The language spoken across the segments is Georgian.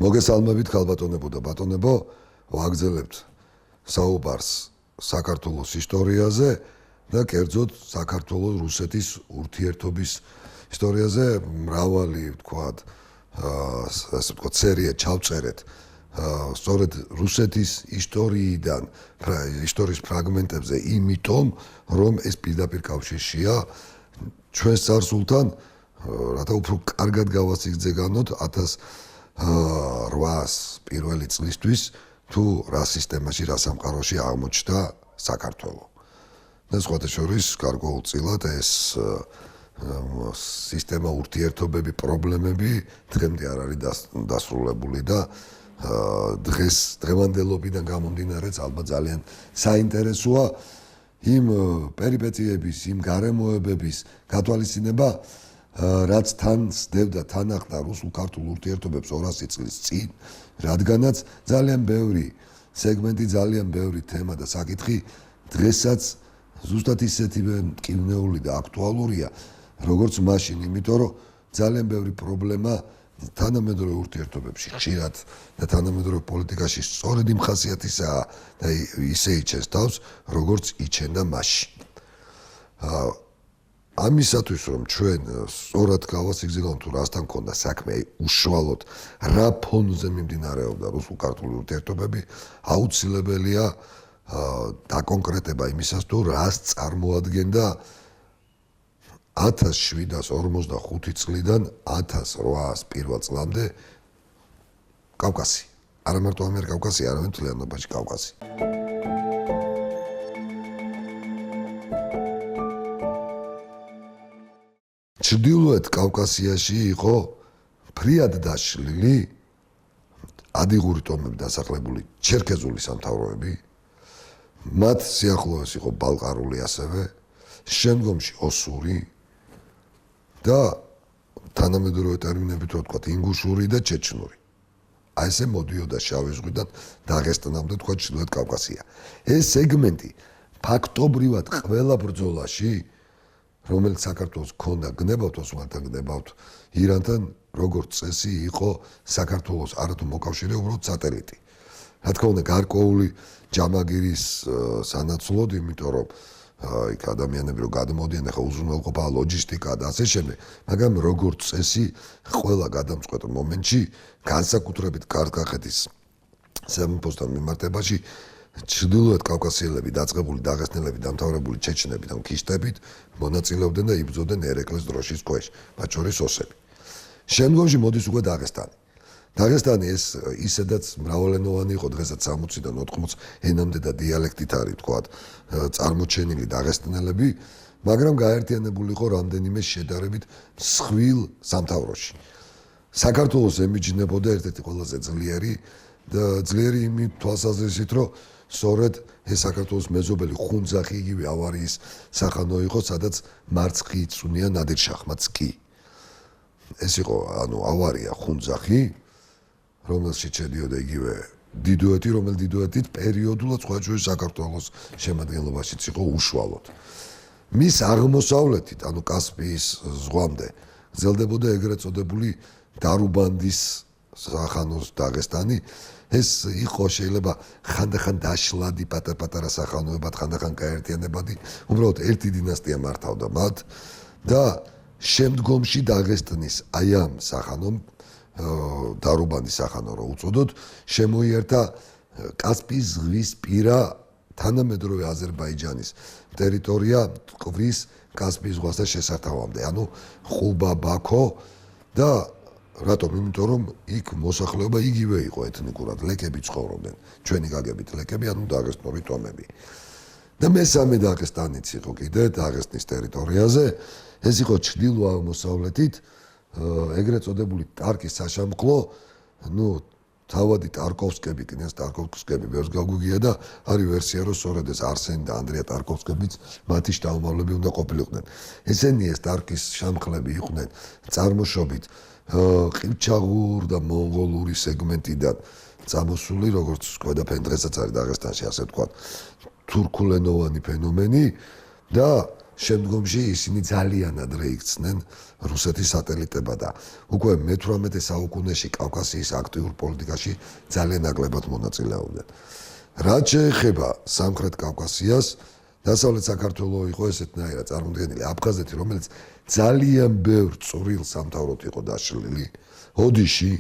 მოგესალმებით ქალბატონებო და ბატონებო, ვაგრძელებთ საუბარს საქართველოს ისტორიაზე და კერძოდ საქართველოს რუსეთის ურთიერთობის ისტორიაზე მრავალი ვთქვათ, ასე ვთქვათ, სერია ჩავწერეთ სწორედ რუსეთის ისტორიიდან, ისტორიის ფრაგმენტებზე, იმიტომ რომ ეს პირდაპირ კავშირშია ჩვენს წარსულთან, რათა უფრო კარგად გავასიგრძეგანოთ 1800 პირველი წლისთვის თუ რა სისტემაში, რა სამყაროში აღმოჩნდა საქართველო. და სხვათა შორის გარკვეულწილად ეს სისტემა ურთიერთობები, პრობლემები დღემდე არ არის დასრულებული და დღევანდელობიდან გამომდინარეც ალბათ ძალიან საინტერესოა იმ პერიპეტიების, იმ გარემოებების გათვალისწინება, რაც თან სდევდა, თან ახდა რუსულ-ქართულ ურთიერთობებს 200 წლის წინ, რადგანაც ძალიან ბევრი სეგმენტი, ძალიან ბევრი თემა და საკითხი დღესაც ზუსტად ისეთივე მტკივნეული და აქტუალურია, როგორც მაშინ, იმიტომ რომ ძალიან ბევრი პრობლემა თანამედროვე ურთიერთობებში ხშირად და თანამედროვე პოლიტიკაში სწორედ იმ ხასიათისაა და ისე იჩენს თავს, როგორც იჩენდა მაშინ. ამისათვის რომ ჩვენ სწორად გავასიგრძელოთ თუ რასთან ქონდა საქმე, უშუალოდ რა ფონზე მიმდინარეობდა რუსულ-ქართული ურთიერთობები, აუცილებელია დაკონკრეტება იმისას თუ რას წარმოადგენდა 1745 წლიდან 1800 პირველ წლამდე კავკასი. არა მარტო ამიერკავკასი, არამედ მთლიანობაში კავკასი. ჩრდილოეთ კავკასიაში იყო ფრიად დაშლილი ადიღური ტომები დასახლებული ჩერქეზული სამთავროები, მათ სიახლოვეს იყო ბალყარული ასევე, შემდგომში ოსური და თანამედროვე ტერმინებით ვთქვათ ინგუშური და ჩეჩნური. აი ესე მოდიოდა შავი ზღვიდან დაღესტნამდე თქვა ჩრდილოეთ კავკასია. ეს სეგმენტი ფაქტობრივად ყველა ბრძოლაში, რომელიც საქართველოს ჰქონდა გნებავთ ოსმალეთთან, გნებავთ ირანთან, როგორც წესი იყო საქართველოს არათუ მოკავშირე, უბრალოდ სატელიტი. რა თქმა უნდა, გარკვეული ჯამაგირის სანაცვლოდ, იმიტომ რომ იქ ადამიანები რო გადმოდიან, ახლა უზრუნველყოფა, ლოჯისტიკა და ასე შემდეგ, მაგრამ როგორც წესი, ყველა გადამწყვეტ მომენტში, განსაკუთრებით ქართლ-კახეთის სამეფოსთან მიმართებაში, ჩრდილოეთ კავკასიელები, დაწყებული დაღესტნელები, დამთავრებული ჩეჩნები და ქისტებით მონაწილეობდნენ და იბრძოდნენ ერეკლეს დროშის ქვეშ, მათ შორის ოსები. შემდგომში მოდის უკვე დაღესტანი. დაღესტანი ეს ისედაც მრავალენოვანი იყო, დღესაც 60-დან 80 ენამდე და დიალექტით არის თქვათ წარმოჩენილი დაღესტნელები, მაგრამ გაერთიანებული იყო რამდენიმე შედარებით მსხვილ სამთავროში. საქართველოს ემიჯნებოდა ერთ-ერთი ყველაზე ძლიერი იმით თვალსაზრისით, რომ სწორედ ეს საქართველოს მეზობელი ხუნძახი იგივე ავარიის სახანო იყო, სადაც მარცხი იწუნია ნადირ-შაჰმაც კი. ეს იყო ავარია ხუნძახი, რომელშიც შედიოდა იგივე დიდოეთი, რომელიც დიდოეთით პერიოდულად სხვადასხვა საქართველოს შემადგენლობაშიც იყო უშუალოდ. მის აღმოსავლეთით, კასპიის ზღვამდე, გრძელდებოდა ეგრეთ წოდებული დარუბანდის სახანოს დაღესტანი. ეს იყო შეიძლება ხანდახან დაშლადი პატარ-პატარა სახანოებად, ხანდახან გაერთიანებადი, უბრალოდ ერთი დინასტია მართავდა მათ და შემდგომში დაღესტნის აი ამ სახანომ დარუბანდის სახანო რო უწოდოთ, შემოიერთა კასპიის ზღვის პირა თანამედროვე აზერბაიჯანის ტერიტორია ტყვის კასპიის ზღვასთან შესართავამდე, ხუბა, ბაქო და რატომ? იმიტომ რომ იქ მოსახლეობა იგივე იყო ეთნიკურად, ლეკები ცხოვრობდნენ, ჩვენი გაგებით ლეკები, დაღესტნური ტომები. და მესამე დაღესტანიც იყო კიდე დაღესტნის ტერიტორიაზე, ეს იყო ჩრდილო-აღმოსავლეთით, ეგრეთ წოდებული ტარკის საშამხლო, თავადი ტარკოვსკები, კნязь ტარკოვსკები ბევრს გაგვიგია და არის ვერსია, რომ სწორედ ეს არსენი და ანდრია ტარკოვსკებიც მათი შთამომავლები უნდა ყოფილიყნენ. ესენი ეს ტარკის შამხლები იყვნენ წარმოშობით ყივჩაღურ და მონღოლური სეგმენტიდან წამოსული, როგორც ყველაფერი დღესაც არის დაღესტანში, ასე ვთქვათ, თურქულენოვანი ფენომენი და შემდგომში ისინი ძალიან ადრე იქცნენ რუსეთის სატელიტებად და უკვე მე-18 საუკუნეში კავკასიის აქტიურ პოლიტიკაში ძალიან ნაკლებად მონაწილეობდნენ. რაც შეეხება სამხრეთ კავკასიას, დასავლეთ საქართველოს იყო ესეთნაირად წარმოდგენილი აფხაზეთი, რომელიც ძალიან ბევრ წვრილ სამთავროდ იყო დაშლილი, ოდიში,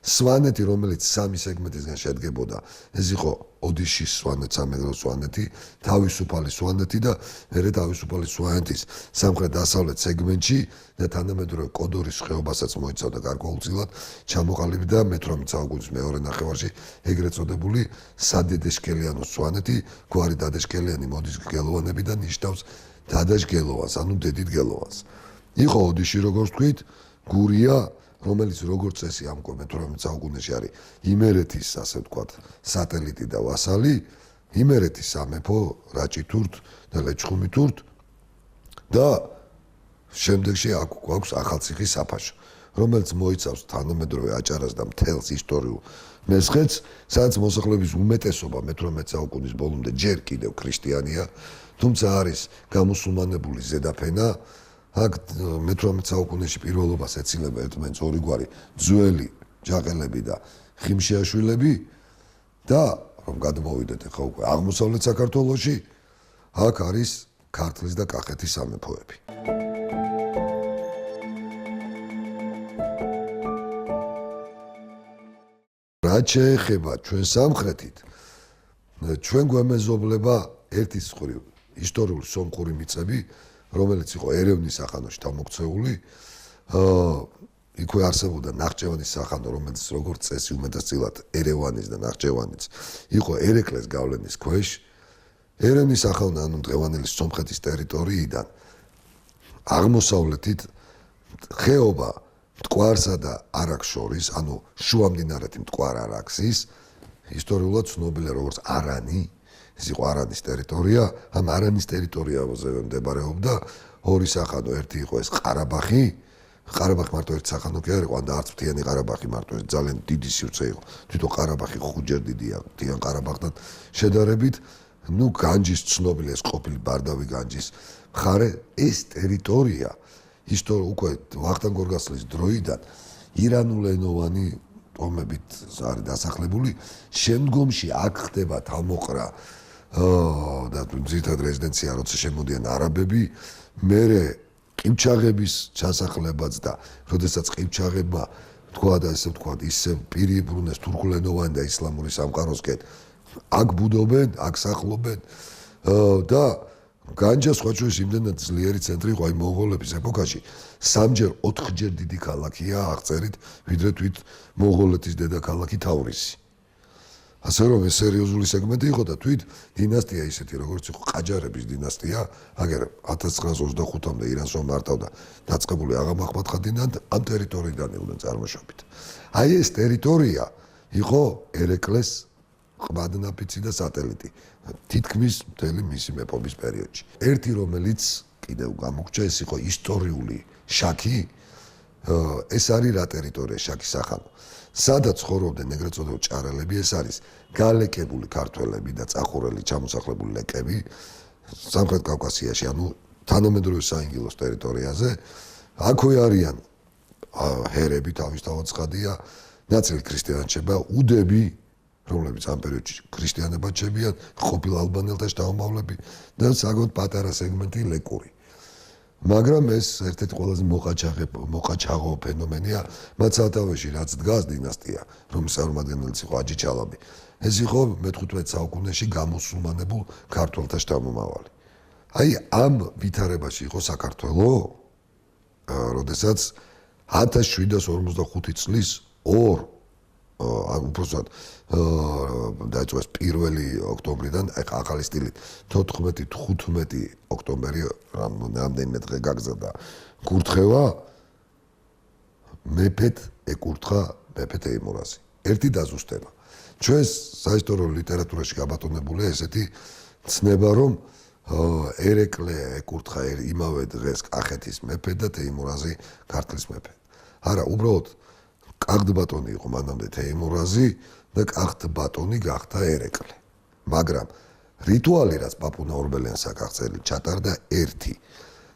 სვანეთი, რომელიც სამი სეგმენტისგან შედგებოდა, ეს იყო ოდიშის სვანეთი, სამეგრელო სვანეთი, თავისუფალი სვანეთი და მერე თავისუფალი სვანეთის სამხრეთ-დასავლეთ სეგმენტში და თანამედროვე კოდორის ხეობასაც მოიცავდა გარკვეულწილად ჩამოყალიბდა მე-18 საუკუნის მეორე ნახევარში ეგრეთ წოდებული სადედეშკელიანო სვანეთი, გვარი დადეშკელიანი მოდის გელოვანებიდან ნიშნავს დადაშგელოვანს, ანუ დედით გელოვანს. იყო ოდიში, როგორც თქვით, გურია, რომელიც როგორც წესი ამ მე-18 საუკუნეში არის იმერეთის, ასე ვთქვათ, სატელიტი და ვასალი, იმერეთის სამეფო რაჭითურთ და ლეჩხუმითურთ და შემდეგში აქვს ახალციხის საფაშო, რომელიც მოიცავს თანამედროვე აჭარას და მთელს ისტორიულ მესხეთს, სადაც მოსახლეობის უმეტესობა მე-18 საუკუნის ბოლომდე ჯერ კიდევ ქრისტიანია, თუმცა არის გამუსულმანებული ზედაფენა. აქ მე-18 საუკუნეში პირველობას ეცილება ერთმანეთს ორი გვარი ძველი ჯაყელები და ხიმშიაშვილები და რომ გადმოვიდეთ ახლა უკვე აღმოსავლეთ საქართველოში, აქ არის ქართლის და კახეთის სამეფოები. რაც შეეხება ჩვენ სამხრეთით, ჩვენ გვემეზობლება ერთის მხრივ ისტორიული სომხური მიწები, რომელიც იყო ერევნის სახანოში თავმოქცეული, იქვე არსებობდა ნახჭევანის სახანო, რომელიც როგორც წესი უმეტესწილად ერევანის და ნახჭევანის იყო ერეკლეს გავლენის ქვეშ. ერევნის სახანო, ანუ დღევანდელი სომხეთის ტერიტორიიდან აღმოსავლეთით ხეობა მტკვარსა და არაქსს შორის, ანუ შუამდინარეთი მტკვარ არაქსის, ისტორიულად ცნობილია როგორც არანი. ეს იყო არანის ტერიტორია, ამ არანის ტერიტორიაზე მდებარეობდა ორი სახანო, ერთი იყო ეს ყარაბახი, ყარაბახი მარტო ერთი სახანო კი არ იყო, და არც მთიანი ყარაბახი მარტო, ეს ძალიან დიდი სივრცე იყო. თვითონ ყარაბახი ხუჯერ დიდია, მთიან ყარაბახთან შედარებით, განჯის ცნობილი ეს ყოფილი ბარდავი განჯის მხარე, ეს ტერიტორია უკვე ვახტანგ გორგასლის დროიდან ირანულენოვანი ტომებით არის დასახლებული, შემდგომში აქ ხდება თავმოყრა და ძირითადად რეზიდენცია, როცა შემოდიან არაბები, მერე ყივჩაღების ჩასახლებაც და როდესაც ყივჩაღებმა ესე ვთქვათ, ისე პირი იბრუნეს თურქულენოვანი და ისლამური სამყაროსკენ, აქ ბუდობენ, აქ სახლობენ და განჯა სხვა შორის იმდენად ძლიერი ცენტრი იყო, აი მონღოლების ეპოქაში, 3-ჯერ 4-ჯერ დიდი ქალაქია აღწერით, ვიდრე თვით მონღოლეთის დედაქალაქი თავრისი. ასე რომ ეს სერიოზული სეგმენტი იყო და თვით დინასტია ისეთი, როგორც იყო ყაჯარების დინასტია, აგერ 1925-მდე ირანს რომ მართავდა დაწყებული აღა-მაჰმად ხადინან ამ ტერიტორიიდან იყვნენ წარმოშობით. აი ეს ტერიტორია იყო ერეკლეს ყბადნაფიცი და სატელიტი, თითქმის მთელი მისი მეფობის პერიოდში. ერთი, რომელიც კიდევ გამოგჩა, ეს იყო ისტორიული შაქი, ეს არის რა ტერიტორია, შაქის სახანო. სადაც ცხოვრობდნენ ეგრეთ წოდებული ჭარელები, ეს არის გალეკებული ქართველები და წახურელი ჩამოსახლებული ლეკები სამხრეთ კავკასიაში, ანუ თანამედროვე საინგილოს ტერიტორიაზე. აქვე არიან ჰერები, თავისთავად ცხადია, ნაწილი ქრისტიანჩება, უდები, რომლებიც ამ პერიოდში ქრისტიანებად შებიან, ყოფილ ალბანელთა შთამომავლები და საკმაოდ პატარა სეგმენტი ლეკური. მაგრამ ეს ერთ-ერთი ყველაზე მოყაჩაღო ფენომენია, მათ სათავეში რაც დგას დინასტია, რომლის წარმომადგენელიც იყო აჯი ჩალაბი. ეს იყო მე-15 საუკუნეში გამოსულმანებულ ქართველთა შთამომავალი. აი ამ ვითარებაში იყო საქართველო, როდესაც 1745 წლის უпроსად დაიწყოს 1 ოქტომბრიდან, ახალი სტილით 14-15 ოქტომბერი რამდენიმე დღე გაგზავნა კურთხევა, მეფეთ ეკურთხა მეფე თეიმურაზი. ერთი დაზუსტება. ჩვენს საისტორიო ლიტერატურაში გაბატონებულია ესეთი ცნება, რომ ერეკლე ეკურთხა იმავე დღეს კახეთის მეფე და თეიმურაზი ქართლის მეფე. არა, უბრალოდ კახთ-ბატონი იყო მანამდე თეიმურაზი და კახთ-ბატონი გახდა ერეკლე. მაგრამ რიტუალი რაც პაპუნა ორბელიანს აკახწელი ჩატარდა ერთი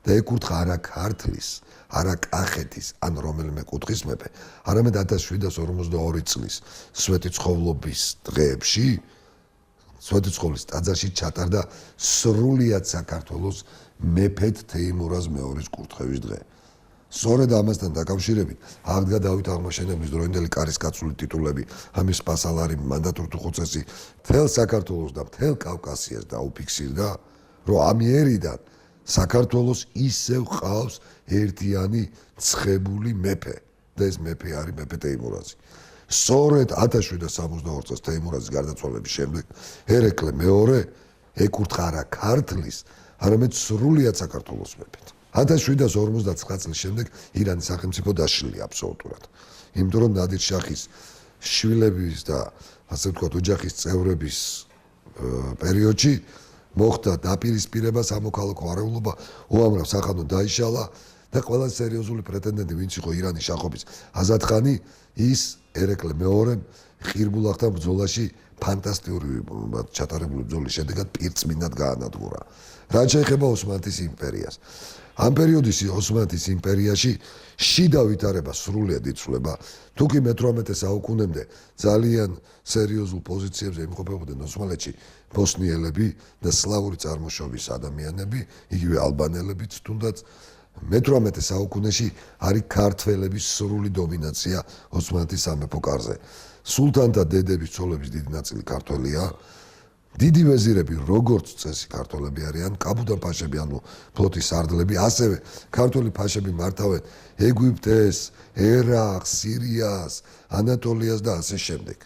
და ეკურთხა არა ქართლის არა კახეთის ან რომელიმე კუთხის მეფე არამედ 1752 წლის სვეტიცხოვლობის დღეებში სვეტიცხოვლის ტაძარში ჩატარდა სრულიად საქართველოს მეფეთ თეიმურაზ მეორის კურთხევის დღე. სწორედ ამასთან დაკავშირებით აღდგა დავით აღმაშენებლის დროინდელი კარისკაცული ტიტულები ამის სპასალარი მანდატურთუხუცესი მთელ საქართველოს და მთელ კავკასიას დაუფიქსირდა რომ ამიერიდან საქართველოს ისევ ყავს ერთიანი ცხებული მეფე და ეს მეფე არის მეფე თეიმურაზი. სწორედ 1762 წელს თეიმურაზის გარდაცვალების შემდეგ ერეკლე მეორე ეკურთხა არა ქართლის არამედ სრულიად საქართველოს მეფედ. 1759 წლის შემდეგ ირანის სახელმწიფო დაშლილია აბსოლუტურად. იმიტომ რომ ნადირ შაჰის შვილების და ასე ვთქვათ ოჯახის წევრების პერიოდში მოხდა დაპირისპირება სამოქალაქო არეულობა უამრავ სახანო დაიშალა და ყველაზე სერიოზული პრეტენდენტი ვინც იყო ირანის შაჰობის აზადხანი ის ერეკლე მეორემ ხირბულახთან ბრძოლაში ფანტასტიკური ჩატარებული ბრძოლის შედეგად პირწმინდად გაანადგურა. რაც შეეხება ოსმალეთის იმპერიას ამ პერიოდის ოსმალეთის იმპერიაში შიდა ვითარება სრულიად იცვლება. თუ კი მე-18 საუკუნემდე ძალიან სერიოზულ პოზიციებზე იმყოფებოდნენ ოსმალეთში ბოსნიელები და სლავური წარმოშობის ადამიანები, იგივე ალბანელებიც თუნდაც მე-18 საუკუნეში არის ქართველების სრული დომინაცია ოსმალეთის სამეფო კარზე. სულთანთა დედების ცოლების დიდი ნაწილი ქართველია. დიდი ვეზირები როგორც წესი ქართველები არიან, კაბუდან ფაშები, ანუ ფლოტის სარდლები, ასევე ქართველი ფაშები მართავენ ეგვიპტეს, ერაყს, სირიას, ანატოლიას და ასე შემდეგ.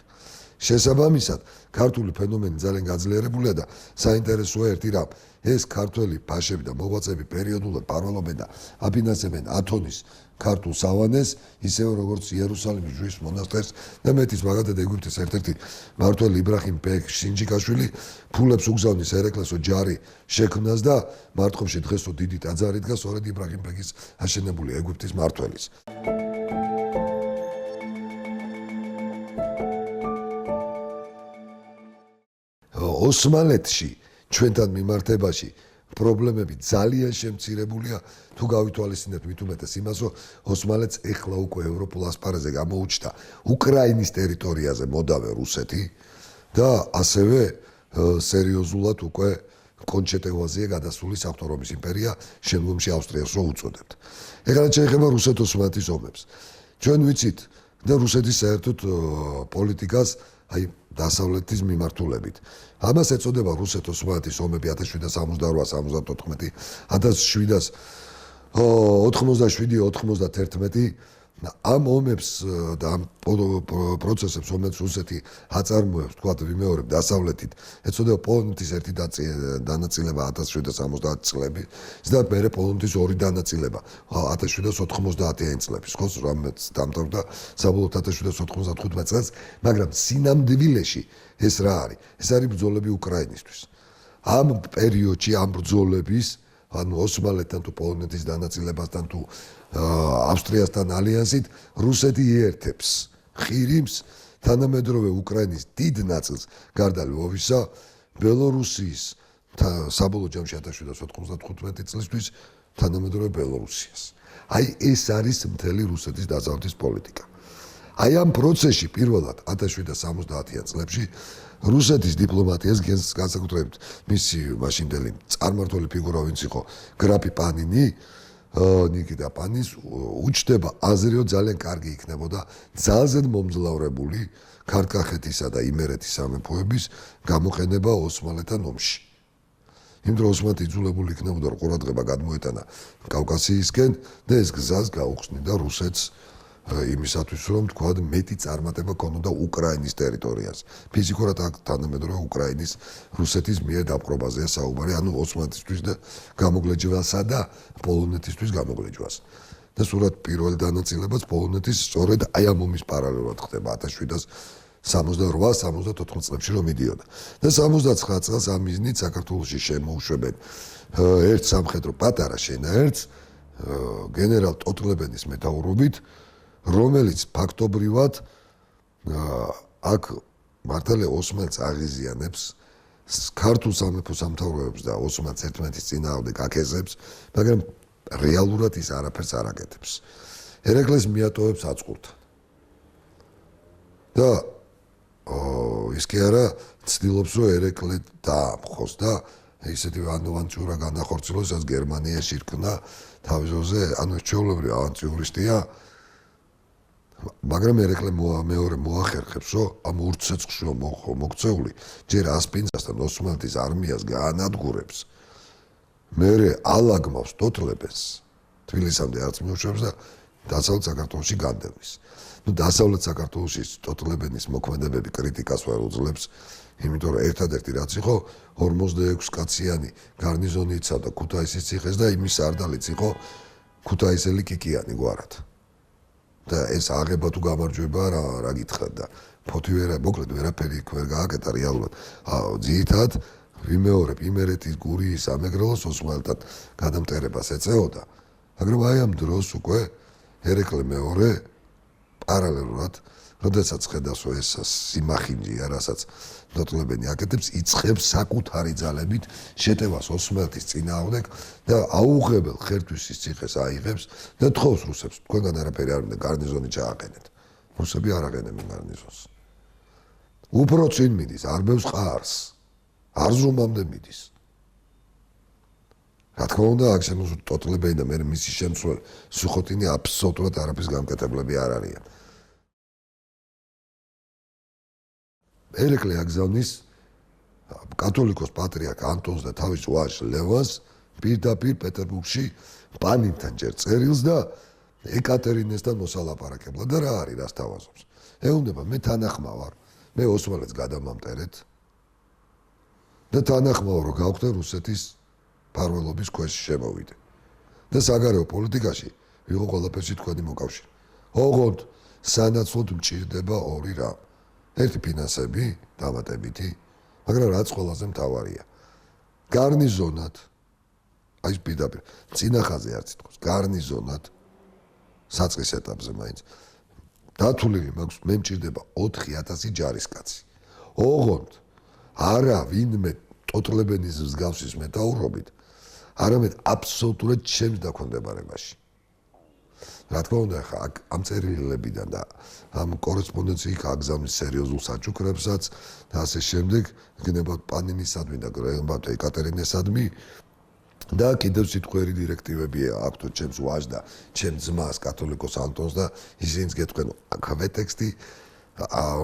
შესაბამისად, ქართული ფენომენი ძალიან გაძლიერებულია და საინტერესოა ერთი რამ, ეს ქართველი ფაშები და მოღვაწეები პერიოდულად პარველობენ და აფინანსებენ ათონის ქართულ სავანეს, ისევე როგორც იერუსალიმის ჯვრის მონასტერს და მეტის მაგალითად ეგვიპტის ერთ-ერთი მმართველი იბრაჰიმ ბეკ შინჯიკაშვილი ფულებს უგზავნის ერეკლესო ჯარი შექმნას და მარტყოფში დღესო დიდი ტაძარი დგას სწორედ იბრაჰიმ ბეკის აშენებული ეგვიპტის მმართველის. ოსმალეთში ჩვენთან მიმართებაში პრობლემები ძალიან შემცირებულია თუ გავითვალისწინებთ მით უმეტეს იმას, რომ ოსმალეთს ეხლა უკვე ევროპულ ასპარეზზე გამოუჩნდა უკრაინის ტერიტორიაზე მოდავე რუსეთი და ასევე სერიოზულად უკვე კონჩეტევაზია გადასული საღვთო რომის იმპერია, შემდგომში ავსტრიას რო უწოდებთ. ეხლა შეეხება რუსეთ-ოსმალეთის ომებს. ჩვენ ვიცით და რუსეთის საერთოდ პოლიტიკას აი დასავლეთის მიმართულებით. ამას ეწოდება რუსეთ-ოსმალეთის ომები 1768-74, 1787-91. ამ ომებს და ამ პროცესებს, რომელიც რუსეთი აწარმოებს, თქვათ ვიმეორებ დასავლეთით, ეწოდება პოლონეთის ერთი დანაწილება 1770 წლები, და მერე პოლონეთის ორი დანაწილება 1790-იანი წლების, ხო, რომელიც დამთავრდა საბოლოოდ 1795 წელს, მაგრამ სინამდვილეში ეს რა არის? ეს არის ბრძოლები უკრაინისთვის. ამ პერიოდში ამ ბრძოლების ანუ ოსმალეთთან თუ პოლონეთის დანაწილებასთან თუ ავსტრიასთან ალიანსით რუსეთი იერთებს ხირიმს თანამედროვე უკრაინის დიდ ნაწილს გარდა ლვოვისა ბელორუსიის საბოლოო ჯამში 1795 წლისთვის თანამედროვე ბელორუსიას. აი ეს არის მთელი რუსეთის დასავლეთის პოლიტიკა. აი ამ პროცესში პირველად 1770-იან წლებში რუსეთის დიპლომატიას განსაკუთრებით მისი მაშინდელი წარმმართველი ფიგურა ვინც იყო გრაფი პანინი ნიკიტა პანის უჩნდება აზრი რომ ძალიან კარგი იქნებოდა ძალზედ მომძლავრებული ქართლ-კახეთისა და იმერეთის სამეფოების გამოყენება ოსმალეთთან ომში. იმიტომ რომ ოსმალეთი იძულებული იქნებოდა რომ ყურადღება გადმოეტანა კავკასიისკენ და ეს გზას გაუხსნიდა რუსეთს იმისათვის რომ თქვა მეტი წარმატება ქონოდა უკრაინის ტერიტორიაზე. ფიზიკურად თანამედროვე უკრაინის რუსეთის მიერ დაპყრობაზეა საუბარი, ანუ ოსმალეთისთვის და გამოგლეჯვასა და პოლონეთისთვის გამოგლეჯვას. და სულად პირველი დანაწილებაც პოლონეთის სწორედ აი ამ ომის პარალელურად ხდება 1778-74 წლებში რომ მიდიოდა. და 79 წელს ამ მიზნით საქართველოში შემოუშვებენ ერთ სამხედრო პატარა შენაერთს გენერალ ტოტლებენის მეთაურობით, რომელიც ფაქტობრივად აქ მართალია ოსმალეთს აღიზიანებს ქართულ სამეფო სამთავროებს და ოსმალეთს ერთმანეთის წინააღმდეგ აკეზებს, მაგრამ რეალურად ის არაფერს არ აკეთებს. ერეკლეს მიატოვებს აწყურთან. და ის კი არა ცდილობს რომ ერეკლე დაამხოს და ისეთი ანოვანტიურა განახორციელოს, რაც გერმანიაში რკნა თავის ძროზე, ანუ ჩვეულებრივი ავანტიურისტია, მაგრამ ერეკლე მეორე მოახერხებს, რომ ამ ურთცეცხლში მოქცეული ჯერ ასპინძასთან ოსმალეთის არმიას გაანადგურებს. მერე ალაგმავს ტოტლებენს, თბილისამდე არც მიუშვებს და დასავლეთ საქართველოში განდევნის. დასავლეთ საქართველოში ტოტლებენის მოქმედებები კრიტიკას ვერ უძლებს, იმიტომ რომ ერთადერთი რაც იყო 46 კაციანი გარნიზონი იცავდა ქუთაისის ციხეს და იმის სარდალიც იყო ქუთაისელი კიკიანი გვარად. და ეს აღება თუ გამარჯვება რა გითხრათ და ფოთი მოკლედ ვერაფერი ვერ გააკეთა რეალურად. ძირითადად ვიმეორებ იმერეთის გურიის სამეგრელოს ოსმალეთთან გადამტერებას ეწეოდა, მაგრამ აი ამ დროს უკვე ერეკლე მეორე პარალელურად, როდესაც ხედავს რომ ეს სიმახინჯია, რასაც ტოტლებენი აკეთებს, იწყებს საკუთარი ძალებით შეტევას ოსმალეთის წინააღმდეგ და აუღებელ ხერთვისის ციხეს აიღებს და თხოვს რუსებს, თქვენგან არაფერი არ უნდა, გარნიზონი ჩააყენეთ. რუსები არ აყენებენ გარნიზონს. უფრო წინ მიდის, არბევს ყარს, არზრუმამდე მიდის. რა თქმა უნდა, აქ შემოსული ტოტლებენი და მე მისი შემცველი სუხოთინი აბსოლუტურად არაფრის გამკეთებლები არ არიან. ერეკლე აგზავნის კათოლიკოს პატრიარქ ანტონს და თავის ვაჟ ლევანს პირდაპირ პეტერბურგში პანინთან ჯერ წერილს და ეკატერინესთან მოსალაპარაკებლად და რა არის, რას თავაზობს. ეუბნება, მე თანახმა ვარ, მე ოსმალეთს გადამამტერეთ და თანახმა ვარ, რომ გავხდე რუსეთის მფარველობის ქვეშ შემოვიდე. და საგარეო პოლიტიკაში ვიღო ყველაფერში თქვენი მოკავშირე. ოღონდ სანაცვლოდ მჭირდება ორი რამ. ერთი ფინანსები, დამატებითი, მაგრამ რაც ყველაზე მთავარია. გარნიზონად, აი პირდაპირ, წინახაზე არც ითქოს, გარნიზონად, საწყის ეტაპზე მაინც, დათვლილი მაქვს, მე მჭირდება 4000 ჯარისკაცი. ოღონდ, არა ვინმე ტოტლებენის მსგავსის მეთაურობით, არამედ აბსოლუტურად ჩემს დაქვემდებარებაში. რა თქმა უნდა, ხა ამ წერილებიდან და ამ კორესპონდენციით აგზავნის სერიოზულ საჩუქრებსაც და ასე შემდეგ, გნებავთ პანინისადმი და გნებავთ ეკატერინესადმი და კიდევ სიტყვიერი დირექტივები აქვთ ჩემს ვაჟს და ჩემს ძმას კათოლიკოს ანტონს და ისინიც გეტყვენ, ქვეტექსტი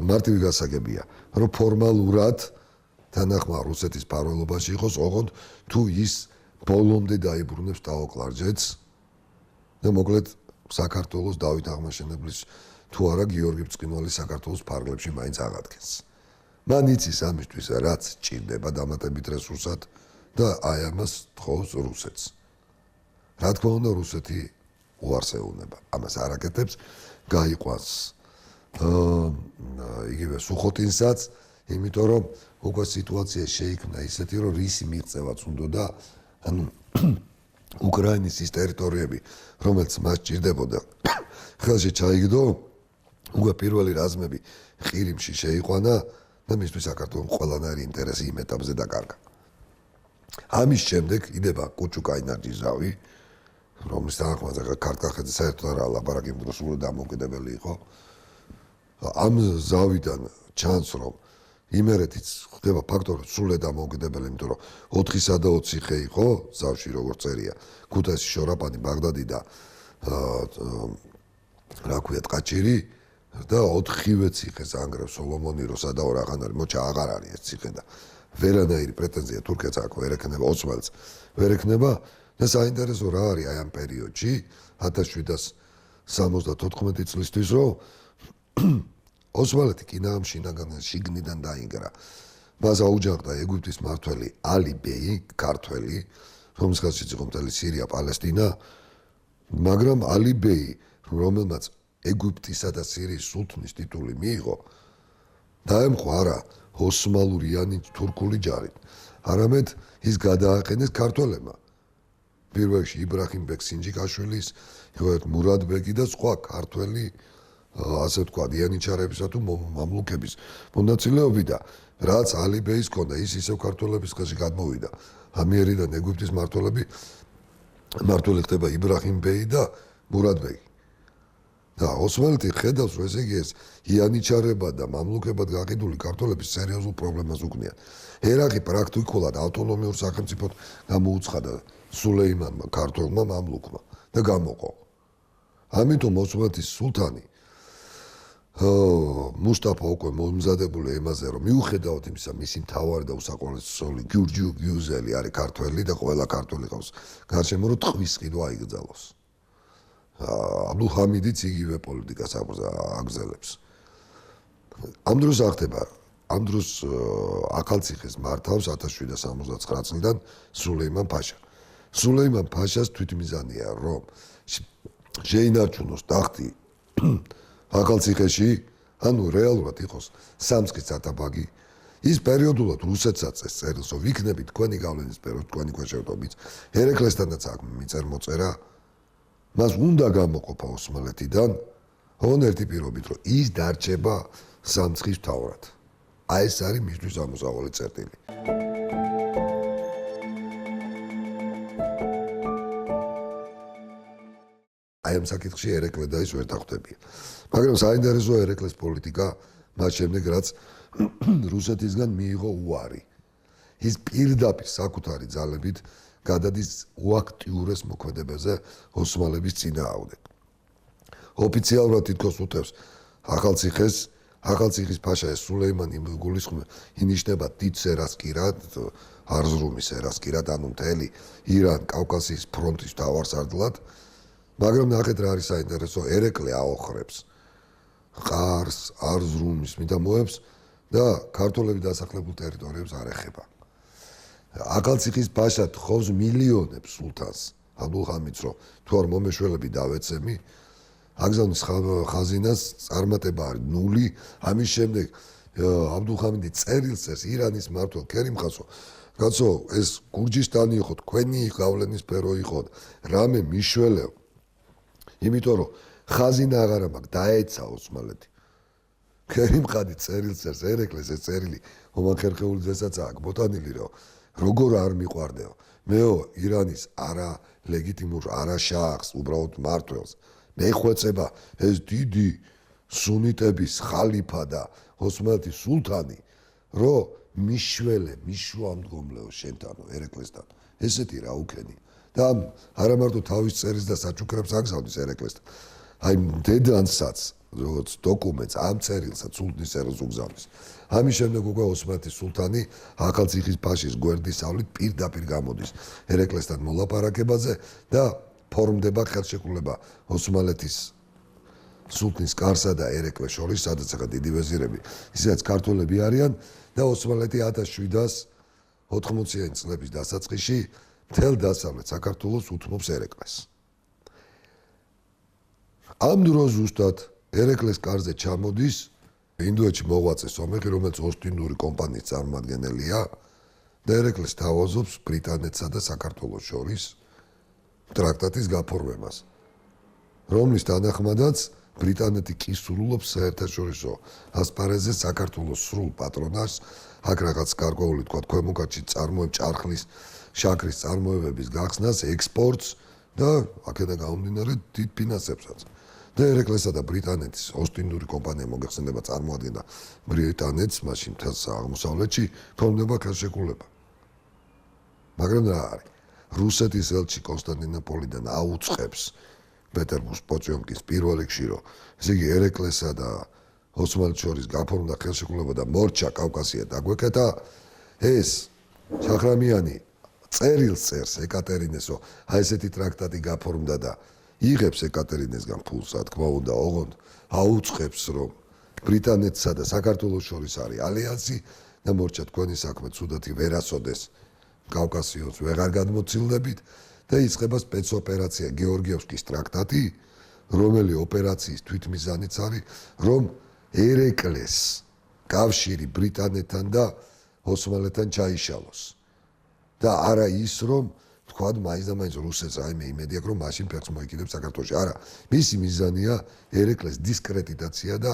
მარტივი გასაგებია, რომ ფორმალურად თანახმა რუსეთის მფარველობაში იყოს, ოღონდ თუ ის ბოლომდე დაიბრუნებს ტაო-კლარჯეთს და მოკლედ საქართველოს დავით აღმაშენებლის თუ არა გიორგი ბრწყინვალის საქართველოს ფარგლებში მაინც აღადგენს. მან იცის ამისთვის რაც ჭირდება დამატებით რესურსად და აი ამას თხოვს რუსეთს. რა თქმა უნდა, რუსეთი უარს ეუბნება. ამას არ აკეთებს, გაიყვანს იგივე სუხოტინსაც, იმიტომ რომ უკვე სიტუაცია შეიქმნა ისეთი, რომ რისი მიღწევაც უნდა, ანუ უკრაინის ის ტერიტორიები, რომელიც მას ჭირდებოდა, ხელში ჩაიგდო, უკვე პირველი რაზმები ყირიმში შეიყვანა და მისთვის საქართველოს ყველანაირი ინტერესი იმ ეტაპზე დაკარგა. ამის შემდეგ იდება კუჩუკაინარჯის ზავი, რომლის თანახმად ქართლ-კახეთზე საერთოდ არ ლაპარაკი, იმიტომ რომ სრულად დამოუკიდებელი იყო. ამ ზავიდან ჩანს, რომ იმერეთიც ხდება ფაქტორად სრულად დამოუკიდებელი, იმიტომ რომ 4-სა და 20 ხე იყო ზავში, როგორც წერია, ქუთაისი, შორაპანი, ბაღდადი და რა ქვია, ტყაჭირი და 4-ვე ციხეს ანგრევს სოლომონი, როსა და ორაღანარი, მოჩა აღარ არის ეს ციხე და ვერანაირი პრეტენზია თურქეთს აქვს, ვერ ექნება ოსმალეთს, ვერ ექნება და საინტერესო რა არის აი ამ პერიოდში 1774 წლისთვის, რომ ოსმალეთი კინაამ შიგნიდან დაინგრა. მას აუჯანყდა ეგვიპტის მმართველი ალი ბეი, ქართველი, რომლის ხელშიც იყო მთელი სირია, პალესტინა, მაგრამ ალი ბეი, რომელმაც ეგვიპტისა და სირიის სულთნის ტიტული მიიღო, დაემხო არა ოსმალურიანი თურქული ჯარით, არამედ ის გადააყენეს ქართველებმა. პირველ რიგში იბრაჰიმ ბეკ სინჯიკაშვილის, მურად ბეგი და სხვა ქართველი ასე ვთქვათ, იანიჩარებისა თუ მამლუქების მონაწილეობით და რაც ალიბეის ქონდა, ის ისევ ქართველების ხელში გადმოვიდა. ამიერიდან ეგვიპტის მმართველი ხდება იბრაჰიმ ბეი და მურად ბეი. და ოსმალეთი ხედავს, რომ ესე იგი ეს იანიჩარება და მამლუქებად გაყიდული ქართველების სერიოზულ პრობლემას უქმნიან. ერაყი პრაქტიკულად ავტონომიურ სახელმწიფოდ გამოუცხადა სულეიმანმა, ქართველმა მამლუქმა და გამოყო. ამიტომ ოსმალეთის სულთანი მუსტაფა უკვე მომზადებული ემაზე, რომ მიუხედავად იმისა, მისი მთავარი და უსაყვარლესი გიურჯი გიუზელი არის ქართველი და ყველა ქართველი ყავს გარშემო, რომ ტყვის ყიდვა აიგრძალოს. აბდულჰამიდიც იგივე პოლიტიკას აგრძელებს. ამ დროს ახდება, ამ დროს ახალციხეს მართავს 1769 წლიდან სულეიმან ფაშა. სულეიმან ფაშას თვითმიზანია, რომ შეინარჩუნოს ტახტი ახალციხეში, ანუ რეალურად იყოს სამცხის ათაბაგი. ის პერიოდულად რუსეთსაც ეს წერილს, რომ ვიქნებით თქვენი გავლენის სფეროს, თქვენი ქვეშევრდობით, ერეკლესთანაც აქ მიწერმოწერა. მას უნდა გამოყოფა ოსმალეთიდან, ოღონ ერთი პირობით, რომ ის დარჩება სამცხის მთავრად. აი ეს არის მისთვის ამოსავალი წერტილი. აი ამ საკითხში ერეკლე და ის ვერ დახვდებიან. მაგრამ საინტერესოა ერეკლეს პოლიტიკა მას შემდეგ, რაც რუსეთისგან მიიღო უარი. ის პირდაპირ საკუთარი ძალებით გადადის უაქტიურეს მოქმედებაზე ოსმალების წინააღმდეგ. ოფიციალურად თითქოს უთევს ახალციხის ფაშა ეს სულეიმანი გულისხმობს ინიშნება დიდ სერასკირად, არზრუმის სერასკირად, ანუ მთელი ირან, კავკასიის ფრონტის მთავარსარდლად. მაგრამ ნახეთ რა არის საინტერესო, ერეკლე აოხრებს ყარს, არზრუმის მიდამოებს და ქართველები დასახლებულ ტერიტორიებს არ ეხება. ახალციხის ფაშა თხოვს მილიონებს სულთანს, აბდულჰამიდს, რომ თუ არ მომეშველები დავეცემი, აგზავნის ხაზინას წარმატება არის ნული. ამის შემდეგ აბდულჰამიდი წერილს წერს ირანის მმართველ ქერიმ-ხასო, კაცო, ეს გურჯისტანი იყო, თქვენი გავლენის სფერო იყო, რამე მიშველეო. იმიტომ რომ ხაზინა აღარა მაქვს, დაეცა ოსმალეთი. ქერიმ-ხადი წერილს წერს, ერეკლეს ეს წერილი ომახერხეული დღესაც აქ ბოტანილი, რომ როგორ არ მიყვარდეო. მეო ირანის არა ლეგიტიმურ, არა შახს, უბრალოდ მმართველს. მეხვეწება ეს დიდი სუნიტების ხალიფა და ოსმალეთის სულთანი, რომ მიშუამდგომლეო შენთანო ერეკლესთან. ესეთი რა უქენი. და არა მარტო თავის წერილს და საჩუქრებს აგზავნის ერეკლესთან. აი დედანსაც როგორც დოკუმენტს ამ წერილსაც სულთნის წერილს უგზავნის. ამის შემდეგ უკვე ოსმალეთის სულთანი ახალციხის ფაშის გვერდისავლით პირდაპირ გამოდის ერეკლესთან მოლაპარაკებაზე და ფორმდება ხელშეკრულება ოსმალეთის სულთნის კარსა და ერეკლეს შორის, სადაც ახლა დიდი ვეზირები, ისედაც ქართველები არიან და ოსმალეთი 1780-იანი წლების დასაწყისში მთელ დასავლეთ საქართველოს უთმობს ერეკლეს. ამ დროს ზუსტად ერეკლეს კარზე ჩამოდის ინდოეთში მოღვაწე სომეხი, რომელიც ოსტინდური კომპანიის წარმომადგენელია და ერეკლეს თავაზობს ბრიტანეთსა და საქართველოს შორის ტრაქტატის გაფორმებას, რომლის თანახმადაც ბრიტანეთი კი სრულობს საერთაშორისო ასპარეზზე საქართველოს სრულ პატრონაჟს, აქ რაღაც გარკვეული თქვა ქვემოქართში წარმოებ ჭარხლის, შაქრის წარმოებების გახსნას, ექსპორტს და აქედან გამომდინარე დიდ ფინანსებსაც. და ერეკლესა და ბრიტანეთის ოსტინდური კომპანია მოგეხსენება წარმოადგენდა ბრიტანეთს, მაშინ მთელს აღმოსავლეთში ფორმდება ხელშეკრულება. მაგრამ რა არის? რუსეთის ელჩი კონსტანტინოპოლიდან აუწყებს პეტერბურგს პოწიომკის პირველ რიგში, რომ ესე იგი ერეკლესა და ოსმალეთს შორის გაფორმდა ხელშეკრულება და მორჩა კავკასია დაგვეკეთა, ეს შახრამიანი წერილს წერს ეკატერინეს, რომ აი ესეთი ტრაქტატი გაფორმდა და იღებს ეკატერინესგან ფულს, რა თქმა უნდა, ოღონდ აუწყებს, რომ ბრიტანეთსა და საქართველოს შორის არის ალიანსი და მორჩა თქვენი საქმე ცუდათი ვერ ასოდეს კავკასიოს ვეღარ გადმოცილდებით და იწყება სპეცოპერაცია გეორგიევსკის ტრაქტატი, რომელი ოპერაციის თვითმიზანიც არის, რომ ერეკლეს კავშირი ბრიტანეთთან და ოსმალეთთან ჩაიშალოს. და არა ის, რომ თქვა მაინც და მაინც რუსეთს რაიმე იმედი აქვს, რომ მაშინ ფეხს მოიკიდებს საქართველოში. არა, მისი მიზანია ერეკლეს დისკრედიტაცია და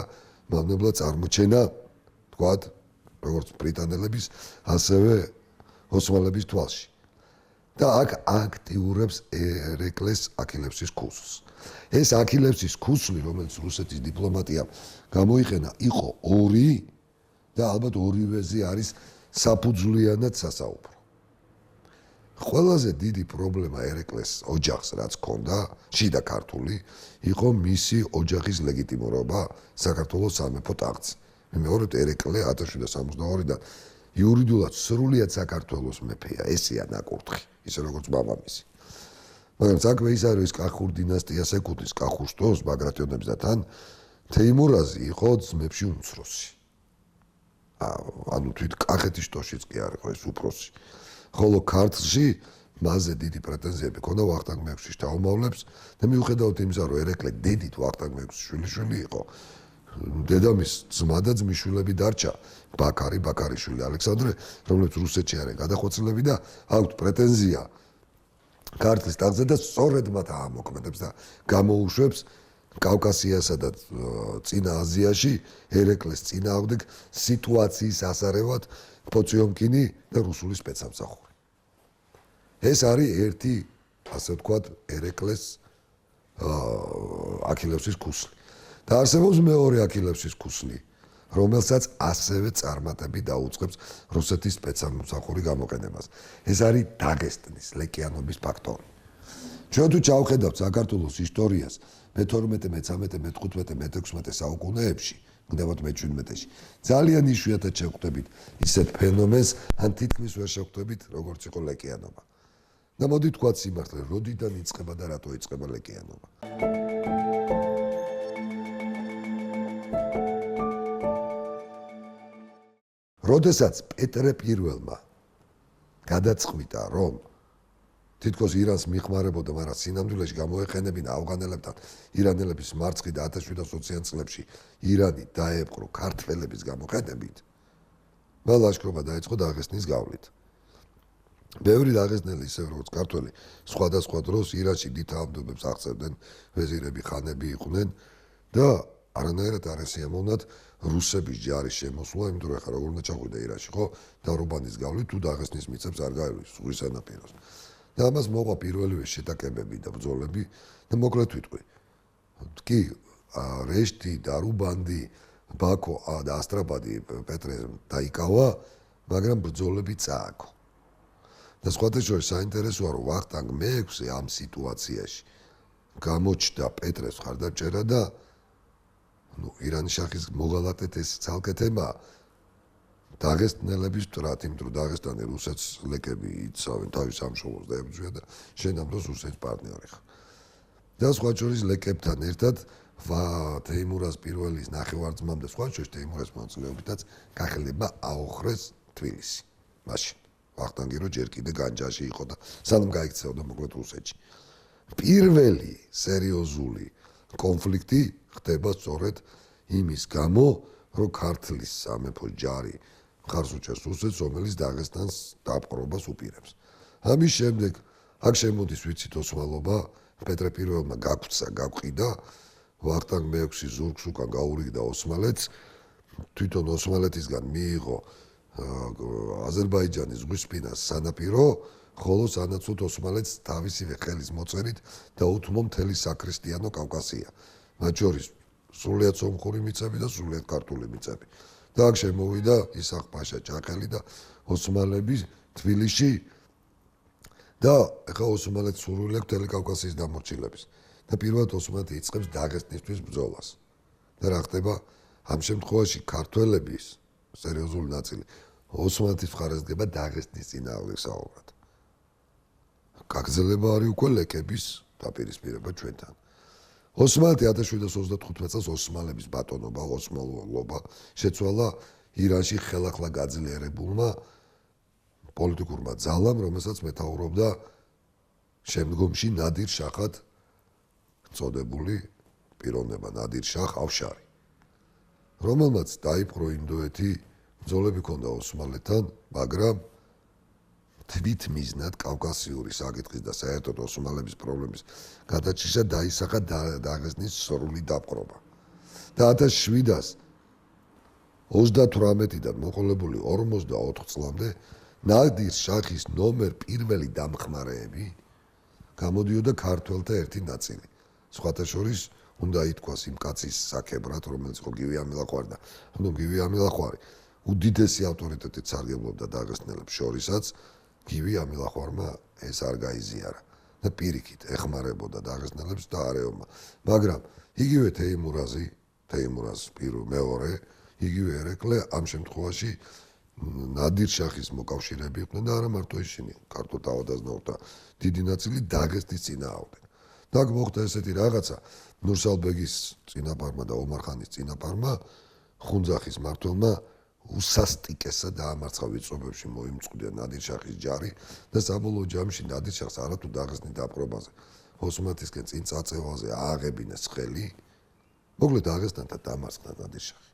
მავნებლად წარმოჩენა, თქვა როგორც ბრიტანელების, ასევე ოსმალების თვალში. და აქ აქტიურებს ერეკლეს აქილევსის ქუსლს. ეს აქილევსის ქუსლი, რომელიც რუსეთის დიპლომატიამ გამოიყენა, იყო ორი და ალბათ ორივეზე არის საფუძვლიანად სასაუბრო. ყველაზე დიდი პრობლემა ერეკლეს ოჯახს, რაც ჰქონდა, შიდა ქართული, იყო მისი ოჯახის ლეგიტიმურობა საქართველოს სამეფო ტახტზე. მეორე ერეკლე 1762-დან იურიდიულად სრულიად საქართველოს მეფეა, ესეა ნაკურთხი, ისე როგორც მამამისი. მაგრამ საქმე ის არის, კახურ დინასტიას ეკუთვნის კახურ შტოს, ბაგრატიონებს და თან თეიმურაზი იყო ძმებში უმცროსი. ანუ თვით კახეთის შტოშიც კი არ იყო ეს უფროსი. ხოლო ქართლში მასზე დიდი პრეტენზიები ჰქონდა ვახტანგ მეექვსის შთამომავლებს და მიუხედავად იმისა, რომ ერეკლე დედით ვახტანგ მეექვსის შვილიშვილი იყო, დედამის ძმა და ძმისშვილები დარჩა ბაქარიშვილი ალექსანდრე, რომელიც რუსეთში არის გადახოცილები და აქვთ პრეტენზია ქართლის ტახტზე და სწორედ მათ აამოქმედებს და გამოუშვებს კავკასიასა და წინა აზიაში ერეკლეს წინააღმდეგ სიტუაციის ასარევად პოციომკინი და რუსული სპეცსამსახური. ეს არის ერთი, ასე ვთქვათ, ერეკლეს აქილევსის ქუსლი. და არსებობს მეორე აქილევსის ქუსლი, რომელსაც ასევე წარმატებით დაუწყებს რუსეთის სპეცსამსახური გამოყენებას. ეს არის დაღესტნის ლეკიანობის ფაქტორი. ჩვენ თუ ჩავხედავთ საქართველოს ისტორიას მე-12, მე-13, მე-15, მე-16 საუკუნეებში, გნებავთ მე-17-ში, ძალიან იშვიათად შევხვდებით ისეთ ფენომენს, ან თითქმის ვერ შევხვდებით, როგორც იყო ლეკიანობა. და მოდი თქვათ სიმართლე, როდიდან იწყება და რატო იწყება ლეკიანობა. როდესაც პეტრე პირველმა გადაწყვიტა, რომ თითქოს ირანს მიხმარებოდა, მაგრამ სინამდვილეში გამოეყენებინა ავღანელებთან ირანელების მარცხი და 1720-იან წლებში ირანი დაეპყრო ქართველების გამოყენებით, მან ლაშქრობა დაიწყო დაღესტნის გავლით. ბევრი დაღესტნელი, ისე როგორც ქართველი, სხვადასხვა დროს ირანში დიდ თანამდებობებს აღწევდნენ, ვეზირები, ხანები იყვნენ და არანაირად არ ესიამოვნათ რუსების ჯარის შემოსვლა, იმიტომ რომ ახლა როგორ უნდა ჩახვიდე ირანში, ხო? დარუბანის გავლით თუ დაღესტნის მიწებს არ გაივლის ზღვის სანაპიროს. და ამას მოყვა პირველივე შეტაკებები და ბრძოლები და მოკლედ ვიტყვი. კი, რეშთი, დარუბანდი, ბაქო და ასტრაბადი პეტრე დაიკავა, მაგრამ ბრძოლები წააგო. და სხვათა შორის საინტერესოა, რომ ვახტანგ მეექვსე ამ სიტუაციაში გამოჩნდა პეტრეს მხარდამჭერა და ირანის შაჰის მოღალატეთ ეს ცალკე თემა დაღესტნელების ვტრათ, იმიტომ რომ დაღესტანი რუსეთს ლეკები იცავენ თავის სამშობლოს და ებრძვიან და შენ ამ დროს რუსეთის პარტნიორი ხარ. და სხვა შორის ლეკებთან ერთად თეიმურაზ პირველის ნახევარ-ძმამ და სხვა შორის თეიმურაზ მონაწილეობითაც გახელება აოხრეს თბილისი. მაშინ ვახტანგი რო ჯერ კიდე განჯაში იყო და სანამ გაიქცეოდა მოკლედ რუსეთში. პირველი სერიოზული კონფლიქტი ხდება სწორედ იმის გამო, რომ ქართლის სამეფო ჯარი მხარს უჭერს რუსეთს, რომელიც დაღესტანს დაპყრობას უპირებს. ამის შემდეგ აქ შემოდის ვიცით ოსმალობა, პეტრე პირველმა გაგვცა, გაყიდა, ვახტანგ მეექვსი ზურგს უკან გაურიგდა ოსმალეთს, თვითონ ოსმალეთისგან მიიღო აზერბაიჯანის ზღვისპინას სანაპირო, ხოლო სანაცვლოდ ოსმალეთს თავისივე ხელის მოწერით დაუთმო მთელი საქრისტიანო კავკასია. მათ შორის სრულიად სომხური მიწები და სრულიად ქართული მიწები. და აქ შემოვიდა ისახ-ფაშა ჭაყელი და ოსმალები თბილისში და ახლა ოსმალეთს სურვილი აქვს მთელი კავკასიის დამორჩილების. და პირველად ოსმალეთი იწყებს დაღესტნისთვის ბრძოლას. და რა ხდება? ამ შემთხვევაში ქართველების სერიოზული ნაწილი ოსმალეთის მხარეს დგება დაღესტნის წინააღმდეგ საუბრად. გაგრძელება არის უკვე ლეკების დაპირისპირება ჩვენთან. ოსმალეთი 1735 წელს ოსმალების ბატონობა, ოსმალობა შეცვალა ირანში ხელახლა გაძლიერებულმა პოლიტიკურმა ძალამ, რომელსაც მეთაურობდა შემდგომში ნადირ შაჰად წოდებული პიროვნება ნადირ შაჰ ავშარი, რომელმაც დაიპყრო ინდოეთი, ბრძოლები ჰქონდა ოსმალეთთან, მაგრამ თვით მიზნად კავკასიური საკითხის და საერთოდ ოსმალების პრობლემის გადაჭრისად დაისახა დაღესტნის სრული დაპყრობა. და 1700 38-დან მოყოლებული 44 წლამდე ნადირ შახის ნომერ პირველი დამხმარეები გამოდიოდა ქართველთა ერთი ნაწილი. სხვათა შორის უნდა ითქვას იმ კაცის საქებრად, რომელიც იყო გივი ამილახვარი და გივი ამილახვარი უდიდესი ავტორიტეტით სარგებლობდა დაღესტნელებს შორისაც გივი ამილახვარმა ეს არ გაიზიარა და პირიქით ეხმარებოდა დაღესტნელებს და არეულმა. მაგრამ იგივე თეიმურაზი მეორე, იგივე ერეკლე ამ შემთხვევაში ნადირ შახის მოკავშირეები იყვნენ და არა მარტო ისინი, ქართულ თავადაზნაურთა დიდი ნაწილი დაღესტნის წინააღმდეგ. და მოხდა ესეთი რაღაცა ნურსალბეგის წინაპარმა და ომარ-ხანის წინაპარმა ხუნძახის მმართველმა უსასტიკესა დაამარცხა ვიწრობებში მოიმწყვდია ნადირ შახის ჯარი და საბოლოო ჯამში ნადირ შახს არათუ დაღესტნის დაპყრობაზე ოსმათისკენ წინ წაწევაზე ააღებინეს ხელი მოკლედ დაღესტნთან დამარცხდა ნადირ შახი.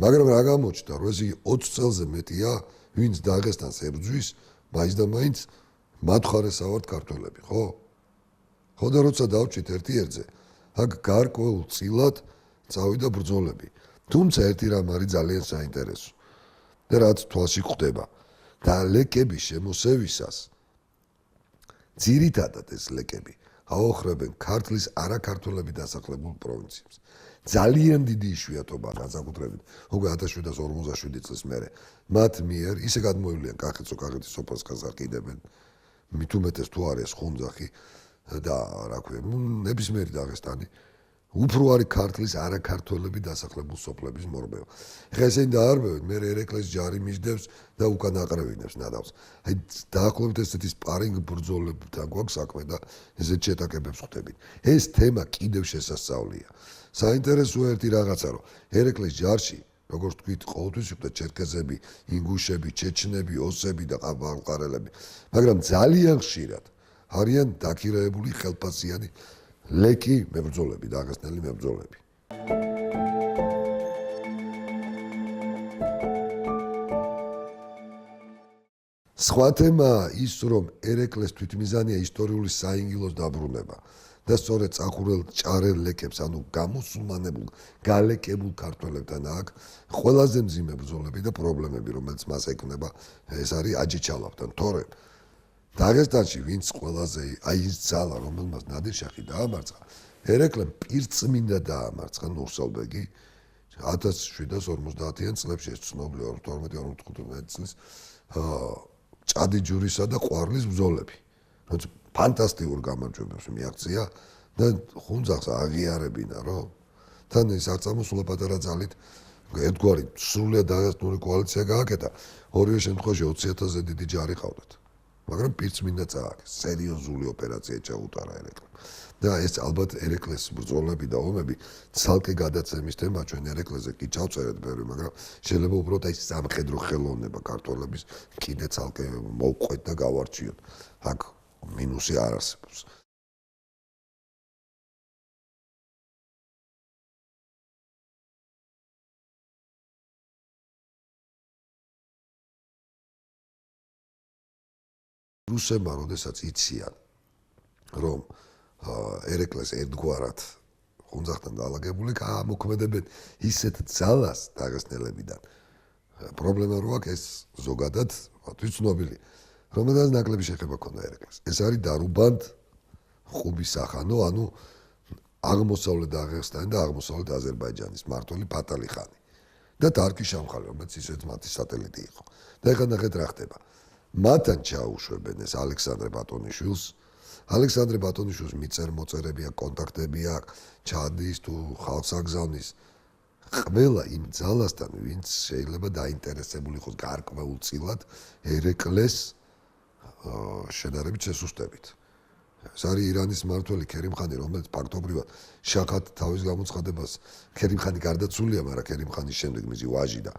მაგრამ რა გამოჩნდა რომ ეს 20 წელზე მეტია ვინც დაღესტანს ებრძვის მაინც და მაინც მათხარესავართ ქართველები ხო? ხო და როცა დავჭით ერთ-ერთზე აქ გარკვეულ წილად წავიდა ბრძოლები. თუმცა ერთი რამ არის ძალიან საინტერესო და რაც თვალში ხვდება და ლეკების შემოსევისას ძირითადად ეს ლეკები აოხრებენ ქართლის არაქართველები დასახლებულ პროვინციებს. ძალიან დიდი იშვიათობა განსაკუთრებით უკვე 1757 წლის მერე მათ მიერ ისე გადმოივლიან კახეთის სოფელს გასაყიდებენ მით უმეტეს თუ არის ხუნძახი და რა ქვია ნებისმიერი დაღესტანი უფრო არის ქართლის არაქართველები დასახლებულ სოფლების მორბევა. ეხლა ესენი დაარბევენ, მე ერეკლეს ჯარი მისდევს და უკან აყრევინებს ნადავს. აი დაახლოებით ესეთი სპარინგ ბრძოლებთან გვაქვს საქმე და ესეთ შეტაკებებს ხვდებით. ეს თემა კიდევ შესასწავლია. საინტერესო ერთი რაღაცა რომ ერეკლეს ჯარში, როგორც თქვით, ყოველთვის იყო ჩერქეზები, ინგუშები, ჩეჩნები, ოსები და ბალყარელები, მაგრამ ძალიან ხშირად არიან დაქირავებული ხელფასიანი ლეკი მებრძოლები, დაღესტნელი მებრძოლები. სხვა თემა ის რომ ერეკლეს თვითმიზანია ისტორიული საინგილოს დაბრუნება და სწორედ წახურელ ჭარელ ლეკებს, ანუ გამოსულმანებულ, გალეკებულ ქართველებთან აქ ყველაზე მძიმე ბრძოლები და პრობლემები, რომელიც მას ექმნება, ეს არის აჯიჩალავთან, თორემ დაღესტანში ვინც ყველაზე აი ის ძალა რომელმაც ნადირ შახი დაამარცხა ერეკლემ პირწმინდა დაამარცხა ნურსალბეგი 1750-იან წლებში ეს ცნობილი 12-15 წლის ჭადი ჯურისა და ყვარლის ბრძოლები რაც ფანტასტიკურ გამარჯვებებს მიაღწია და ხუნძახს აღიარებინა რომ თან ის არ წამოსულა პატარა ძალით ერთგვარი სრულიად დაღესტნური კოალიცია გააკეთა ორივე შემთხვევაში 20,000-ზე დიდი ჯარი ყავდათ მაგრამ პირწმინდა წააგეს სერიოზული ოპერაცია ჩაუტარა ერეკლემ და ეს ალბათ ერეკლეს ბრძოლები და ომები ცალკე გადაცემის თემა ჩვენ ერეკლეზე კი ჩავწერეთ ბევრი მაგრამ შეიძლება უბრალოდ აი სამხედრო ხელოვნება ქართველების კიდე ცალკე მოვყვეთ და გავარჩიოთ აქ მინუსი არ არსებობს რუსებმა როდესაც იციან რომ ერეკლეს ერთგვარად ხუნძახთან დაალაგებული გამოქმედებენ ისეთ ძალას დაღესტნელებიდან პრობლემა რო აქვს ეს ზოგადად მათთვის ცნობილი რომელსაც ნაკლები შეხება ქონდა ერეკლეს ეს არის დარუბანდ ხუბის სახანო ანუ აღმოსავლეთ დაღესტანი და აღმოსავლეთ აზერბაიჯანის მმართველი ფატალი ხანი და დარკი შამხალი რომელიც ისეთ მათი სატელიტი იყო და ეხლა ნახეთ რა ხდება მათთან ჩაუშვებენ ეს ალექსანდრე ბატონიშვილს ალექსანდრე ბატონიშვილს მიწერ-მოწერები აქვს, კონტაქტები აქვს, ჩადის თუ ხალხს აგზავნის. ყველა იმ ძალასთან, ვინც შეიძლება დაინტერესებული იყოს გარკვეულწილად ერეკლეს შედარებით შესუსტებით. ეს არის ირანის მმართველი ქერიმ-ხანი, რომელიც ფაქტობრივად შახად თავის გამოცხადებას ქერიმ-ხანი გარდაცვლია, მაგრამ ქერიმ-ხანის შემდეგ მისი ვაჟი და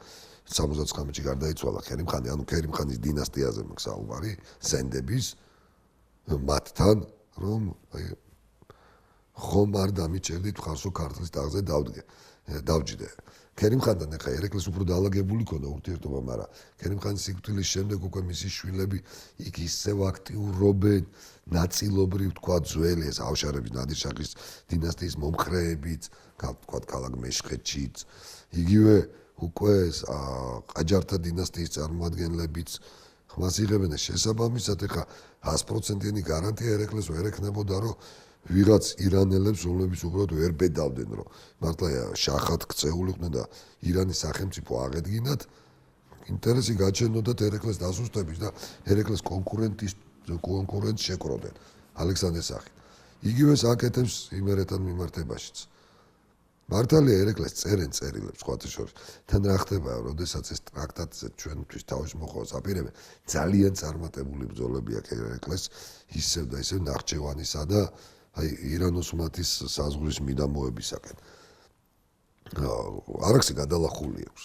79-ში გარდაიცვალა ქერიმ-ხანი, ანუ ქერიმ-ხანის დინასტიაზე მაქვს საუბარი, ზენდების მათთან რომ ხომ არ დამიჭერდით ხარსო ქართლის ტახტზე დავჯდე. ქერიმ-ხანთან ახლა ერეკლეს უფრო დაალაგებული ქონდა ურთიერთობა, მაგრამ ქერიმ-ხანის სიკვდილის შემდეგ უკვე მისი შვილები იქ ისევ აქტიურობენ, ნაწილობრივ თქვა ძველი ეს ავშარების ნადირ შახის დინასტიის მომხრეებიც, თქვა ქალაქ მეშხეთშიც, იგივე უკვე ეს ყაჯართა დინასტიის წარმომადგენლებიც ხმას იღებენ და შესაბამისად ეხა 100%-იანი გარანტია ერეკლეს ვერ ექნებოდა, რომ ვიღაც ირანელებს, რომლებიც უბრალოდ ვერ ბედავდნენ, რომ მართლა შახად ქცეულიყვნენ და ირანის სახელმწიფო აღედგინათ, ინტერესი გაჩენდოდათ ერეკლეს დასუსტების და ერეკლეს კონკურენტს შეკროდნენ ალექსანდრეს სახით. იგივეს აკეთებს იმერეთთან მიმართებაშიც. მართალია ერეკლეს წერენ წერილებს სხვათა შორის. თან რა ხდება, როდესაც ეს ტრაქტატზე ჩვენთვის თავის მოხმას აპირებენ, ძალიან წარმატებული ბრძოლები აქვს ერეკლეს ისევ და ისევ ნახჩევანისა და აი ირან-ოსმალეთის საზღვრის მიდამოებისაკენ. არაქსი გადალახული აქვს.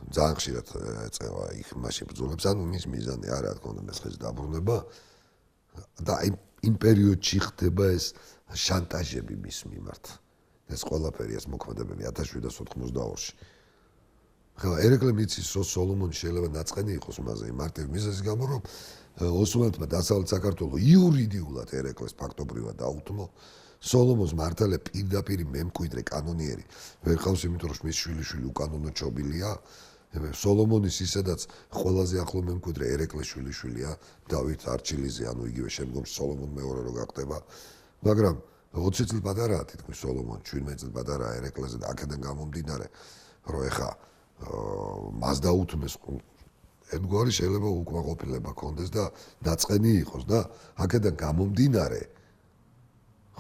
ძალიან ხშირად ეწევა იქ მაშინ ბრძოლებს, ანუ მის მიზანი არა თქო უნდა მესხის დაბრუნება და იმ პერიოდში ხდება ეს შანტაჟები მის მიმართ. ეს ყველაფერი ეს მოქმედებები 1792-ში. ხა ერეკლე მიცის, რომ სოლომონი შეიძლება ნაწყენი იყოს მასზე მარტივ მიზეზის გამო, რომ ოსმალეთმა დასავლეთ საქართველოს იურიდიულად ერეკლეს ფაქტობრივად დაუთმო. სოლომონს მართალია პირდაპირ მემკვიდრე კანონიერი ვერ ყავს, იმიტომ რომ მის შვილიშვილი უკანონო ჩობილია. სოლომონის ისედაც ყველაზე ახლო მემკვიდრე ერეკლეს შვილიშვილია დავით არჩილიზე, ანუ იგივე შემდგომში სოლომონ მეორე რო გახდება, მაგრამ 20 წელი პატარაა თითქმის სოლომონი, 17 წელი პატარაა ერეკლეზე და აქედან გამომდინარე, რომ ეხა მას დაუთმეს ერთგვარი შეიძლება უკმაყოფილება კონდეს და დაწყენი იყოს და აქედან გამომდინარე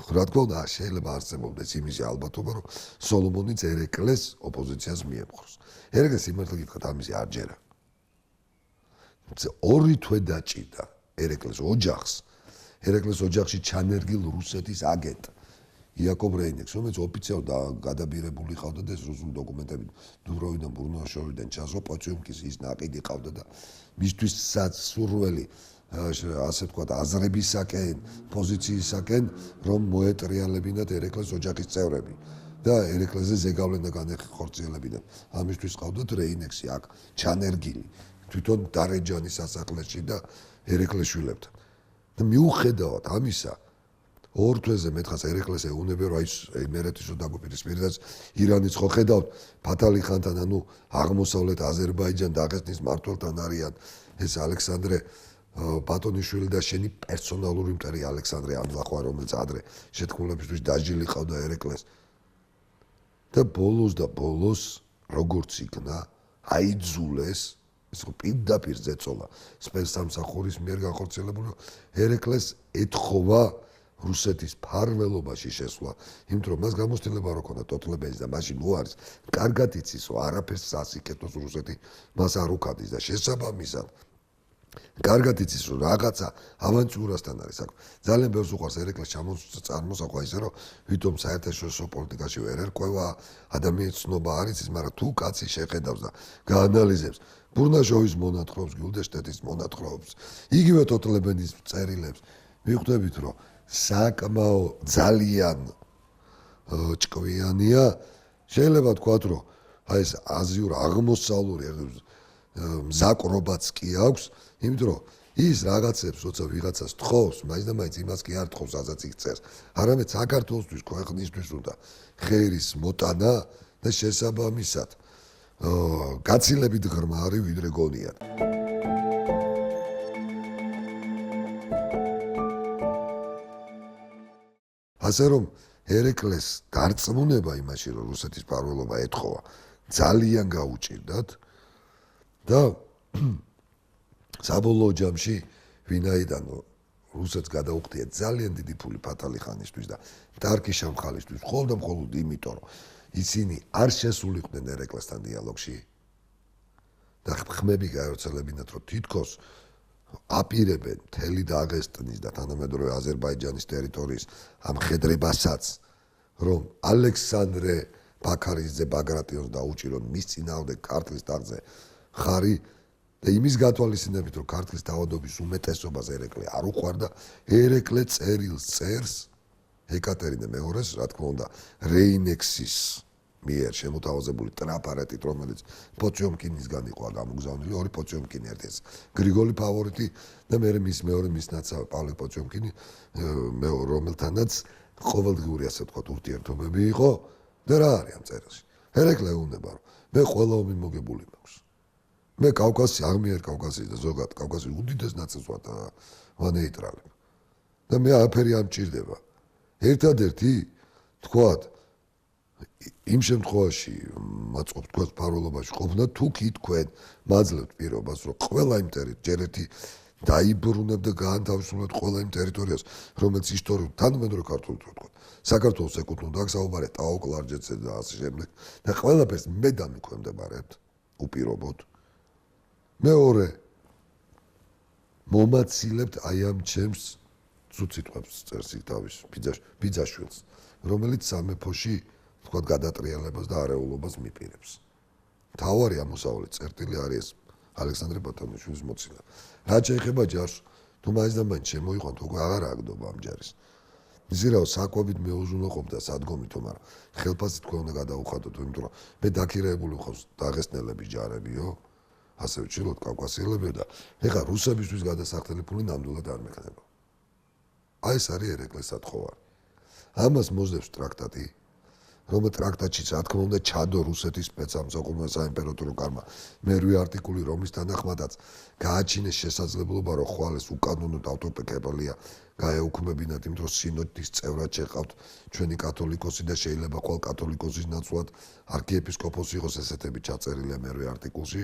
რა თქმა უნდა შეიძლება არსებობდეს იმისი ალბათობა, რომ სოლომონიც ერეკლეს ოპოზიციას მიემხროს. ერეკლეს იმართლა გითხრათ ამისი არ ჯერა. ორი თვე დაჭირდა ერეკლეს ოჯახს. ერეკლეს ოჯახში ჩანერგილ რუსეთის აგენტ იაკობ რეინექს, რომელიც ოფიციალურად გადაბირებული ყავდა და ეს რუსული დოკუმენტები დუბროვიდან ბურნოშოვიდან ჩასო პოციუმკის ის ნაკიდი ყავდა და მისთვის სასურველი ასე ვთქვათ აზრებისაკენ, პოზიციისაკენ, რომ მოეტრიალებინათ ერეკლეს ოჯახის წევრები და ერეკლეზე ზეგავლენა განეხორციელებინათ. ამისთვის ყავდათ რეინექსი აქ ჩანერგილი, თვითონ დარეჯანის სასახლეში და ერეკლეს შვილებთან. და მიუხედავად ამისა, ორ თვეზე მეთხას ერეკლეს ეუბნება, რომ აი იმერეთის რო დაგვიპირისპირდეს ირანის ხო ხედავთ ფათალი ხანთან, ანუ აღმოსავლეთ აზერბაიჯან დაღესტნის მმართველთან არიან ეს ალექსანდრე ბატონიშვილი და შენი პერსონალური მტერი ალექსანდრე ანლახვა, რომელიც ადრე შეთქმულებისთვის დაჟილი ყავდა ერეკლეს. და ბოლოს როგორც იქნა, აიძულეს ეს პირდაპირ ზეწოლა სპეცსამსახურის მიერ განხორციელებული ერეკლეს ეთხოვა რუსეთის ფარველობაში შესვლა, იმიტომ რომ მას გამოცდილება არ ჰქონდა ტოტლებენის და მაშინ უარის, კარგად იცის, რომ არაფერს სასიკეთოს რუსეთი მას არ უკავდეს და შესაბამისად კარგად იცის, რომ რაღაცა ავანტიურასთან არის აქ. ძალიან ბევრს უყვარს ერეკლეს წარმოსახვა ისე, რომ ვითომ საერთაშორისო პოლიტიკაში ვერ ერკვევა, ადამიანის ცნობა არ იცის, მაგრამ თუ კაცი შეხედავს და გაანალიზებს ბურნაშოვის მონათხრობს, გილდეშტეტის მონათხრობს, იგივე ტოტლებენის წერილებს, მიხვდებით, რომ საკმაო ძალიან ჭკვიანია, შეიძლება თქვათ, რომ აი ეს აზიურ აღმოსავლური მზაკრობაც კი აქვს, იმიტომ რომ ის რაღაცებს, როცა ვიღაცას თხოვს, მაინც და მაინც იმას კი არ თხოვს, ასაც იქ წერს. არამედ საქართველოსთვის, ქვეყნისთვის უნდა ხერის მოტანა და შესაბამისად გაცილებით ღრმა არის ვიდრე გონიათ. ასე რომ ერეკლეს დარწმუნება იმაში, რომ რუსეთის მფარველობა ეთხოვა, ძალიან გაუჭირდათ და საბოლოო ჯამში ვინაიდან რუსეთს გადაუხდია ძალიან დიდი ფული ფათალი ხანისთვის და ტარკის შამხალისთვის, მხოლოდ იმიტომ, რომ ისინი არ შესულიყვნენ ერეკლესთან დიალოგში და ხმები გაევრცელებინათ, რომ თითქოს აპირებენ მთელი დაღესტნის და თანამედროვე აზერბაიჯანის ტერიტორიის ამ ხედრებასაც, რომ ალექსანდრე ბაქარიძე ბაგრატიონს დაუჭირონ მის წინააღმდეგ ქართლის ტახტზე ხარი და იმის გათვალისწინებით, რომ ქართლის თავადობის უმეტესობას ერეკლე არ უყვარდა, ერეკლე წერილს წერს ეკატერინე მეორეს, რა თქმა უნდა, რეინექსის მიერ შემოთავაზებული ტრაპარეტით, რომელიც პოციომკინისგან იყო გამოგზავნილი, ორი პოციომკინი ერთის გრიგოლი ფავორიტი და მე მის მეორე მის ნაცავი პავლე პოციომკინი, რომელთანაც ყოველდღიური ასე ვთქვათ ურთიერთობები იყო და რა არის ამ წერილში. ერეკლე ეუბნება, რომ მე ყველა ომი მოგებული მაქვს. მე კავკასიის, აღმიერ კავკასიის და ზოგადად კავკასიის უდიდეს ნაწილს ვანეიტრალებ. და მე არაფერი არ მჭირდება. ერთადერთი თქვათ იმ შემთხვევაში მაწყობ თქვათ ფარველობაში ყოფნა თუ კი თქვენ მაძლევთ პირობას რომ ყველა იმ ჯერეთი დაიბრუნებ და გაანთავისუფლოთ ყველა იმ ტერიტორიას რომელიც ისტორიულად თანამედროვე ქართული თქვათ საქართველოს ეკუთვნოდა აქ საუბარია ტაო-კლარჯეთზე და ასე შემდეგ და ყველაფერს მე დამიქვემდებარებთ უპირობოდ მეორე მომაცილებთ აი ამ ჩემს ცუციტყვებს წერს თავის ბიძაშვილს რომელიც სამეფოში თქვათ გადატრიალებას და არეულობას მიპირებს. თავარი ამოსავალი წერტილი არის ალექსანდრე ბატონიშვილის მოცილება. რა შეიძლება ჯარს თუ მაინც და მაინც შემოიყვანთ უკვე აღარ აგდობა ამ ჯარის. ისი რა საკვებით მე უზრუნველყოფ და სადგომითო, მაგრამ ხელფასი თქვენ უნდა გადაუხადოთ, იმიტომ რომ მე დაქირეებული ვხავს დაღესტნელების ჯარებიო, ასე ვჭიროთ კავკასიელებიო და ეხლა რუსებისთვის გადასახდელი ფული ნამდვილად არ მექნება. აი ეს არის ერეკლეს სათხოვარი. ამას მოსდევს ტრაქტატი რომ ტრაქტატში რა თქმა უნდა ჩადო რუსეთის სპეცსამსახურმა საიმპერატორო კარმა მერვე არტიკული რომის თანახმადაც გააჩინეს შესაძლებლობა რომ ხვალეს უკანონოდ ავტოკეფალია გაეუქმებინათ იმ დროს სინოდის წევრად შეყავთ ჩვენი კათოლიკოსი და შეიძლება ყოველ კათოლიკოსის ნაცვლად არქიეპისკოპოსი იყოს ესეთები ჩაწერილია მერვე არტიკულში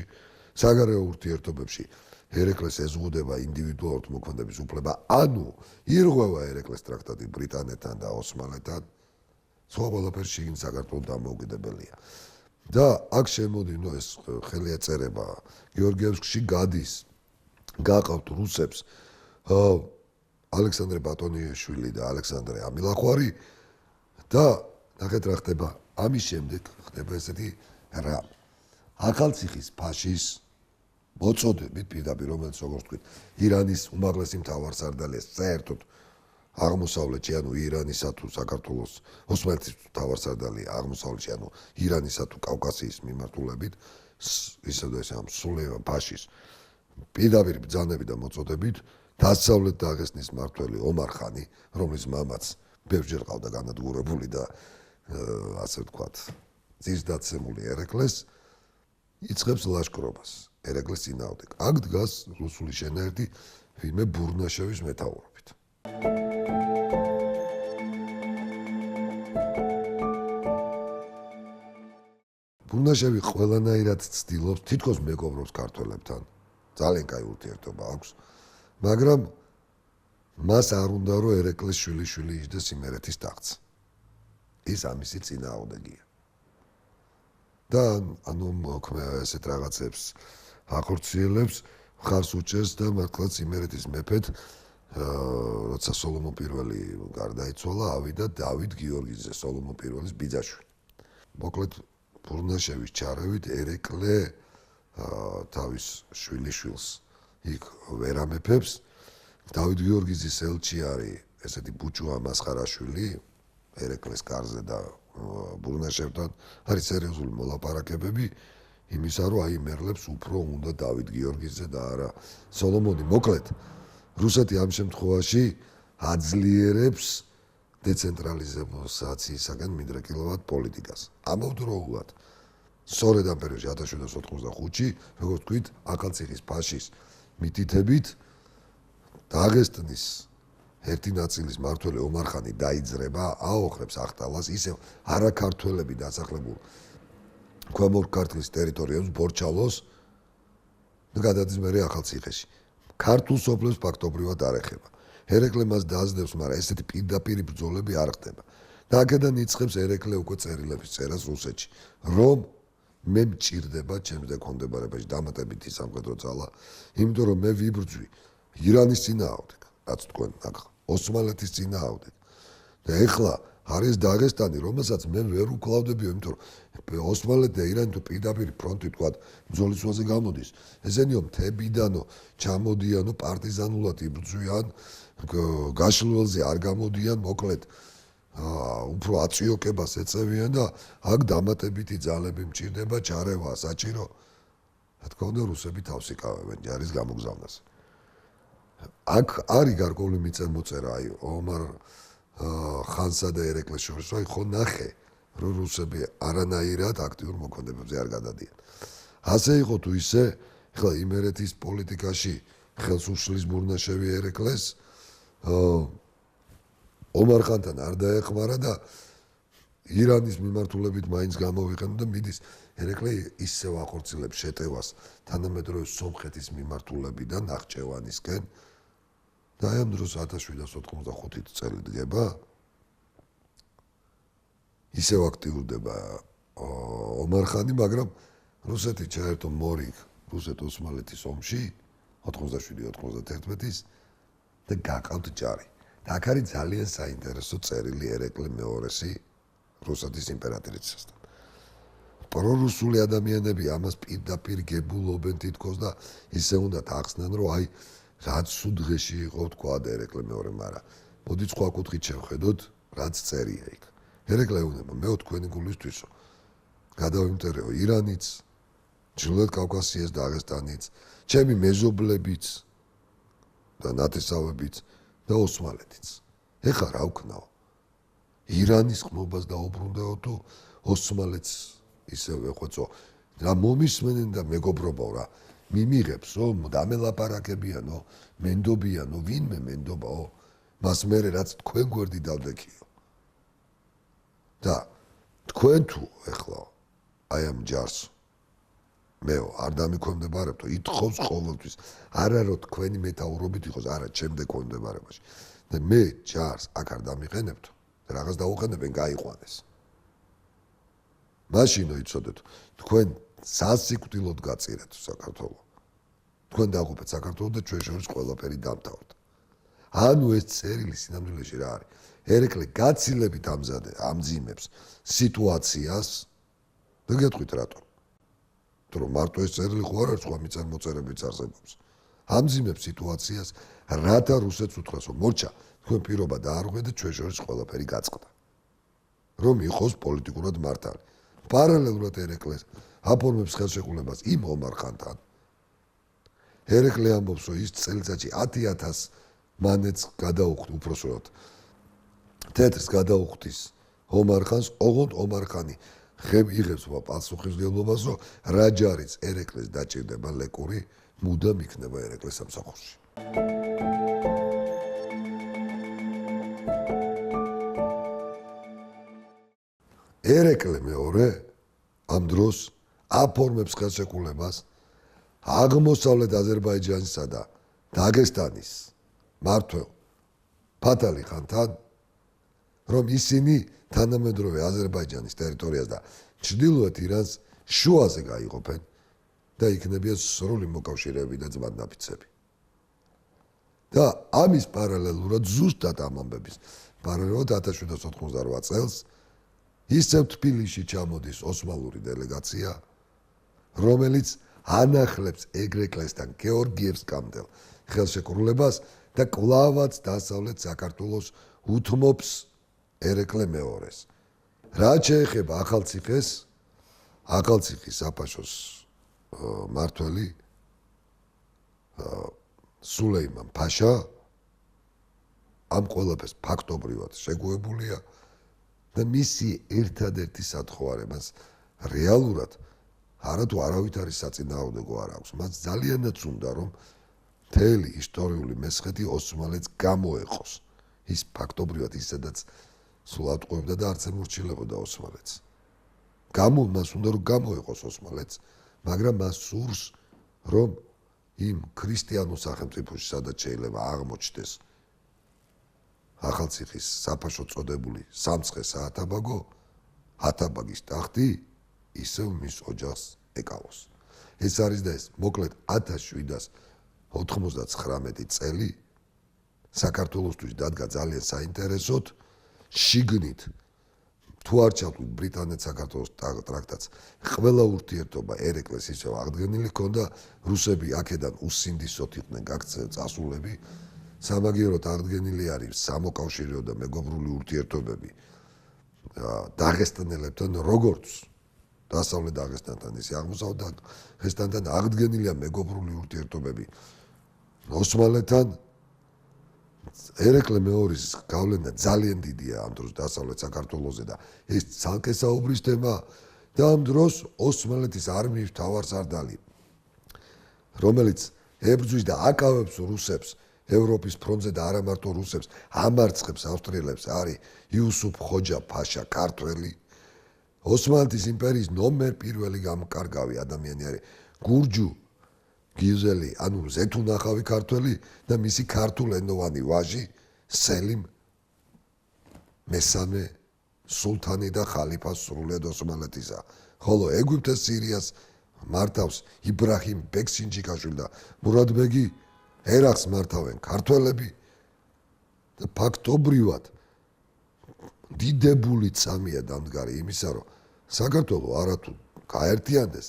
საგარეო ურთიერთობებში ერეკლეს ეზღუდება ინდივიდუალურად მოქმედების უფლება ანუ ირღვევა ერეკლეს ტრაქტატი ბრიტანეთთან და ოსმალეთთან სხვა ყველაფერს შიგნ საქართველოს დამოუკიდებელია. და აქ შემოდინო ეს ხელი ეწერება გეორგიევსკში გადის გაყავთ რუსებს ალექსანდრე ბატონიშვილი და ალექსანდრე ამილახვარი და ნახეთ რა ხდება ამის შემდეგ ხდება ესეთი რა ახალციხის ფაშის მოწოდებით პირდაპირ რომელიც როგორც ვთქვით ირანის უმაღლესი მთავარსარდალია საერთოდ აღმოსავლეთში ანუ ირანისა თუ საქართველოს ოსმალეთის მთავარსარდალია აღმოსავლეთში ანუ ირანისა თუ კავკასიის მიმართულებით ისე და ესე ამ სულეიმან ფაშის პირდაპირ ბრძანები და მოწოდებით დასავლეთ დაღესტნის მმართველი ომარ ხანი რომლის მამაც ბევრჯერ ყავდა განადგურებული და ასე ვთქვათ ძირდაცემული ერეკლეს იწყებს ლაშქრობას ერეკლეს წინააღმდეგ აქ დგას რუსული შენაერთი ვინმე ბურნაშევის მეთაურობით ბურნაშევი ყველანაირად ცდილობს თითქოს მეგობრობს ქართველებთან ძალიან კაი ურთიერთობა აქვს მაგრამ მას არ უნდა რომ ერეკლეს შვილიშვილი იჯდეს იმერეთის ტახტს ის ამისი წინააღმდეგია და ანუ მოქმე ესეთ რაღაცებს ახორციელებს ხარს უჭერს და მართლაც იმერეთის მეფედ როცა სოლომონ პირველი გარდაიცვალა ავიდა დავით გიორგიძე სოლომონ პირველის ბიძაშვილი მოკლედ ბურნაშევის ჩარევით ერეკლე თავის შვილიშვილს იქ ვერ ამეფებს დავით გიორგიძის ელჩი არის ესეთი ბუჭუა მასხარაშვილი ერეკლეს კარზე და ბურნაშევთან არის სერიოზული მოლაპარაკებები იმისა რომ აი მერლებს უფრო უნდა დავით გიორგიძე და არა სოლომონი მოკლედ რუსეთი ამ შემთხვევაში აძლიერებს დეცენტრალიზაციისაგან მიდრეკილovat პოლიტიკას. ამავდროულად სწორედ ამ პერიოდში 1785-ში, როგორც ვთქვით, ახალციხის ფაშის მითითებით დაღესტნის ერთი ნაწილის მმართველი ომარ ხანი დაიძრება, აოხრებს ახტალას, ისევ არაქართველები დასახლებულ ქვემოთ ქართლის ტერიტორიებს ბორჩალოს და გადადის მერე ახალციხეში. ქართულ სოფლებს ფაქტობრივად არ ეხება. ერეკლე მას დაასდევს, მაგრამ ესეთი პირდაპირი ბრძოლები არ ხდება. და აქედან იწყებს ერეკლე უკვე წერილების წერას რუსეთში, რომ მე მჭირდება ჩემს დაქონდებარებაში დამატებითი სამხედრო ძალა, იმიტომ რომ მე ვიბრძვი ირანის წინააღმდეგ, რაც თქვენ აქ ოსმალეთის წინააღმდეგ. და ეხლა არის დაღესტანი, რომელსაც მე ვერ უკლავდებიო, იმიტომ რომ ოსმალეთი და ირანი თუ პირდაპირ ფრონტი თქვა ბრძოლის ვალზე გამოდის, ესენიო მთებიდანო ჩამოდიანო პარტიზანულად იბრძვიან, გაშლველზე არ გამოდიან, მოკლედ უფრო აწიოკებას ეწევიან და აქ დამატებითი ძალები მჭირდება, ჩარევა საჭირო. რა თქმა უნდა, რუსები თავს იკავებენ ჯარის გამოგზავნას. აქ არის გარკვეული მიწა მოწერა, აი ომარ ხანსა და ერეკლეს შორის, აი ხო ნახე, რომ რუსები არანაირად აქტიურ მოქმედებებზე არ გადადიან. ასე იყო თუ ისე, ხლა იმერეთის პოლიტიკაში ხელს უშლის ბურნაშევი ერეკლეს ომარ ხანთან არ დაეხმარა და ირანის მიმართულებით მაინც გამოვიყენდა და მიდის ერეკლე ისევ ახორციელებს შეტევას თანამედროვე სომხეთის მიმართულებიდან ნახჭევანისკენ და აი ამ დროს 1795 წელი დგება ისევ აქტიურდება ომარ ხანი, მაგრამ რუსეთი ჩაერთო მორიგ რუსეთ-ოსმალეთის ომში 87-91-ის და გაკავთ ჯარი. და აქ არის ძალიან საინტერესო წერილი ერეკლე მეორესი რუსეთის იმპერატრიცისთან. პრორუსული ადამიანები ამას პირდაპირ გებულობენ თითქოს და ისე უნდათ ახსნან, რომ აი რაც სულ დღეში იყო თქვა ერეკლე მეორე, მაგრამ მოდით სხვა კუთხით შევხედოთ, რაც წერია იქ. ერეკლე უნება მე თქვენი გულისთვისო გადავიმტერეო ირანიც, ჩრდილოეთ კავკასიას და დაღესტანიც, ჩემი მეზობლებიც და ნათესავებიც და ოსმალეთიც. ეხლა რა ვქნაო? ირანის ხმობას დაუბრუნდაო თუ ოსმალეთს ისევ ეხვეწო რა მომისმენენ და მეგობრობაო რა მიმიღებსო დამელაპარაკებიანო მენდობიანო ვინმე მენდობაო მას მერე რაც თქვენ გვერდი დავდექიო და თქვენ თუ ეხლა აი ამ ჯარს მეო არ დამიქვემდებარებთო ითხოვს ყოველთვის არა რომ თქვენი მეტაურობით იყოს არა ჩემ დექვემდებარებაში და მე ჯარს აქ არ დამიყენებთო რაღაც დაუყენებენ გაიყვანეს მაშინო იცოდეთ თქვენ სასიკვდილოდ გაწირეთ საქართველოს თქვენ დააღუპეთ საქართველოს და ჩვენ შორის ყველაფერი დამთავრდა ანუ ეს წერილი სინამდვილეში რა არის ერეკლე გაცილებით ამძიმებს სიტუაციას და გეტყვით რატომ რომ მარტო ეს წერილი ხო არ არის სხვა მიწარმოწერებიც არსებობს ამძიმებს სიტუაციას რათა რუსეთს უთხრას რომ მორჩა თქვენ პირობა დაარღვე და ჩვენ შორის ყველაფერი გაწყდა რომ იყოს პოლიტიკურად მართალი პარალელურად ერეკლეს აფორმებს ხელშეკრულებას იმ ომარ ხანთან ერეკლე ამბობს რომ ის წელიწადში 10,000 მანეთს გადაუხდი უпроსოდ თეთრს გადაუხდის ომარ ხანს ოღონდ ომარ ხანი იღებს პასუხისმგებლობას რომ რა ჯარიც ერეკლეს დაჭირდება ლეკური მუდამ იქნება ერეკლეს სამსახურში ერეკლე მეორე ამ დროს აფორმებს ხელშეკრულებას აღმოსავლეთ აზერბაიჯანსა და დაგესტანის მმართველ ფათალი ხანთან რომ ისინი თანამედროვე აზერბაიჯანის ტერიტორიას და ჩრდილოეთ ირანს შუაზე გაიყოფენ და იქნებიან სრული მოკავშირეები და ძმადნაფიცები. და ამის პარალელურად ზუსტად ამ ამბების პარალელურად 1798 წელს ისევ თბილისში ჩამოდის ოსმალური დელეგაცია, რომელიც ანახლებს ეგრეკლესთან გეორგიევსკამდელ ხელშეკრულებას და კვლავაც დასავლეთ საქართველოს უთმობს ერეკლე მეორეს. რაც შეეხება ახალციხეს, ახალციხის საფაშოს მმართველი სულეიმან ფაშა ამ ყველაფერს ფაქტობრივად შეგუებულია და მისი ერთადერთი სათხოვარებას რეალურად არათუ არავითარი საწინააღმდეგო არ აქვს. მას ძალიანაც უნდა რომ მთელი ისტორიული მესხეთი ოსმალეთს გამოეყოს. ის ფაქტობრივად ისედაც სულ ატყუებდა და არც ემორჩილებოდა ოსმალეთს. მას უნდა რომ გამოეყოს ოსმალეთს, მაგრამ მას სურს რომ იმ ქრისტიანულ სახელმწიფოში სადაც შეიძლება აღმოჩნდეს ახალციხის საფაშო წოდებული სამცხე საათაბაგო, ათაბაგის ტახტი ისევ მის ოჯახს ეკავოს. ეს არის და ეს მოკლედ 1799 წელი საქართველოსთვის დადგა ძალიან საინტერესოდ შიგნით თუ არ ჩავთვლით ბრიტანეთ-საქართველოს ტრაქტატს ყველა ურთიერთობა ერეკლეს ისევ აღდგენილი ჰქონდა რუსები აქედან უსინდისოდ იყვნენ გასულები სამაგიეროდ აღდგენილი არის სამოკავშირეო და მეგობრული ურთიერთობები დაღესტანელებთან როგორც დასავლეთ დაღესტანთან ისე აღმოსავლეთ ერეკლე მეორის გავლენა ძალიან დიდია ამ დროს დასავლეთ საქართველოზე და ეს ცალკესაუბრის თემა და ამ დროს ოსმალეთის არმიის მთავარსარდალი რომელიც ებრძვის და აკავებს რუსებს ევროპის ფრონტზე და არა მარტო რუსებს ამარცხებს ავსტრიელებს არის იუსუფ ხოჯა ფაშა ქართველი ოსმალეთის იმპერიის ნომერ პირველი გამკარგავი ადამიანი არის გურჯუ გიზელი ანუ ზეთუნახავი ქართველი და მისი ქართულენოვანი ვაჟი სელიმ მესამე სულთანი და ხალიფა სრულად ოსმალეთისა ხოლო ეგვიპტეს სირიას მართავს იბრაჰიმ ბექსინჯიკაშვილი და მურადბეგი ერახს მართავენ ქართველები და ფაქტობრივად დიდებული წამია დამდგარი იმისა რომ საქართველოს არათუ გაერთიანდეს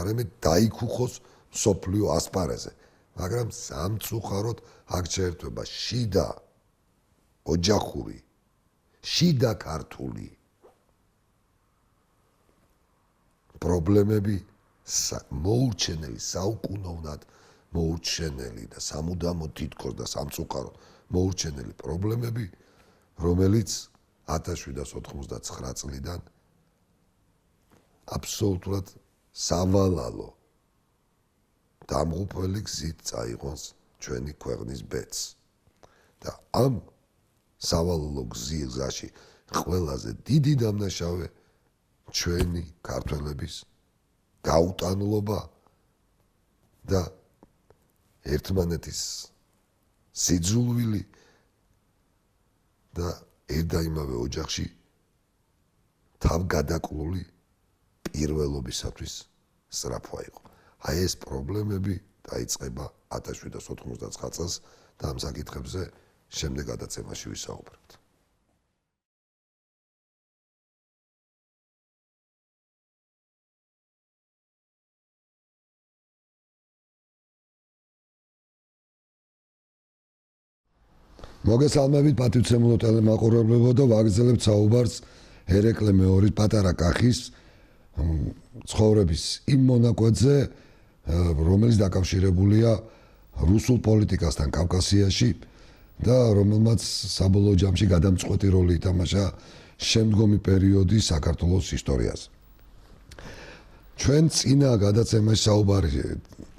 არამედ დაიქუხოს სოფლიო ასპარეზზე მაგრამ სამწუხაროდ აქ შეერთვება შიდა ოჯახური შიდა ქართული პრობლემები მოურჩენელი საუკუნოვნად მოურჩენელი და სამუდამო თითქოს და სამწუხაროდ მოურჩენელი პრობლემები რომელიც 1799 წლიდან აბსოლუტურად სავალალო დამღუპველი გზით წაიყვანს ჩვენი ქვეყნის ბედს და ამ სავალალო გზაში ყველაზე დიდი დამნაშავე ჩვენი ქართველების გაუტანლობა და ერთმანეთის სიძულვილი და ერთდაიმავე ოჯახში თავგადაკლული პირველობისათვის სწრაფვა იყო. აი ეს პრობლემები დაიწყება 1799 წელს და ამ საკითხებზე შემდეგ გადაცემაში ვისაუბრებთ. მოგესალმებით პატივცემულო ტელემაყურებლებო და ვაგრძელებთ საუბარს ერეკლე მეორის პატარა კახის ცხოვრების იმ მონაკვეთზე, რომელიც დაკავშირებულია რუსულ პოლიტიკასთან კავკასიაში და რომელმაც საბოლოო ჯამში გადამწყვეტი როლი ითამაშა შემდგომი პერიოდის საქართველოს ისტორიაზე. ჩვენ წინა გადაცემაში საუბარი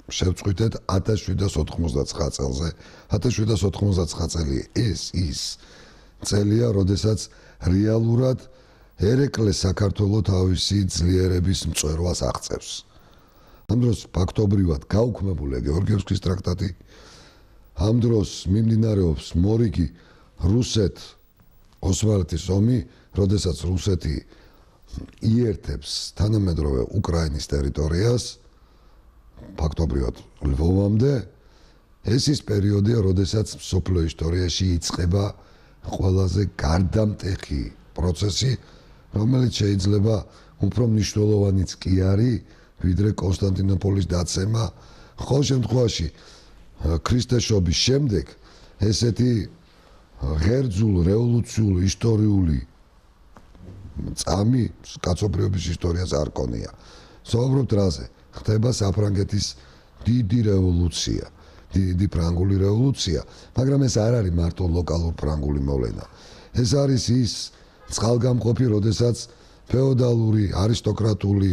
შევწყვიტეთ 1799 წელზე. 1799 წელი ეს ის წელია, როდესაც რეალურად ერეკლე საქართველოს თავისი ძლიერების მწვერვალს აღწევს. ამ დროს ფაქტობრივად გაუქმებულია გეორგიევსკის ტრაქტატი. ამ დროს მიმდინარეობს მორიგი რუსეთ-ოსმალეთის ომი, როდესაც რუსეთი იერთებს თანამედროვე უკრაინის ტერიტორიას ფაქტობრივად ლვოვამდე. ეს ის პერიოდია, როდესაც სოფლიო ისტორიაში იწყება ყველაზე გარდამტეხი პროცესი, რომელიც შეიძლება უფრო მნიშვნელოვანიც კი არის, ვიდრე კონსტანტინოპოლის დაცემა. ყოველ შემთხვევაში ქრისტეშობის შემდეგ ესეთი ღერძულ რევოლუციურ ისტორიული წამი კაცობრიობის ისტორიას არ ქონია. საუბრობთ რაზე? ხდება საფრანგეთის დიდი რევოლუცია, დიდი ფრანგული რევოლუცია, მაგრამ ეს არ არის მარტო ლოკალურ ფრანგული მოვლენა. ეს არის ის წყალგამყოფი, როდესაც ფეოდალური, არისტოკრატული,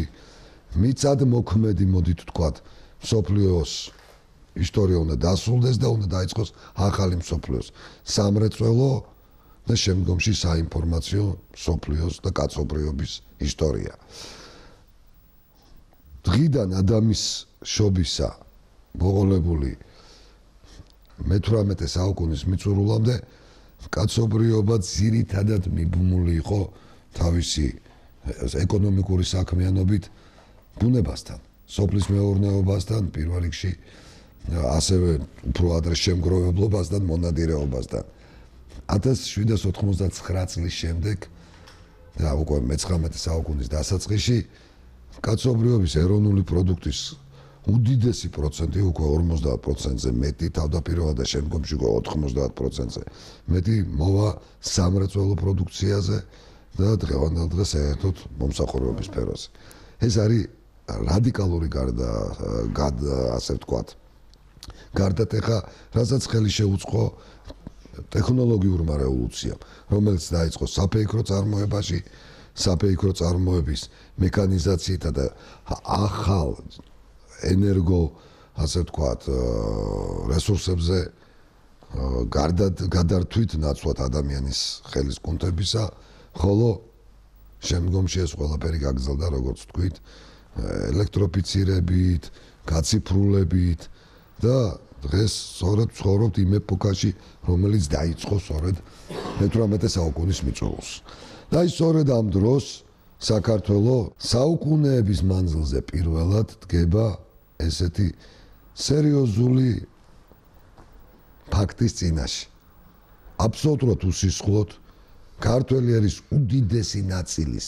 მიწადმოქმედი, მოდით ვთქვათ, მსოფლიოს ისტორია უნდა დასრულდეს და უნდა დაიწყოს ახალი მსოფლიოს სამრეწველო და შემდგომში საინფორმაციო მსოფლიოს და კაცობრიობის ისტორია. დღიდან ადამის შობისა მოყოლებული მე-18 საუკუნის მიწურულამდე კაცობრიობა ძირითადად მიბმული იყო თავისი ეკონომიკური საქმიანობით ბუნებასთან, სოფლის მეურნეობასთან, პირველ რიგში ასევე უფრო ადრე შემგროვებლობასთან, მონადირეობასთან. 1799 წლის შემდეგ და უკვე მე-19 საუკუნის დასაწყისში კაცობრიობის ეროვნული პროდუქტის უდიდესი პროცენტი, უკვე 50%-ზე მეტი, თავდაპირველად და შემდგომში უკვე 90%-ზე მეტი მოვა სამრეწველო პროდუქციაზე და დღევანდელ დღეს საერთოდ მომსახურების სფეროზე. ეს არის რადიკალური ასე ვთქვათ, გარდატეხა, რასაც ხელი შეუწყო ტექნოლოგიურმა რევოლუციამ, რომელიც დაიწყო საფეიქრო წარმოებაში, საფეიქრო წარმოების მექანიზაციითა და ახალ ენერგო, ასე ვთქვათ, რესურსებზე გადართვით ნაცვლად ადამიანის ხელის კუნთებისა, ხოლო შემდგომში ეს ყველაფერი გაგრძელდა, როგორც ვთქვით, ელექტროფიცირებით, გაციფრულებით და დღეს სწორედ ცხოვრობთ იმ ეპოქაში, რომელიც დაიწყო სწორედ მე-18 საუკუნის მიწურულს. და ის სწორედ ამ დროს საქართველოს საუკუნეების მანძილზე პირველად დგება ესეთი სერიოზული ფაქტის წინაშე. აბსოლუტურად უსისხლოდ ქართველი არის უდიდესი ნაწილის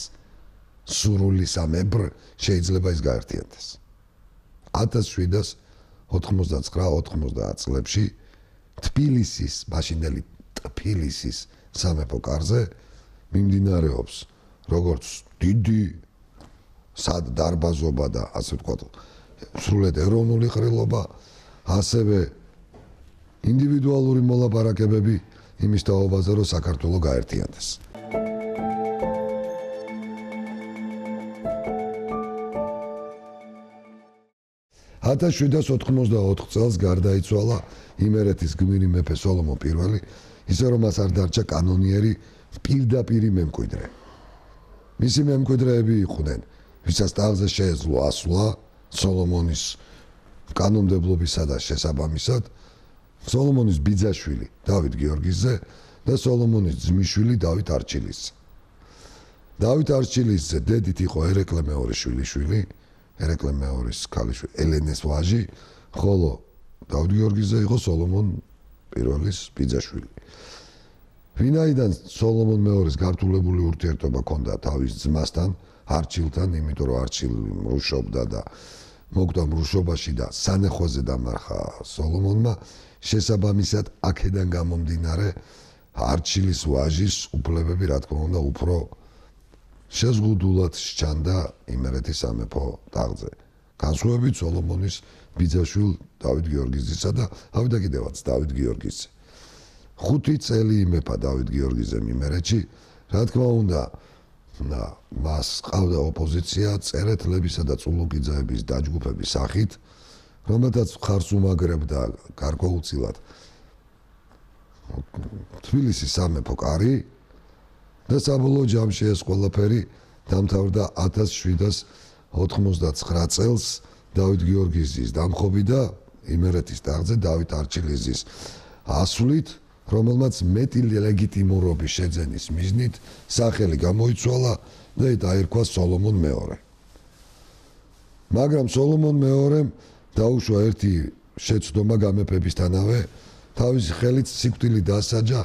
სრულისამებრ შეიძლება ის გაერთიანდეს. 1799-90 წლებში თბილისის, მაშინდელი ტფილისის სამეფო კარზე მიმდინარეობს როგორც დიდი დარბაზობა და ასე ვთქვათ, სრულად ეროვნული ყრილობა, ასევე ინდივიდუალური მოლაპარაკებები იმის თაობაზე, რომ საქართველო გაერთიანდეს. Hata 1794 წელს გარდაიცვალა იმერეთის გმირი მეფე სოლომონ პირველი, ისე რომ მას არ დარჩა კანონიერი პირდაპირი მემკვიდრე. მისი მემკვიდრეები იყვნენ, ვისაც ტახტზე შეეძლო ასვლა სოლომონის კანონმდებლობისა და შესაბამისად, სოლომონის ბიძაშვილი დავით გიორგიძე და სოლომონის ძმისშვილი დავით არჩილისძე. დავით არჩილისძე დედით იყო ერეკლე მეორის შვილიშვილი, ერეკლე მეორის ქალიშვილი ელენეს ვაჟი, ხოლო დავით გიორგიძე იყო სოლომონ პირველის ბიძაშვილი. ვინაიდან სოლომონ მეორის გართულებული ურთიერთობა ჰქონდა თავის ძმასთან, არჩილთან, იმიტომ რომ არჩილი მრუშობდა და მოკვდა მრუშობაში და სანეხვეზე დამარხა სოლომონმა, შესაბამისად აქედან გამომდინარე არჩილის ვაჟის უფლებები, რა თქმა უნდა, უფრო შეზღუდულად სჩანდა იმერეთის სამეფო ტახტზე. განსხვავებით სოლომონის ბიძაშვილ დავით გიორგიძისა და ავიდა კიდევაც დავით გიორგიძე. 5 წელი იმეფა დავით გიორგიძემ იმერეთში, რა თქმა უნდა, მას ყავდა ოპოზიცია წერეთლებისა და წულუკიძეების დაჯგუფების სახით, რომელთაც მხარს უმაგრებდა გარკვეულწილად თბილისის სამეფო კარი და საბოლოო ჯამში ეს ყველაფერი დამთავრდა 1799 წელს დავით გიორგიძის დამხობი და იმერეთის ტახტზე დავით არჩილისძის ასვლით, რომელმაც მეტი ლეგიტიმურობის შეძენის მიზნით სახელი გამოიცვალა და დაირქვა სოლომონ მეორე. მაგრამ სოლომონ მეორემ დაუშვა ერთი შეცდომა გამეფებისთანავე, თავისი ხელით სიკვდილი დასაჯა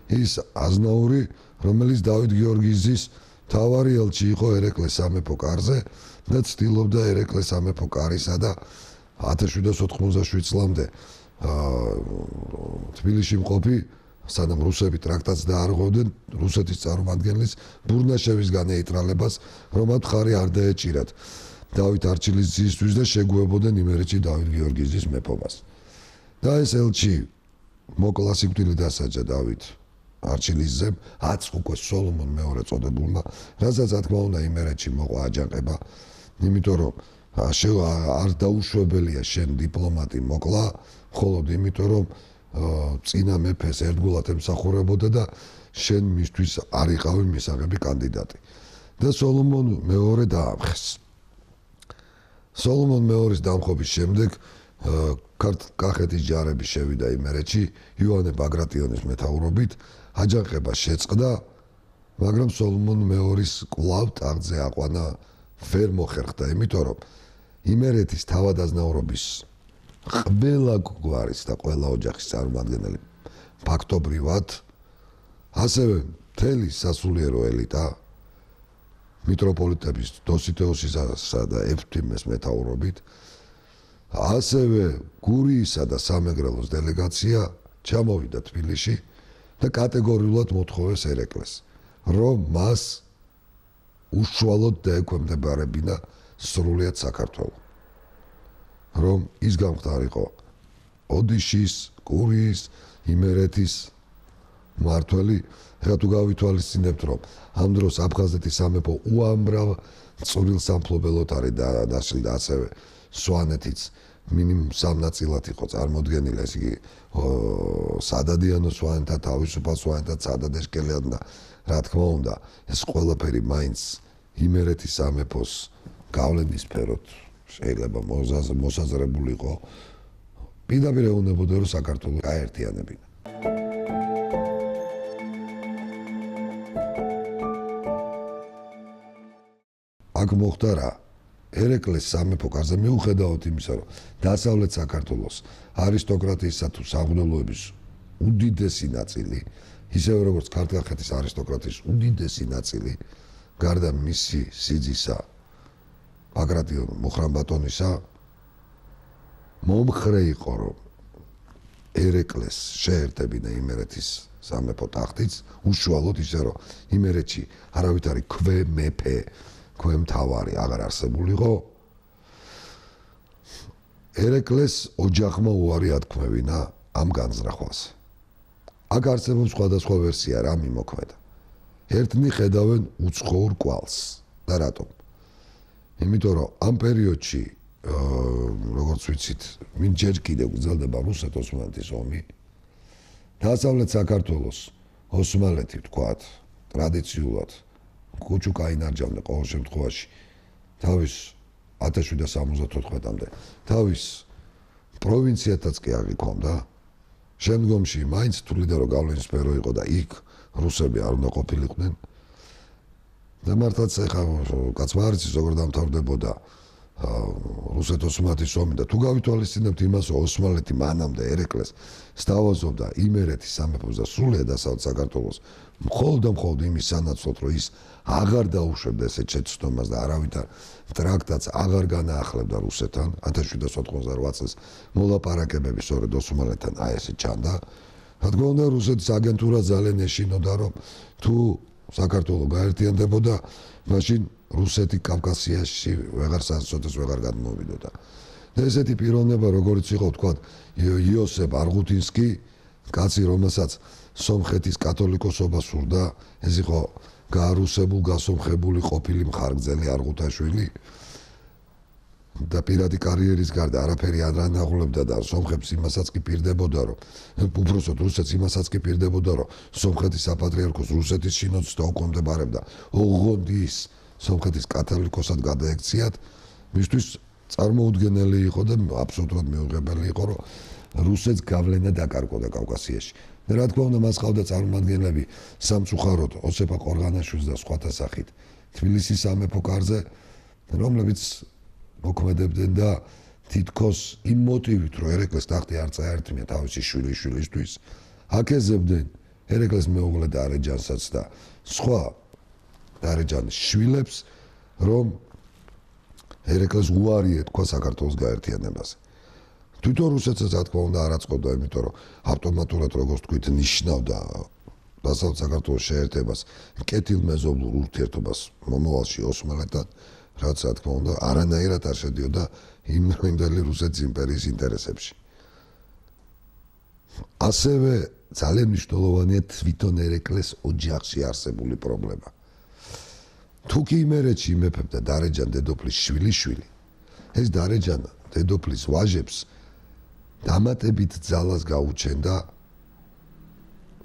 ის აზნაური, რომელიც დავით გიორგიძის თავარი ელჩი იყო ერეკლეს სამეფო კარზე და ცდილობდა ერეკლეს სამეფო კარისა და 1797 წლამდე თბილისში მყოფი, სანამ რუსები ტრაქტატს დაარღვევდნენ, რუსეთის წარმომადგენლის ბურნაშევისგან ეიტრალებას, რომ მათ ხარი არ დაეჭირათ დავით არჩილისძისთვის და შეგუებოდნენ იმერეთში დავით გიორგიძის მეფობას. და ეს ელჩი მოკლა სიკვდილი დასაჯა დავით არჩილისძემ, უკვე სოლომონ მეორე წოდებულმა, რასაც რა თქმა უნდა იმერეთში მოყვა აჯანყება, იმიტომ რომ არ დაუშვებელია შენ დიპლომატი მოკლა, მხოლოდ იმიტომ რომ წინა მეფეს ერთგულად ემსახურებოდა და შენ მისთვის არ იყავი მისაღები კანდიდატი. და სოლომონ მეორე დაამხეს. სოლომონ მეორის დამხობის შემდეგ კახეთის ჯარები შევიდა იმერეთში იოანე ბაგრატიონის მეთაურობით, აჯანყება შეწყდა, მაგრამ სოლომონ მეორის კვლავ ტახტზე აყვანა ვერ მოხერხდა, იმიტომ რომ იმერეთის თავადაზნაურობის ყველა გვარის და ყველა ოჯახის წარმომადგენელი ფაქტობრივად, ასევე მთელი სასულიერო ელიტა მიტროპოლიტების დოსითეოსისა და ეფთიმეს მეთაურობით, ასევე გურიისა და სამეგრელოს დელეგაცია ჩამოვიდა თბილისში და კატეგორიულად მოთხოვეს ერეკლეს, რომ მას უშუალოდ დაექვემდებარებინა სრულიად საქართველო. რომ ის გამხდარიყო ოდიშის, გურიის, იმერეთის მართველი. ეხლა თუ გავითვალისწინებთ, რომ ამ დროს აფხაზეთის სამეფო უამრავ წვრილ სამფლობელოდ არის დაშლილი და ასევე სვანეთიც მინიმუმ 3 ნაწილად იყო წარმოდგენილი, ეს იგი სადადიანო სვანეთთან, თავისუფალ სვანეთთან, სადადეშკელეთან და რა თქმა უნდა, ეს ყველაფერი მაინც იმერეთის სამეფოს გავლენის სფეროთ შეიძლება მოსაზრებული იყო. პირდაპირ ეუბნებოდა, რომ საქართველოს გაერთიანებინა. აქ მოხდა რა? ერეკლეს სამეფო კარზე მიუხედავად იმისა, რომ დასავლეთ საქართველოს არისტოკრატიისა თუ სამღვდელოების უდიდესი ნაწილი, ისევე როგორც ქართლ-კახეთის არისტოკრატიის უდიდესი ნაწილი, გარდა მისი სიძისა, ბაგრატიონ მუხრან-ბატონისა, მომხრე იყო, რომ ერეკლეს შეერთებინა იმერეთის სამეფო ტახტიც, უშუალოდ ისე, რომ იმერეთში არავით არის ქვემეფე, ქვემთავარი აღარ არსებულიყო. ერეკლეს ოჯახმა უარი ათქმევინა ამ განზრახვას. აქ არსებობს სხვადასხვა ვერსია რა მიმოქმედა. ერთნი ხედავენ უცხოურ კვალს და რატომ? იმიტომ რომ ამ პერიოდში როგორც ვიცით, მინ ჯერ კიდევ გრძელდება რუსეთ-ოსმალეთის ომი. დასავლეთ საქართველოს ოსმალეთი ვთქვათ, ტრადიციულად კუჩუ გაინარჯავდა ყოველ შემთხვევაში თავის 1774-მდე თავის პროვინციათაც კი აღიქონდა. შემდგომში მაინც თვლიდა რომ გავლენის სფერო იყო და იქ რუსები არ უნდა ყოფილიყვნენ. და მართლაც ეხლა კაცმა არ იცის როგორ დამთავრდებოდა რუსეთ-ოსმალეთის ომი და თუ გავითვალისწინებთ იმას, რომ ოსმალეთი მანამდე ერეკლეს სთავაზობდა იმერეთის სამეფოს და სრულიად დასავლეთ საქართველოს მხოლოდ იმის სანაცვლოდ, რომ ის აღარ დაუშვებდა ესეთ შეცდომას და არავითარ ტრაქტატს აღარ განაახლებდა რუსეთთან. 1788 წელს მოლაპარაკებები სწორედ ოსმალეთთან აი ესე ჩანდა. რა თქმა უნდა, რუსეთის აგენტურა ძალიან ეშინოდა, რომ თუ საქართველო გაერთიანდებოდა, მაშინ რუსეთი კავკასიაში სოდეს ვეღარ გადმოვიდოდა. და ესეთი პიროვნება, როგორც იყო, თქვათ, იოსებ არღუთინსკი, კაცი, რომელსაც სომხეთის კათოლიკოსობა სურდა, ეს იყო გასომხებული ყოფილი მხარგრძელი არღუთაშვილი და პირადი კარიერის გარდა არაფერი არ ანაღლებდა და სომხებს იმასაც კი პირდებოდა, რომ უბრალოდ რუსეთს იმასაც კი პირდებოდა, რომ სომხეთის საპატრიარქოს რუსეთის შინოდს დაუქვემდებარებდა ოღონდის სომხეთის კათოლიკოსად გადაექციათ, მისთვის წარმოუდგენელი იყო და აბსოლუტურად მიუღებელი იყო, რომ რუსეთს გავლენა დაკარგოდა კავკასიაში. და რა თქმა უნდა, მას ყავდა წარმომადგენლები სამწუხაროდ ოსეფა ყორღანაშვილის და სხვათა სახით თბილისის სამეფო კარზე, რომლებიც მოქმედებდნენ და თითქოს იმ მოტივით, რომ ერეკლეს ტახტი არ წაერთმია თავისი შვილიშვილისთვის, აკეზებდნენ ერეკლეს მეუღლე დარეჯანსაც და სხვა დარეჯანის შვილებს, რომ ერეკლეს უარი ეთქვა საქართველოს გაერთიანებაზე. თვითონ რუსეთსაც რა თქმა უნდა არ აწყობდა, იმიტომ რომ ავტომატურად როგორც თქვით ნიშნავდა დასავლეთ საქართველოს შეერთებას, კეთილმეზობლურ ურთიერთობას მომავალში ოსმალეთთან, რაც რა თქმა უნდა არანაირად არ შედიოდა იმდროინდელი რუსეთის იმპერიის ინტერესებში. ასევე ძალიან მნიშვნელოვანია თვითონ ერეკლეს ოჯახში არსებული პრობლემა. თუ კი იმერეთში იმეფებდა დარეჯან დედოფლის შვილიშვილი, ეს დარეჯან დედოფლის ვაჟებს დამატებით ძალას გაუჩენდა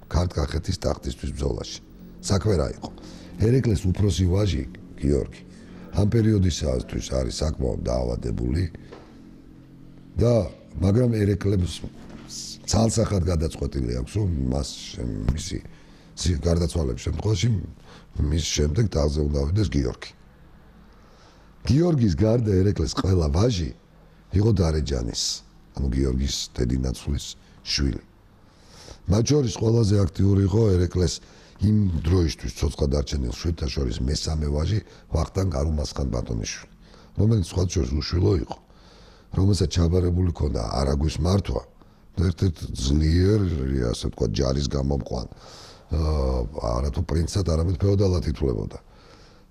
ქართლ-კახეთის ტახტისთვის ბრძოლაში. საქმე რა იყო? ერეკლეს უფროსი ვაჟი გიორგი ამ პერიოდისათვის არის საკმაოდ დაავადებული და მაგრამ ერეკლებს ცალსახად გადაწყვეტილი აქვს, რომ მას მისი გარდაცვალების შემთხვევაში მის შემდეგ თავზე უნდა ავიდეს გიორგი. გიორგის გარდა ერეკლეს ყველა ვაჟი იყო დარეჯანის, ანუ გიორგის დედინაცვლის შვილი. მათ შორის ყველაზე აქტიური იყო ერეკლეს იმ დროისთვის ცოცხლა დარჩენილ შვილთა შორის მესამე ვაჟი ვახტანგ არუმასხან ბატონიშვილი, რომელიც სხვა შორის უშვილო იყო, რომელსაც ჩაბარებული ჰქონდა არაგვის მართვა, ერთ-ერთ ძლიერ, ასე ვთქვათ, ჯარის გამომყვან არათუ პრინცად, არამედ ფეოდალად ითვლებოდა.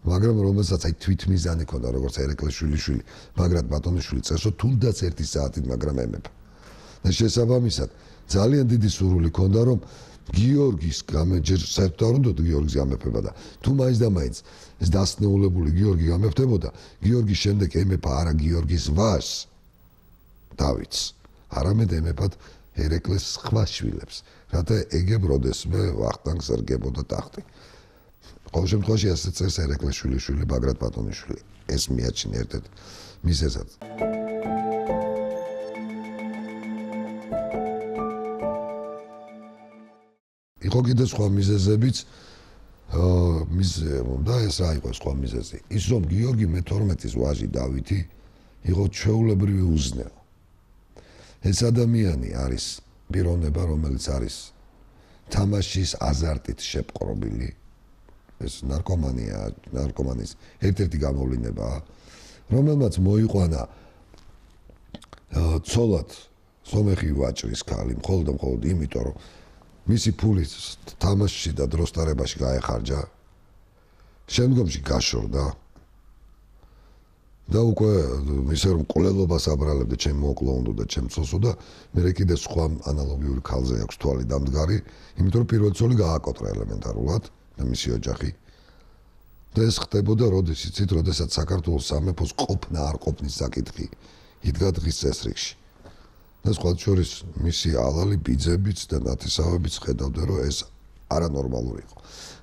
მაგრამ რომელსაც აი თვითმიზანი ჰქონდა, როგორც ერეკლეს შვილიშვილი, ბაგრატ ბატონიშვილი წესო თუნდაც 1 საათით, მაგრამ ემეფა. და შესაბამისად ძალიან დიდი სურვილი ჰქონდა, რომ გიორგის ჯერ საერთოდ არ უნდა გიორგის გამეფება და თუ მაინც და მაინც ეს დასნეულებული გიორგი გამეფდებოდა, გიორგის შემდეგ ემეფა არა გიორგის ვაჟს დავითს, არამედ ემეფად ერეკლეს სხვა შვილებს, რათა ეგებ როდესმე ვახტანგს ერგებოდა ტახტი. ყოველ შემთხვევაში ასე წერს ერეკლეს შვილიშვილი ბაგრატ ბატონიშვილი. ეს მიაჩნია ერთ-ერთ მიზეზად. იყო კიდე სხვა მიზეზებიც, და ეს რა იყო სხვა მიზეზი? ის რომ გიორგი მე-12-ის ვაჟი დავითი იყო ჩვეულებრივი უზნეო. ეს ადამიანი არის პიროვნება, რომელიც არის თამაშის აზარტით შეპყრობილი. ეს ნარკომანის ერთ-ერთი გამოვლინებაა, რომელმაც მოიყვანა ცოლად სომეხი ვაჭრის ქალი, მხოლოდ იმიტომ, რომ მისი ფული თამაშში და დროს ტარებაში გაეხარჯა, შემდგომში გაშორდა და უკვე ისე რომ ყოლელობას აბრალებდა, ჩემ მოკლოუნდო და ჩემ ცოლსო და მე კიდე სხვა ანალოგიური ქალზე აქვს თვალი დამდგარი, იმიტომ რომ პირველი ცოლი გააკოტრა ელემენტარულად და მისი ოჯახი. და ეს ხდებოდა როდესაც საქართველოს სამეფოს ყოფნა არ ყოფნის საკითხი იდგა დღის წესრიგში. და სხვა შორის მისი ალალი ბიძებიც და ნათესავებიც ხედავდა, რომ ეს არანორმალური იყო.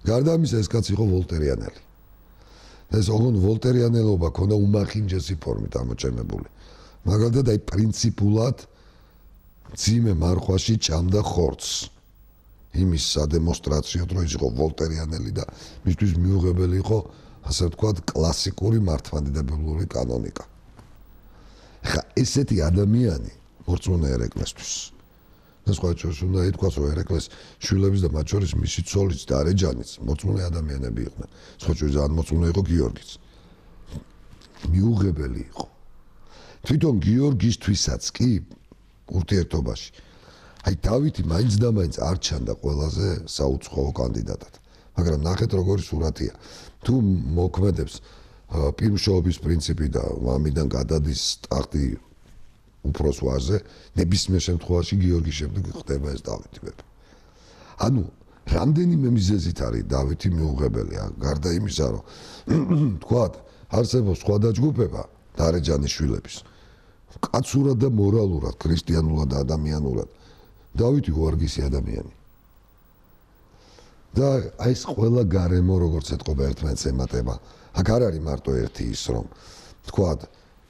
გარდა ამისა, ეს კაცი იყო ვოლტერიანელი. ეს ოღონდ ვოლტერიანელობა ქონდა უმახინჯესი ფორმით ამოჭემებული. მაგალითად, აი პრინციპულად ძიმე მარხვაში ჭამდა ხორცს. იმის სადემონსტრაციოდ, რომ ის იყო ვოლტერიანელი და მისთვის მიუღებელი იყო, ასე ვთქვათ, კლასიკური მართლმადიდებლური კანონიკა. ხა ესეთი ადამიანი მორწმუნე ერეკლესთვის. და სხვა შორის უნდა ითქვას, რომ ერეკლეს შვილების და მათ შორის მისი ცოლიც და არეჯანიც მორწმუნე ადამიანები იყვნენ. სხვა შორის ძალიან მორწმუნე იყო გიორგიც. მიუღებელი იყო. თვითონ გიორგისთვისაც კი ურთიერთობაში აი დავითი მაინც და მაინც არ ჩანდა ყველაზე საუცხოო კანდიდატად. მაგრამ ნახეთ როგორი სურათია. თუ მოქმედებს პირმშობობის პრინციპი და მამიდან გადადის ტახტი უფროს ვაჟზე, ნებისმიერ შემთხვევაში გიორგის შემდეგ ხდება ეს დავითი მეფე. ანუ რამდენიმე მიზეზით არის დავითი მიუღებელი, გარდა იმისა, რომ თქვათ, არსებობს სხვა დაჯგუფება დარეჯანის შვილების. კაცურად და მორალურად, ქრისტიანულად და ადამიანურად დავითი უარგისი ადამიანი. და აი ეს ყველა გარემო როგორც ეთყობა ერთმანეთს ემატება. აქ არ არის მარტო ერთი ის რომ თქვათ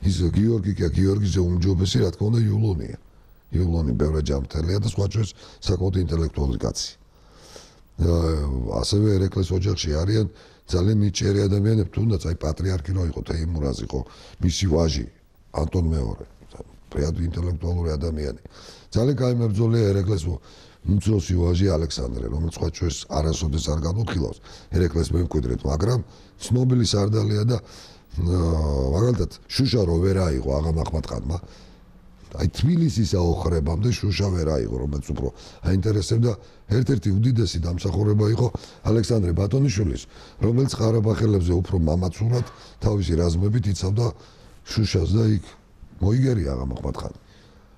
ის გიორგიზე უმჯობესი რა თქმა უნდა იულონია. იულონი ბევრი ჯამთელია და სხვა შორის საკმაოდ ინტელექტუალური კაცი. ასევე ერეკლეს ოჯახში არიან ძალიან ნიჭიერი ადამიანები, თუნდაც აი პატრიარქი რო იყო თეიმურაზ იყო, მისი ვაჟი ანტონ მეორე, ფრიად ინტელექტუალური ადამიანი. ძალიან გაიმებრძოლია ერეკლეს უმცროსი ვაჟი ალექსანდრე, რომელიც სხვა შორის არასოდეს არ განუხილავს ერეკლეს მემკვიდრედ, მაგრამ ცნობილი სარდალია და მაგალითად შუშა რო ვერ აიღო აღამ აჰმადხანმა აი თბილისის აოხრებამდე შუშა ვერ აიღო, რომელიც უფრო აინტერესებდა. ერთ-ერთი უდიდესი დამსახურება იყო ალექსანდრე ბატონიშვილის, რომელიც ყარაბაღელებზე უფრო მამაცურად თავისი რაზმებით იცავდა შუშას და იქ მოიგერია აღამ აჰმადხანი.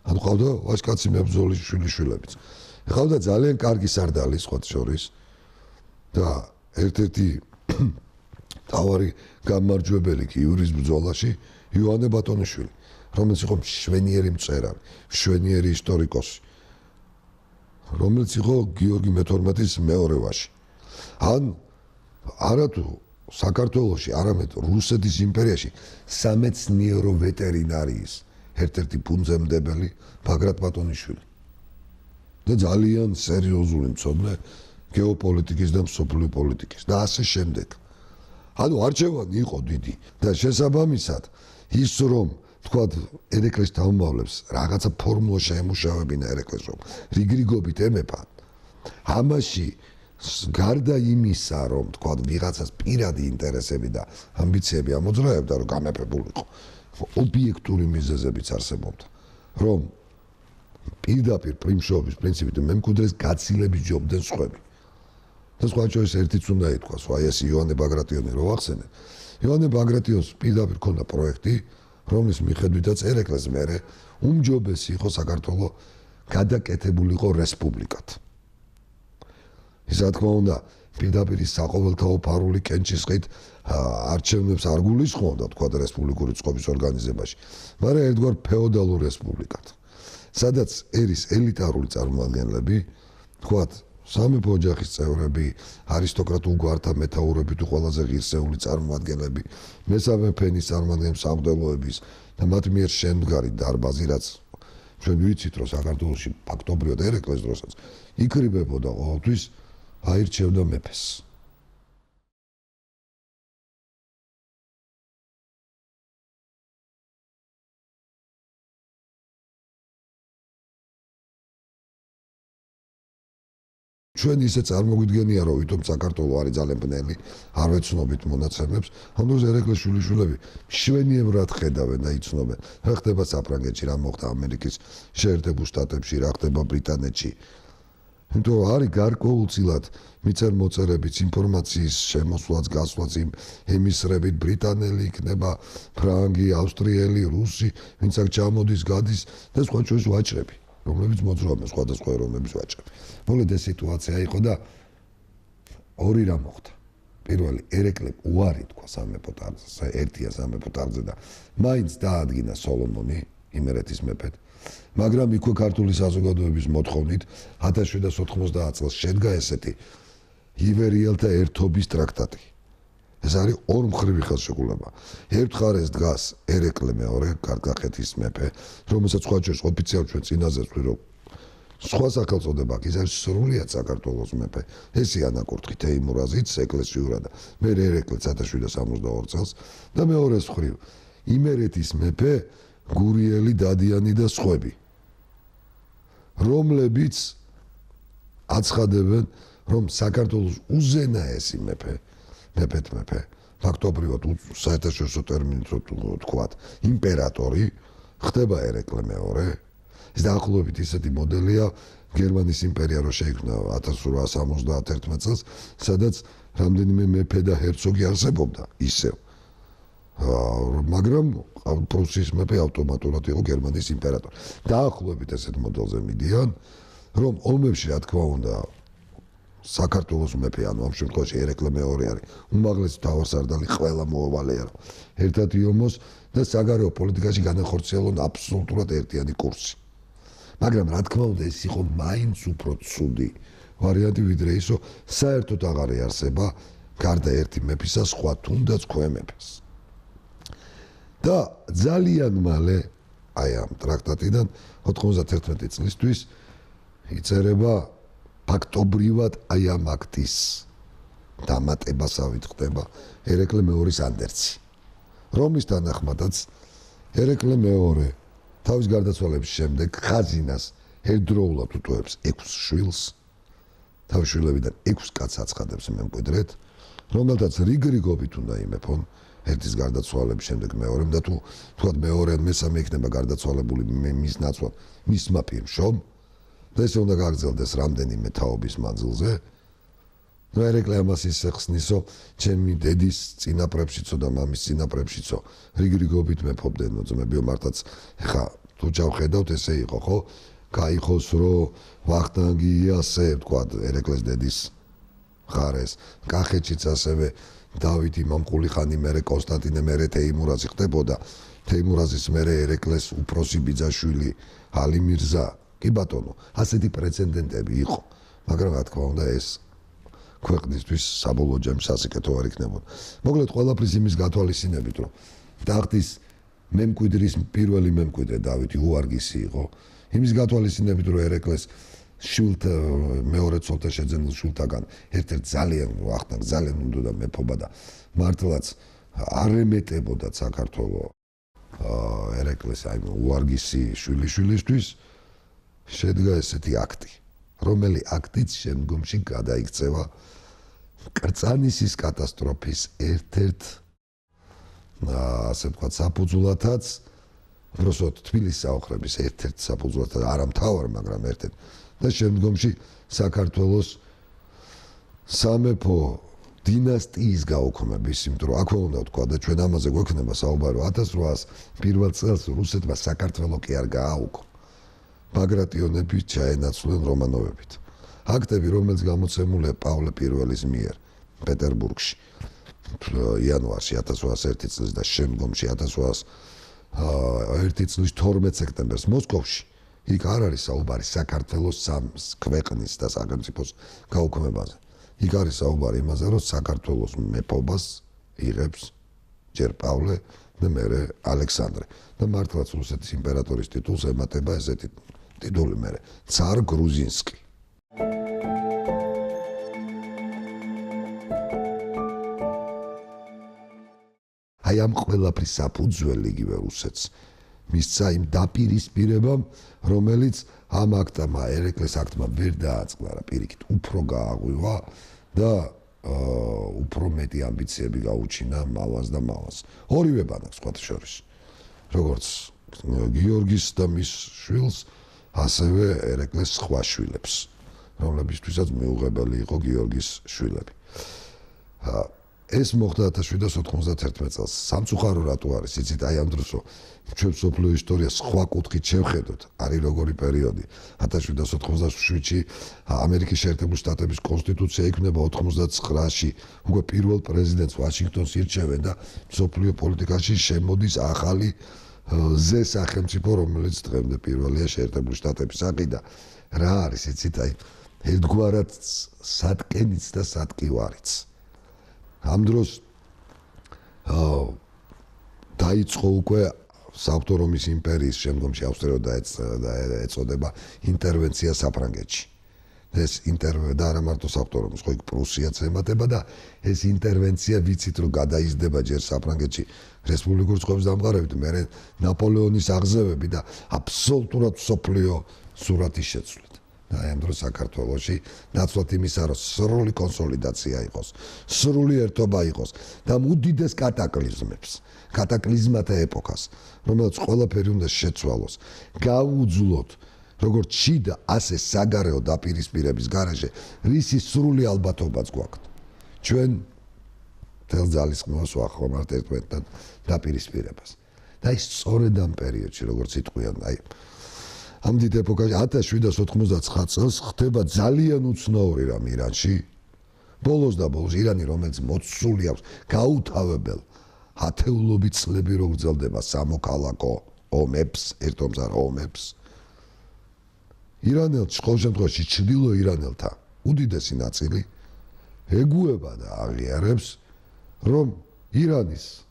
ანუ ყავდა ვაჟკაცი მებრძოლის შვილიშვილებიც. ყავდა ძალიან კარგი სარდალი სხვა შორის და ერთ-ერთი თავარი გამარჯვებელი კი ივრის ბრძოლაში იოანე ბატონიშვილი, რომელიც იყო მშვენიერი მწერალი, მშვენიერი ისტორიკოსი, რომელიც იყო გიორგი მე-12-ის მეორე ვაჟი. ან არათუ საქართველოში, არამედ რუსეთის იმპერიაში სამეცნიერო ვეტერინარიის ერთ-ერთი ფუნძემდებელი ბაგრატ ბატონიშვილი. და ძალიან სერიოზული მცოდნე გეოპოლიტიკის და მსოფლიო პოლიტიკის და ასე შემდეგ. ანუ არჩევანი იყო დიდი და შესაბამისად ის რომ თქვათ ერეკლეს თავმოავლებს რაღაცა ფორმულა შეემუშავებინა ერეკლეს რომ რიგრიგობით ემეფან. ამაში გარდა იმისა რომ თქვათ ვიღაცას პირადი ინტერესები და ამბიციები ამოძრავებდა რომ გამეფებულიყო, ობიექტური მიზეზებიც არსებობდა, რომ პირდაპირ პრინციპის პრინციპით მემკვიდრეს გაცილებით ჯობდნენ სხვები. და სხვა შორის ერთიც უნდა ითქვას, აი ეს იოანე ბაგრატიონი რო ახსენეთ. იოანე ბაგრატიონს პირდაპირ ქონდა პროექტი, რომლის მიხედვითაც ერეკლეს მერე უმჯობესი იყო საქართველოს გადაკეთებულიყო რესპუბლიკად. ის რა თქმა უნდა პირდაპირ საყოველთაო ფარული კენჭისყით არჩევნებს არ გულისხმობდა თქვა რესპუბლიკური წყობის ორგანიზებაში, მაგრამ ერთგვარ ფეოდალურ რესპუბლიკად, სადაც ერის ელიტარული წარმომადგენლები, თქვა სამეფო ოჯახის წევრები, არისტოკრატულ გვართა მეთაურები თუ ყველაზე ღირსეული წარმომადგენლები, მესამე ფენის წარმომადგენლები სამღვდელოების და მათ მიერ შემდგარი დარბაზი, რაც ჩვენ ვიცით, რომ საქართველოში ფაქტობრივად ერეკლეს დროსაც იკრიბებოდა ყოველთვის აირჩევდა მეფეს. ჩვენ ისე წარმოგვიდგენია, რომ ვითომ საქართველო არის ძალიან ბნელი, არ ვეცნობით მონაცემებს, ამ დროს ერეკლეს შვილიშვილები მშვენივრად ხედავენ და იცნობენ, რა ხდება საფრანგეთში, რა მოხდა ამერიკის შეერთებულ შტატებში, რა ხდება ბრიტანეთში. იმიტომ რომ არის გარკვეულწილად მიწერ-მოწერებით, ინფორმაციის შემოსვლაც, გასვლაც იმ ემისრებით, ბრიტანელი იქნება, ფრანგი, ავსტრიელი, რუსი, ვინც აქ ჩამოდის, გადის და სხვა ჩვენს ვაჭრები, რომლებიც მოძრაობენ სხვადასხვა ეროვნების ვაჭრები. მოლედ ეს სიტუაცია იყო და ორი რამ მოხდა. პირველი, ერეკლემ უარი თქვა სამეფო ტარზე, ერთია სამეფო ტარზე და მაინც დაადგინა სოლომონი, იმერეთის მეფედ. მაგრამ იქვე ქართული საზოგადოების მოთხოვნით 1790 წელს შედგა ესეთი ივერიელთა ერთობის ტრაქტატი. ეს არის ორმხრივი ხელშეკრულება. ერთ მხარეს დგას ერეკლე მეორე, კარგახეთის მეფე, რომელსაც სხვა ჩვენს ოფიციალურად ჩვენ წინაზე ვთვლი, რომ სხვა სახელწოდება აქ ის არის სრულიად საქართველოს მეფე. ესე ანაკურთხი თეიმურაზიც ეკლესიურად და მე ერეკლე 1762 წელს და მეორე მხრივ იმერეთის მეფე გურიელი, დადიანი და სხვები, რომლებიც აცხადებენ, რომ საქართველოს უზენაესი მეფე, ფაქტობრივად საერთაშორისო ტერმინით ვთქვათ, იმპერატორი ხდება ერეკლე მეორე. ეს დაახლოებით ისეთი მოდელია გერმანიის იმპერია, რო შეიქმნა 1871 წელს, სადაც რამდენიმე მეფე და ჰერცოგი არსებობდა ისევ. მაგრამ პრუსიის მეფე ავტომატურად იყო გერმანიის იმპერატორი. დაახლოებით ესეთ მოდელზე მიდიან, რომ ომებში რა თქმა უნდა საქართველოს მეფე, ანუ ამ შემთხვევაში ერეკლე მეორე არის უმაღლესი მთავარსარდალი, ყველა მოვალეა, რომ ერთად იომოს და საგარეო პოლიტიკაში განახორციელონ აბსოლუტურად ერთიანი კურსი. მაგრამ რა თქმა უნდა ეს იყო მაინც უფრო ცუდი ვარიანტი, ვიდრე ის, რომ საერთოდ აღარ იარსება გარდა ერთი მეფისა სხვა თუნდაც ქვემეფეს. და ძალიან მალე აი ამ ტრაქტატიდან 91 წლისთვის იწერება ფაქტობრივად აი ამ აქტის დამატებასავით ხდება ერეკლე მეორის ანდერძი, რომლის თანახმადაც ერეკლე მეორე თავის გარდაცვალების შემდეგ ხაზინას ერთდროულად უტოვებს 6 შვილს, თავის შვილებიდან 6 კაცს აცხადებს მემკვიდრედ, რომელთაც რიგრიგობით უნდა იმეფონ ერთის გარდაცვალების შემდეგ მეორემ და თუ თქვათ მეორე ან მესამე იქნება გარდაცვალებული მის ნაცვლად მისმა პირშომ და ესე უნდა გაგრძელდეს რამდენიმე თაობის მანძილზე. ნუ ერეკლე ამას ისე ხსნისო, ჩემი დედის წინაპრებშიცო და მამის წინაპრებშიცო რიგრიგობით მეფობდენო ძმებიო, მართაც ეხა თუ ჩავხედავთ ესე იყო, ხო? გაიხოს რომ ვახტანგი იასე, თქვათ ერეკლეს დედის ხარეს, კახეთშიც ასევე დავითი მამყული ხანი, მერე კონსტანტინე, მერე თეიმურაზი ხდებოდა. თეიმურაზის მერე ერეკლეს უფროსი ბიძაშვილი ალი მირზა. კი ბატონო, ასეთი პრეცედენტები იყო, მაგრამ რა თქმა უნდა ეს ქვეყნისთვის საბოლოო ჯამში სასიკეთო არ იქნებოდა. მოკლედ ყველაფრის იმის გათვალისწინებით, რომ ტახტის მემკვიდრის პირველი მემკვიდრე დავითი უარგისი იყო, იმის გათვალისწინებით, რომ ერეკლეს შვილთა მეორე ცოლთა შეძენილ შვილთაგან ერთ-ერთ ძალიან ვახტანგ ძალიან უნდა მეფობა და მართლაც არ ემეტებოდა საქართველოს ერეკლეს აი უარგისი შვილიშვილისთვის შედგა ესეთი აქტი, რომელი აქტიც შემდგომში გადაიქცევა კრწანისის კატასტროფის ერთ-ერთ ასე ვთქვათ საფუძვლათაც, უბრალოდ თბილისის საოხრების ერთ-ერთ საფუძვლათად, არა მთავარ, მაგრამ ერთ-ერთ და შემდგომში საქართველოს სამეფო დინასტიის გაუქმების, იმიტომ რომ აქვე უნდა ვთქვა და ჩვენ ამაზე გვექნება საუბარი 1801 წელს რუსეთმა საქართველო კი არ გააუქმა. ბაგრატიონები ჩაენაცვლენ რომანოვებით. აქტები, რომელიც გამოცემულია პავლე პირველის მიერ პეტერბურგში იანვარში 1801 წლის და შემდგომში 1801 წლის 12 სექტემბერს მოსკოვში, იქ არ არის საუბარი საქართველოს ქვეყნის და სახელმწიფოს გაუქმებაზე. იქ არის საუბარი იმაზე, რომ საქართველოს მეფობას იღებს ჯერ პავლე და მერე ალექსანდრე და მართლაც რუსეთის იმპერატორის ტიტულს ემატება ესეთი ტიტული მერე ცარ გრუზინსკი. აი ამ ყველაფრის საფუძველი იგივე რუსეთს მისცა იმ დაპირისპირებამ, რომელიც ამ აქტმა, ერეკლეს აქტმა ვერ დააწყდა, რა პირიქით, უფრო გააღვივა და უფრო მეტი ამბიციები გაუჩინა მავას და მავას. ორივე ბანაკს სხვათა შორის. როგორც გიორგის და მის შვილს, ასევე ერეკლეს სხვა შვილებს, რომლებისთვისაც მიუღებელი იყო გიორგის შვილები. ეს მოხდა 1791 წელს. სამწუხარო რატო არის, იცით, აი ამ დროს, რომ ჩვენ სოფლიო ისტორიას სხვა კუთხით შევხედოთ, არის როგორი პერიოდი. 1797-ში ამერიკის შეერთებული შტატების კონსტიტუცია იქმნება 99-ში, უკვე პირველ პრეზიდენტს ვაშინგტონს ირჩევენ და სოფლიო პოლიტიკაში შემოდის ახალი ზე სახელმწიფო, რომელიც დღემდე პირველია შეერთებული შტატების სახით და რა არის, იცით, აი ერთგვარად სატკენიც და სატკივარიც. ამ დროს დაიწყო უკვე საღვთო რომის იმპერიის შემდგომში ავსტრიო ეწოდება ინტერვენცია საფრანგეთში. ეს და არა მარტო საღვთო რომის, ხო იქ პრუსიაც ემატება და ეს ინტერვენცია ვიცით რომ გადაიზრდება ჯერ საფრანგეთში რესპუბლიკური წყობის დამყარებით, მერე ნაპოლეონის აღზევები და აბსოლუტურად მსოფლიო სურათი შეცვლით. და ამ დროს საქართველოში ნაცვლად იმისა, რომ სრული კონსოლიდაცია იყოს, სრული ერთობა იყოს და უდიდეს კატაკლიზმათა ეპოქას, რომელიც ყველაფერი უნდა შეცვალოს, გაუძლოთ როგორც შიდა, ასე საგარეო დაპირისპირების გარეშე, რისი სრული ალბათობაც გვაქვს. ჩვენ თელ ძალისხმევას ვახმართ ერთმანეთთან დაპირისპირებას. და ის სწორედ ამ პერიოდში, როგორც იტყვიან, აი ამ დიდ ეპოქაში 1799 წელს ხდება ძალიან უცნაური რამ ირანში. ბოლოს და ბოლოს ირანი, რომელიც მოცული აქვს გაუთავებელ ათეულობით წლები რო გრძელდება სამოქალაქო ომებს, ერთომზარ ომებს. ირანელს ყოველ შემთხვევაში ჩრდილო ირანელთა უდიდესი ნაწილი ეგუება და აღიარებს, რომ ირანის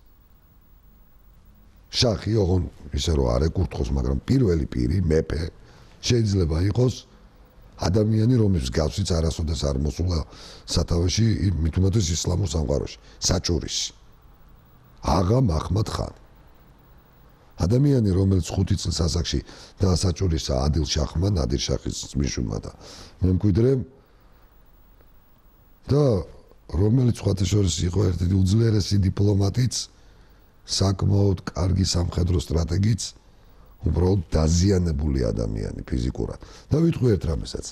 შახი, ოღონ ისე რომ არ ეკურთხოს, მაგრამ პირველი პირი, მეფე, შეიძლება იყოს ადამიანი, რომლის მსგავსიც არასოდეს არ მოსულა სათავეში, მით უმეტეს ისლამურ სამყაროში, საჭურისი. აღა მაჰმად ხანი. ადამიანი, რომელიც 5 წლის ასაკში დაასაჭურისა ადილ შაჰმა, ნადირ შაჰის ძმისშვილმა და მემკვიდრემ და რომელიც სხვათა შორის იყო ერთ-ერთი უძლიერესი დიპლომატიც, საკმაოდ კარგი სამხედრო სტრატეგიც, უბრალოდ დაზიანებული ადამიანი ფიზიკურად. და ვიტყვი ერთ რამესაც,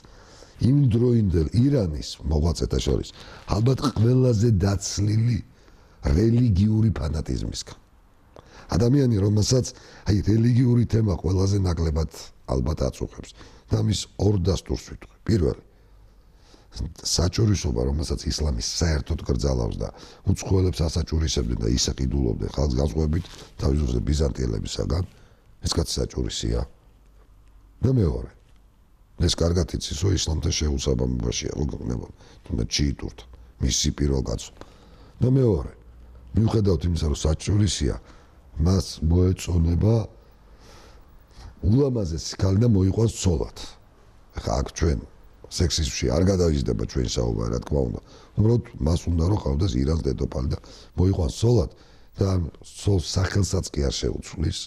იმ დროინდელ ირანის მოღვაწეთა შორის ალბათ ყველაზე დაცლილი რელიგიური ფანატიზმისგან. ადამიანი, რომელსაც აი რელიგიური თემა ყველაზე ნაკლებად ალბათ აწუხებს და მის ორ დასტურს ვიტყვი. პირველი, საჭურისობა, რომელსაც ისლამი საერთოდ გრძალავს და უცხოელებს ასაჭურისებდნენ და ისე ყიდულობდნენ ხალხს განსხვავებით თავისუფლად ბიზანტიელებისაგან, ეს კაცი საჭურისია. და მეორე, ეს კარგად იცის, რომ ისლამთან შეუსაბამობაშია, რომ გქნება თუნდაც შიიტურთან, მისი პირველ კაცობა. და მეორე, მიუხედავად იმისა, რომ საჭურისია, მას მოეწონება ულამაზესი ქალი და მოიყვანს ცოლად. ახლა აქ ჩვენ სექსიზმში არ გადავიზრდება ჩვენ საუბარი, რა თქმა უნდა. უბრალოდ მას უნდა რომ ყავდეს ირანს დედოფალი და მოიყვანს ცოლად და ცოლს სახელსაც კი არ შეუცვლის.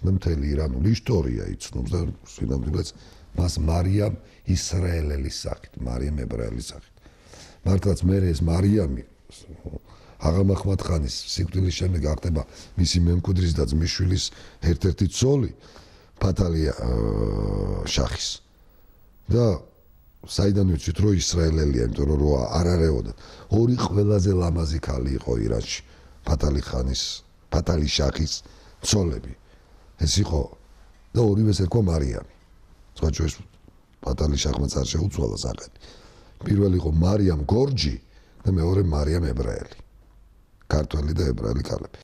და მთელი ირანული ისტორია იცნობს და სინამდვილეც მას მარიამ ისრაელელის სახით, მარიამ ებრაელის სახით. მართლაც მე ეს მარიამი აღა მაჰმად ხანის სიკვდილის შემდეგ აღდება მისი მემკვიდრის და ძმისშვილის ერთ-ერთი ცოლი ფათალია შახის. და საიდან ვიცით, რომ ისრაელელია, იმიტომ რომ არ არეოდა. ორი ყველაზე ლამაზი ქალი იყო ირანში, ფათალი შახის ცოლები. ეს იყო და ორივეს ერქვა მარიამი. სხვა პატალი შახმაც არ შეუცვალა საყენი. პირველი იყო მარიამ გორჯი და მეორე მარიამ ებრაელი. ქართველი და ებრაელი ქალები.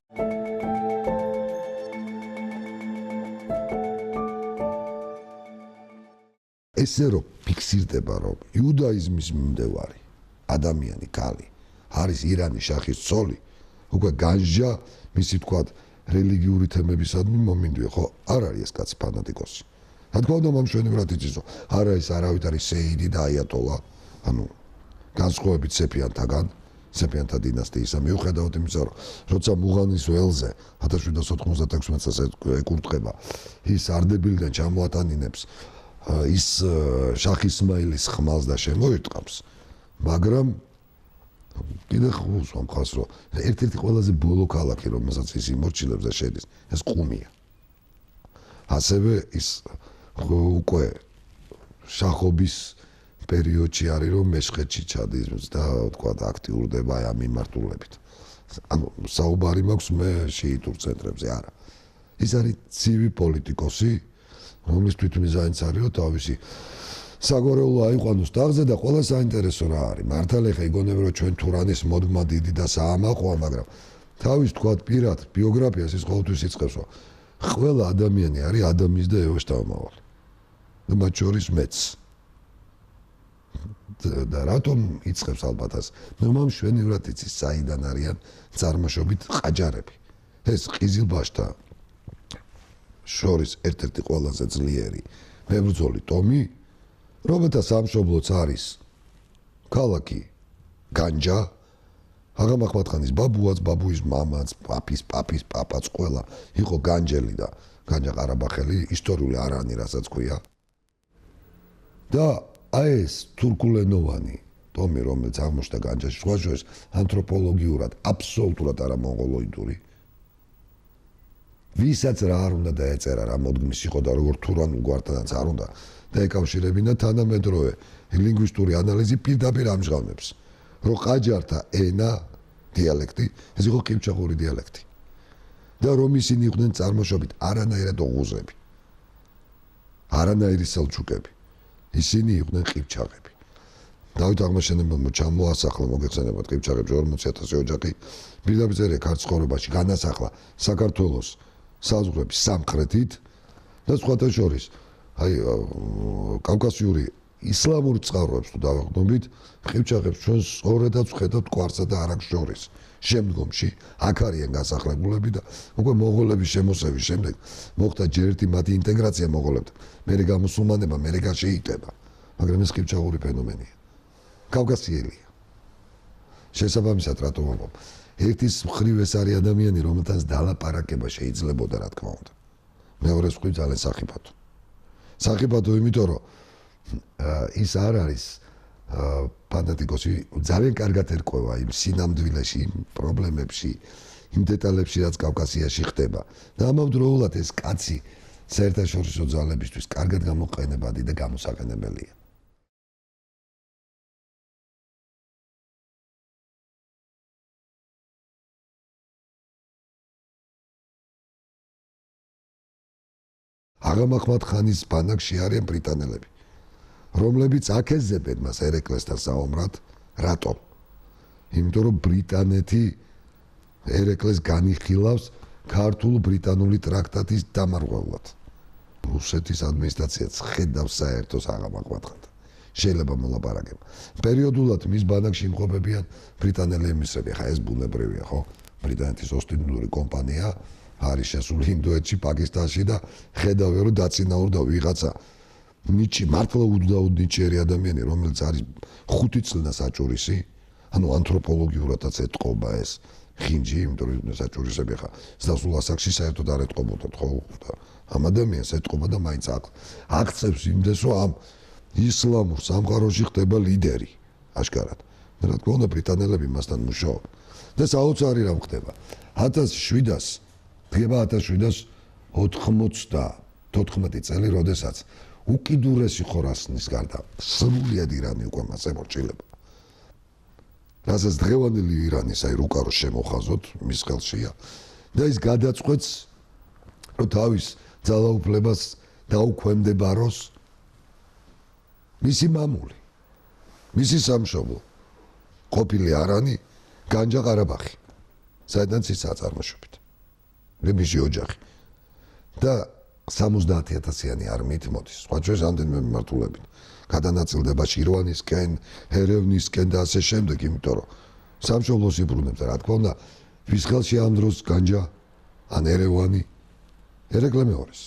ესე რომ ფიქსირდება რომ იუდაიზმის მიმდევარი ადამიანი ქალი არის ირანის შახის ცოლი, უკვე განსჯა მისი თქვა რელიგიური თემებისადმი მომინდვია, ხო? არ არის ეს კაცი ფანატიკოსი. რა თქმა უნდა, მომშვენივრად იცის, რომ არ არის არავით არის სეიდი და აიატოლა, ანუ განსხვავებით სეფიანთა დინასტიისა, მიუხედავად იმისა, რომ როცა მუღანის ველზე 1796 წელს ეკურთხება, ის არდებილიდან ჩამოატანინებს ის შახ ისმაილის ხმალს და შემოირტყამს, მაგრამ კიდე ხუსვამ ხას რომ ერთ-ერთი ყველაზე ბოლო ქალაქი რომელსაც ის იმორჩილებს და შედის ეს ყუმია. ასევე ის უკვე შახობის პერიოდში არის რომ მეშხეთში ჩადის და თქვა აქტიურდება ამ მიმართულებით. ანუ საუბარი მაქვს მე შეიტურ ცენტრებზე არა. ის არის ცივი პოლიტიკოსი, რომლის თვითმიზანიც არის რომ თავისი საგარეულო აიყვანოს ტახტზე და ყველა საინტერესო რა არის. მართალ ეხა იგონებ რომ ჩვენ თურანის მოდმა დიდი და საამაყოა, მაგრამ თავის თქვა პირად ბიოგრაფიას ის ყოველთვის იწყებს რომ ყველა ადამიანი არის ადამიანის და ევას თავმავალი. და მათ შორის მეც. და რატომ იწყებს ალბათ ას? მე მომშვენივრად იცის საიდან არიან წარმოშობით ყაჯარები. ეს ყიზილბაშთა შორის ერთ-ერთი ყველაზე ძლიერი მებრძოლი ტომი, რომელთა სამშობლოც არის ქალაქი განჯა, აღამ ახმათხანის ბაბუაც, ბაბუის მამაც, პაპის პაპაც ყველა იყო განჯელი და განჯა ყარაბახელი, ისტორიული არანი, რასაც ქვია. და აი ეს თურქულენოვანი ტომი, რომელიც აღმოჩნდა განჯაში, სხვაშორის ანთროპოლოგიურად აბსოლუტურად არა მონღოლოიდური. ვისაც რა არ უნდა დაეწერა, რა მოდგმის იყო და როგორ თურანულ გვარდანაც არ უნდა და ეკავშირებინა თანამედროვე ლინგვისტური ანალიზი პირდაპირ ამჟღავნებს, რომ ყაჯართა ენა, დიალექტი, ეს იყო ყიფჩაღური დიალექტი. და რომ ისინი იყვნენ წარმოშობით არანაირად ოღუზები, არანაირი სელჩუკები. ისინი იყვნენ ყიფჩაღები. დავით აღმაშენებელმა ჩამოასახლა მოგეხსენებათ ყიფჩაღებში 40,000 ოჯახი პირდაპირ ქართულ ცხოვრებაში განასახლა საქართველოს საზღვრების სამხრეთით და სხვათა შორის აი კავკასიური ისლამური წყაროებს თუ დავაყრდნობით, ყიფჩაღებს ჩვენ სწორედაც ვხედავთ კვარსა და არაკს შორის. შემდგომში აქ არიან გასახლებულები და უკვე მონღოლების შემოსევის შემდეგ მოხდა ჯერ ერთი მათი ინტეგრაცია მონღოლებთან. მერე გამუსულმანებმა, მერე გაშეიტება, მაგრამ ეს ყიფჩაღური ფენომენია. კავკასიელია. შესაბამისად რატომ ვამბობ? ერთის მხრივ ეს არის ადამიანი, რომელთანაც დალაპარაკება შეიძლებოდა, რა თქმა უნდა. მეორეს მხრივ ძალიან სახიფათო. სახიფათო იმიტომ, რომ ის არ არის ფანატიკოსი, ძალიან კარგად ერკვევა იმ სინამდვილეში, იმ პრობლემებში, იმ დეტალებში, რაც კავკასიაში ხდება. და ამავდროულად ეს კაცი საერთაშორისო ძალებისთვის კარგად გამოყენებადი და გამოსაყენებელია. აღამ ახმათხანის ბანაკში არიან ბრიტანელები, რომლებიც აკეზებენ მას ერეკლესთან საომრად. რატომ? იმიტომ რომ ბრიტანეთი ერეკლეს განიხილავს ქართულ-ბრიტანული ტრაქტატის დამარღვევლად. რუსეთის ადმინისტრაციაც ხედავს საერთოს აღამ ახმათხანთან. შეიძლება მოლაპარაკება. პერიოდულად მის ბანაკში იმყოფებიან ბრიტანელი ემისრები. ხა ეს ბუნებრივია, ხო? ბრიტანეთის ოსტინდური კომპანია არის შესული ინდოეთში, პაკისტანში და ხედავენ რომ დაწინაურდა ვიღაცა ნიჭი, მართლა უდაოდ ნიჭიერი ადამიანი, რომელიც არის 5 წლიდან საჭურისი, ანუ ანთროპოლოგიურადაც ეტყობა ეს ხინჯი, იმიტომ რომ საჭურისები ხა სასულ ასაკში საერთოდ არ ეტყობოდათ, ხო? და ამ ადამიანს ეტყობა და მაინც აქცევს იმდეს, რომ ამ ისლამურ სამყაროში ხდება ლიდერი, აშკარად. და რა თქმა უნდა, ბრიტანელები მასთან მუშაობენ. და საოცარი რამ ხდება. 1794 წელი, როდესაც უკიდურესი ხორასნის გარდა სრულიად ირანი უკვე მას ემორჩილება. რასაც დღევანდელი ირანის აი რუკარო შემოხაზოთ მის ხელშია და ის გადაწყვეტს რომ თავის ძალაუფლებას დაუქვემდებაროს მისი მამული, მისი სამშობლო, ყოფილი არანი, განჯა ყარაბაღი, საიდანაც ის აწარმოშობით. მისი ოჯახი. და 70,000-იანი არმიით მოდის. სხვა ჩვენს ამდენიმე მიმართულებით. გადანაწილდება შირვანისკენ, ერევნისკენ და ასე შემდეგ, იმიტომ რომ სამშობლოს იბრუნებს და რა თქმა უნდა, ვის ხელში ამ დროს განჯა ან ერევანი ერეკლე მეორეს.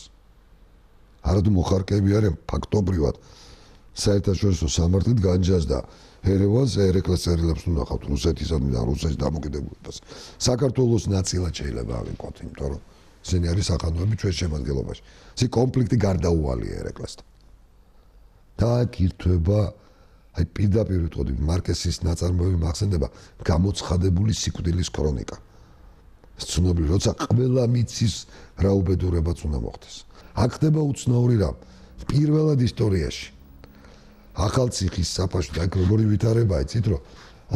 არადუ მოხარკები არიან ფაქტობრივად საერთაშორისო სამართლით განჯას და ერევანს ერეკლეს წერილებს უნდა ნახავთ რუსეთისადმი და რუსეთის დამოკიდებულებას. საქართველოს ნაწილად შეიძლება ავიღოთ, იმიტომ რომ ისინი არის სახანოები ჩვენს შემადგენლობაში. ეს კონფლიქტი გარდაუვალია ერეკლესთან. და ირთვება აი პირდაპირ ვიტყოდი მარკესის ნაწარმოები მახსენდება გამოცხადებული სიკვდილის ქრონიკა. ცნობილი როცა ყველა მიცის რა უბედურებაც უნდა მოხდეს. აქ ხდება უცნაური რამ. პირველად ისტორიაში ახალციხის საფაშო და როგორი ვითარება იცით რომ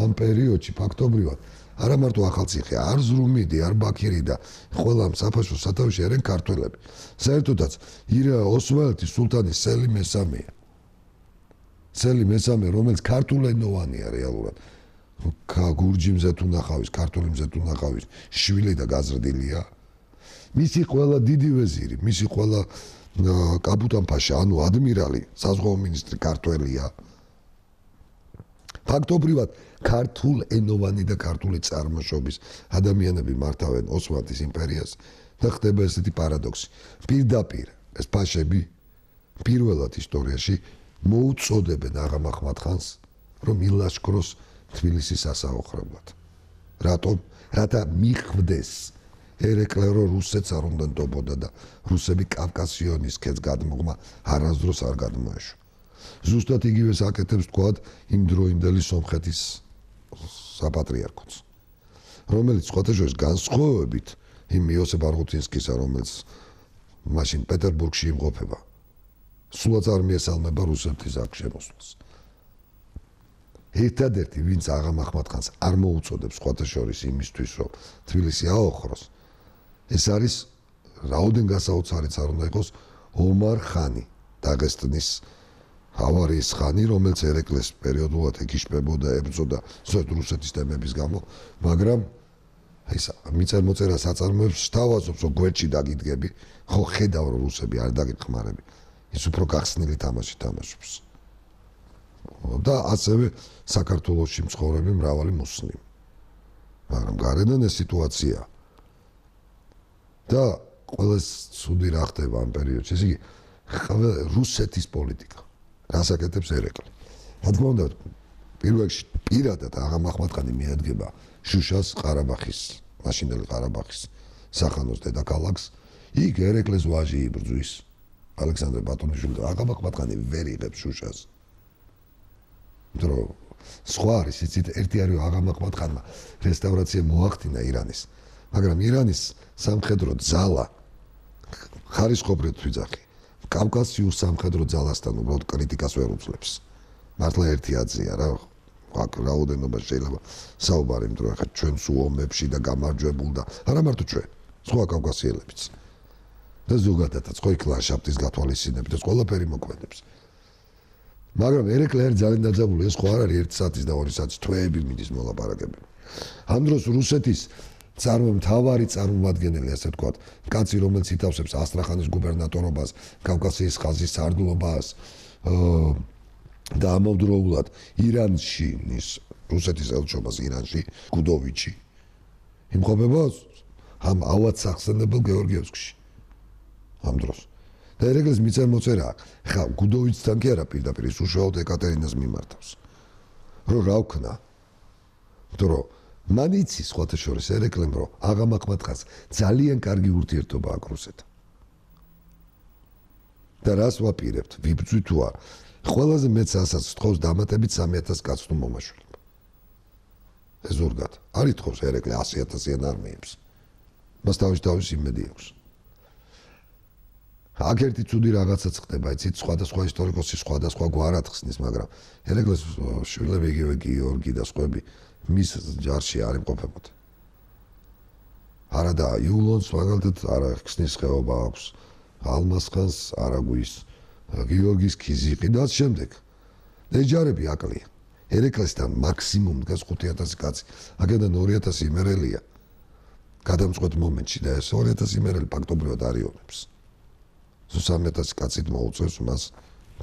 ამ პერიოდში ფაქტობრივად არა მარტო ახალციხე, არ ზრუმიდი, არ ბაქირი და ყველა საფაშოს სათავეში არიან ქართველები. საერთოდაც ოსმალეთის სულთანი სელი მესამეა. სელი მესამე, რომელიც ქართულენოვანია რეალურად. გურჯიმზე თუ ნახავის, ქართულიმზე თუ ნახავის, შვილი და გაზრდილია. მისი ყველა დიდი ვეზირი, მისი ყველა კაპუტან-ფაშა, ანუ ადმირალი, საზღვაო მინისტრი ქართველია. ფაქტობრივად ქართულენოვანი და ქართული წარმოშობის ადამიანები მართავენ ოსმალეთის იმპერიას და ხდება ესეთი პარადოქსი. პირდაპირ ეს ფაშები პირველად ისტორიაში მოუწოდებენ აღა მაჰმად-ხანს, რომ ილაშქროს თბილისის ასაოხრებლად. რატომ? რათა მიხვდეს ერეკლე რომ რუსეთს არ უნდა ნდობოდა და რუსები კავკასიონის ქედს გადმოღმა არასდროს არ გადმოეშვა. ზუსტად იგივეს აკეთებს თქვათ იმ დროინდელი სომხეთის საპატრიარქოც, რომელიც სხვათაშორის განსხვავებით იმ იოსებ არღუთინსკისა, რომელიც მაშინ პეტერბურგში იმყოფება, სულაც არ მიესალმება რუსეთის აქ შემოსვლას. ერთადერთი, ვინც აღა მაჰმად-ხანს არ მოუწოდებს სხვათაშორის იმისთვის, რომ თბილისი აოხროს, ეს არის რაოდენ გასაოცარიც არ უნდა იყოს ომარ ხანი, დაღესტნის ავარიის ხანი, რომელიც ერეკლეს პერიოდულად ეკიშმებოდა, ებრძოდა ზოგ რუსეთის თემების გამო, მაგრამ ეს მიწერ-მოწერას აწარმოებს შთავაზობს, რომ გვერდში დაგიდგები, ხო ხედავ რომ რუსები არ დაგიხმარები. ის უფრო გახსნილი თამაში თამაშობს. და ასევე საქართველოში მცხოვრები მრავალი მუსლიმი. მაგრამ გარედან ეს სიტუაცია და ყველა ცუდი რა ხდება ამ პერიოდში, ესე იგი რუსეთის პოლიტიკა რას აკეთებს ერეკლე. რა თქმა უნდა, პირველ რიგში პირადად აღა მაჰმად-ხანი მიადგება შუშას ყარაბაღის, მაშინდელი ყარაბაღის სახანოს დედაქალაქს, იქ ერეკლეს ვაჟი იბრძვის ალექსანდრე ბატონიშვილი და აღა მაჰმად-ხანი ვერ იღებს შუშას. დრო სხვა არის, იცით, ერთი არის აღა მაჰმად-ხანმა რესტავრაცია მოახდინა ირანის, მაგრამ ირანის სამხედრო ძალა ხარისხობრივად ვიძახი. კავკასიურ სამხედრო ძალასთან უბრალოდ კრიტიკას ვერ უძლებს. მართლა ერთი აზრია რა, აქ რაოდენობა შეიძლება საუბარი, იმიტომ რომ ხა ჩვენს ომებში და გამარჯვებულ და არა მარტო ჩვენ, სხვა კავკასიელებიც. და ზოგადადაც ხო იქ ლანდშაფტის გათვალისწინებით ეს ყველაფერი მოქმედებს. მაგრამ ერეკლე არის ძალიან დაძაბული, ეს ხო არ არის 1 საათის და 2 საათის თვეები მიდის მოლაპარაკებები. ამ დროს რუსეთის მთავარი წარმომადგენელი, ასე ვთქვათ, კაცი, რომელიც ითავსებს ასტრახანის გუბერნატორობას, კავკასიის ხაზის სარდლობას და ამავდროულად ირანში, რუსეთის ელჩობას ირანში, გუდოვიჩი, იმყოფება ამ ავად სახსენებელ გეორგიევსკში. ამ დროს. და ერეკლეს მიწერ-მოწერა, ხა გუდოვიჩთან კი არა პირდაპირ, ის უშუალოდ ეკატერინას მიმართავს. რომ რა ვქნა? იმიტომ მან იცის სხვათა შორის ერეკლემ, რომ აღა მაჰმად-ხანს ძალიან კარგი ურთიერთობა აქვს რუსეთთან. და რას ვაპირებთ? ვიბრძვით თუ არა? ყველაზე მეც ასაც თხოვს დამატებით 3,000 კაცს თუ მომაშველება. ეს ზურგად. არ ითხოვს ერეკლე 100,000-იან არმიებს. მას თავის იმედი აქვს. აქ ერთი ცუდი რაღაცაც ხდება, იცით, სხვადასხვა ისტორიკოსი სხვადასხვა გვარად ხსნის, მაგრამ ერეკლეს შვილები იგივე გიორგი და სხვები მის ჯარში არ იმყოფებოდა. არა და იულონს მაგალითად არა ხსნის ხეობა აქვს, ალმასხანს, არაგვის, გიორგის ქიზიყი და ამ შემდეგ. ეჯარები აკლია. ერეკლესთან მაქსიმუმ დგას 5000 კაცი. აქედან 2000 იმერელია. გადამწყვეტ მომენტში და ეს 2000 იმერელი ფაქტობრივად არიონებს. 3000 კაცით მოუწევს მას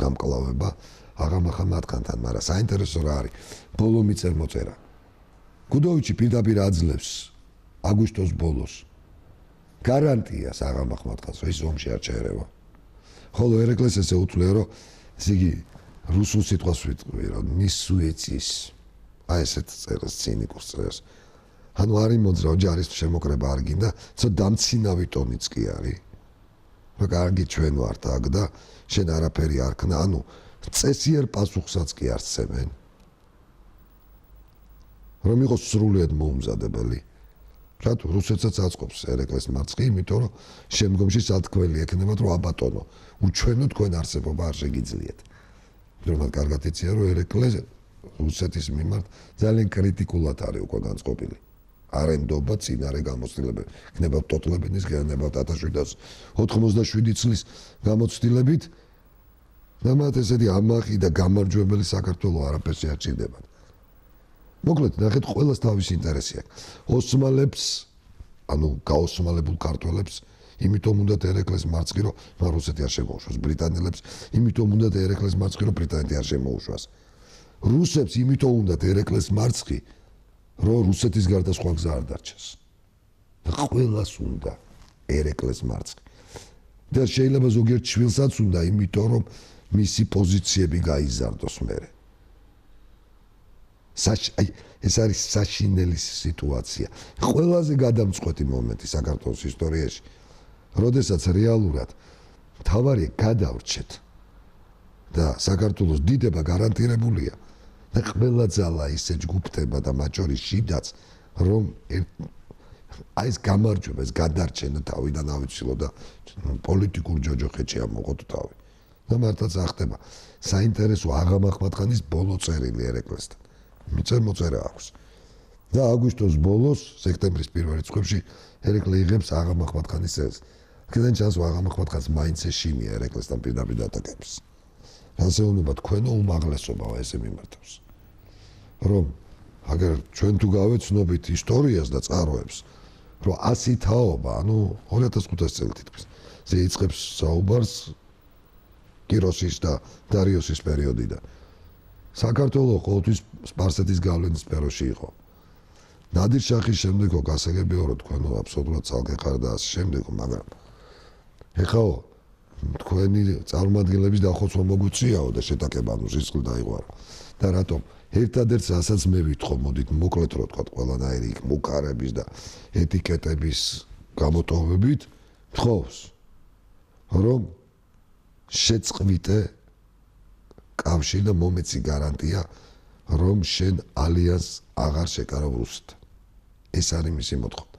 გამკლავება აღამახა მათგანთან, მაგრამ საინტერესო რა არის? ბოლო მიწერ-მოწერა. გუდოვიჩი პირდაპირ აძლევს აგვისტოს ბოლოს გარანტიას აღამახ მათგანს, რომ ის ომში არ ჩაერევა. ხოლო ერეკლეს ესე უთვლია, რომ იგი რუსულ სიტყვას ვიტყვი, რომ ნისუეცის აი ესეთ წერას ცინიკურს წერას. ანუ არის მოძრავ ჯარის შემოკრება არ გინდა, ცოტა დამცინავი ტონიც კი არის. რა კარგი ჩვენ ვართ აქ და შენ არაფერი არ ქნა, ანუ წესიერ პასუხსაც კი არცემენ. რომ იყოს სრულიად მოუმზადებელი. რატო რუსეთსაც აწყობს ერეკლეს მარცხი, იმიტომ რომ შემდგომში სათქმელი ექნებათ, რომ აბატონო, უჩვენო თქვენ არსებობა არ შეგიძლიათ. რომ კარგად იციან, რომ ერეკლეს რუსეთის მიმართ ძალიან კრიტიკულად არის უკვე განწყობილი. არენდობა წინარე გამოცდილებები. იქნება ტოტლებენის გენებად 1787 წლის გამოცდილებით და მათ ესეთი ამაყი და გამარჯვებელი საქართველო არაფერს არ ჭირდება. მოკლედ, ნახეთ, ყველას თავის ინტერესი აქვს. ოსმალებს, ანუ გაოსმალებულ ქართველებს, იმიტომ უნდათ ერეკლეს მარცხი, რომ რუსეთი არ შემოუშვას. ბრიტანელებს, იმიტომ უნდათ ერეკლეს მარცხი, რომ ბრიტანეთი არ შემოუშვას. რუსებს, იმიტომ უნდათ ერეკლეს მარცხი, რომ რუსეთის გარდა სხვა გზა არ დარჩეს. და ყველას უნდა ერეკლეს მარცხი. და შეიძლება ზოგიერთ შვილსაც უნდა, იმიტომ რომ მისი პოზიციები გაიზარდოს მერე. ეს არის საშინელი სიტუაცია. ყველაზე გადამწყვეტი მომენტი საქართველოს ისტორიაში, როდესაც რეალურად თავარი გადავრჩეთ და საქართველოს დიდება გარანტირებულია და ყველა ძალა ისე ჯგუფდება და მათ შორის შიდაც, რომ აი ეს გამარჯვება, ეს გადარჩენა თავიდან ავიცილო და პოლიტიკურ ჯოჯოხეთში ამოყოთ თავი. და მართლაც ახტება საინტერესო აღამახ მათგანის ბოლო წერილი ერეკლესთან. მიწერ-მოწერა აქვს. და აგვისტოს ბოლოს, სექტემბრის პირველ რიცხვებში ერეკლე იღებს აღამახ მათგანის წერილს. აქედან ჩანს, რომ აღამახ მათგანს მაინც ეშინია ერეკლესთან პირდაპირ დატაკებს. განსეუნება თქვენო უმაღლესობაა ესე მიმართავს. რომ აგერ ჩვენ თუ გავეცნობით ისტორიას და წყაროებს, რომ 100 თაობა, ანუ 2500 წელი თითქმის, ზე იწყებს საუბარს კიროსის და დარიოსის პერიოდიდან. საქართველო ყოველთვის სპარსეთის გავლენის სფეროში იყო. ნადირ შახის შემდეგო გასაგებია, რომ თქვენო აბსოლუტურად ცალკე ხარ და ასე შემდეგ, მაგრამ ეხაო თქვენი წარმომადგენლების დახოცვა მოგვიწიაო და შეტაკება ანუ სისხლი დაიღვარა. და რატომ? ერთადერთს რასაც მე ვითხოვ, მოდით მოკლედ რო თქვა ყველანაირი მუქარების და ეტიკეტების გამოტოვებით, თხოვს, რომ შეწყვიტე კავშირი და მომეცი გარანტია, რომ შენ ალიანს აღარ შეკარავ რუსეთთან. ეს არის მისი მოთხოვნა.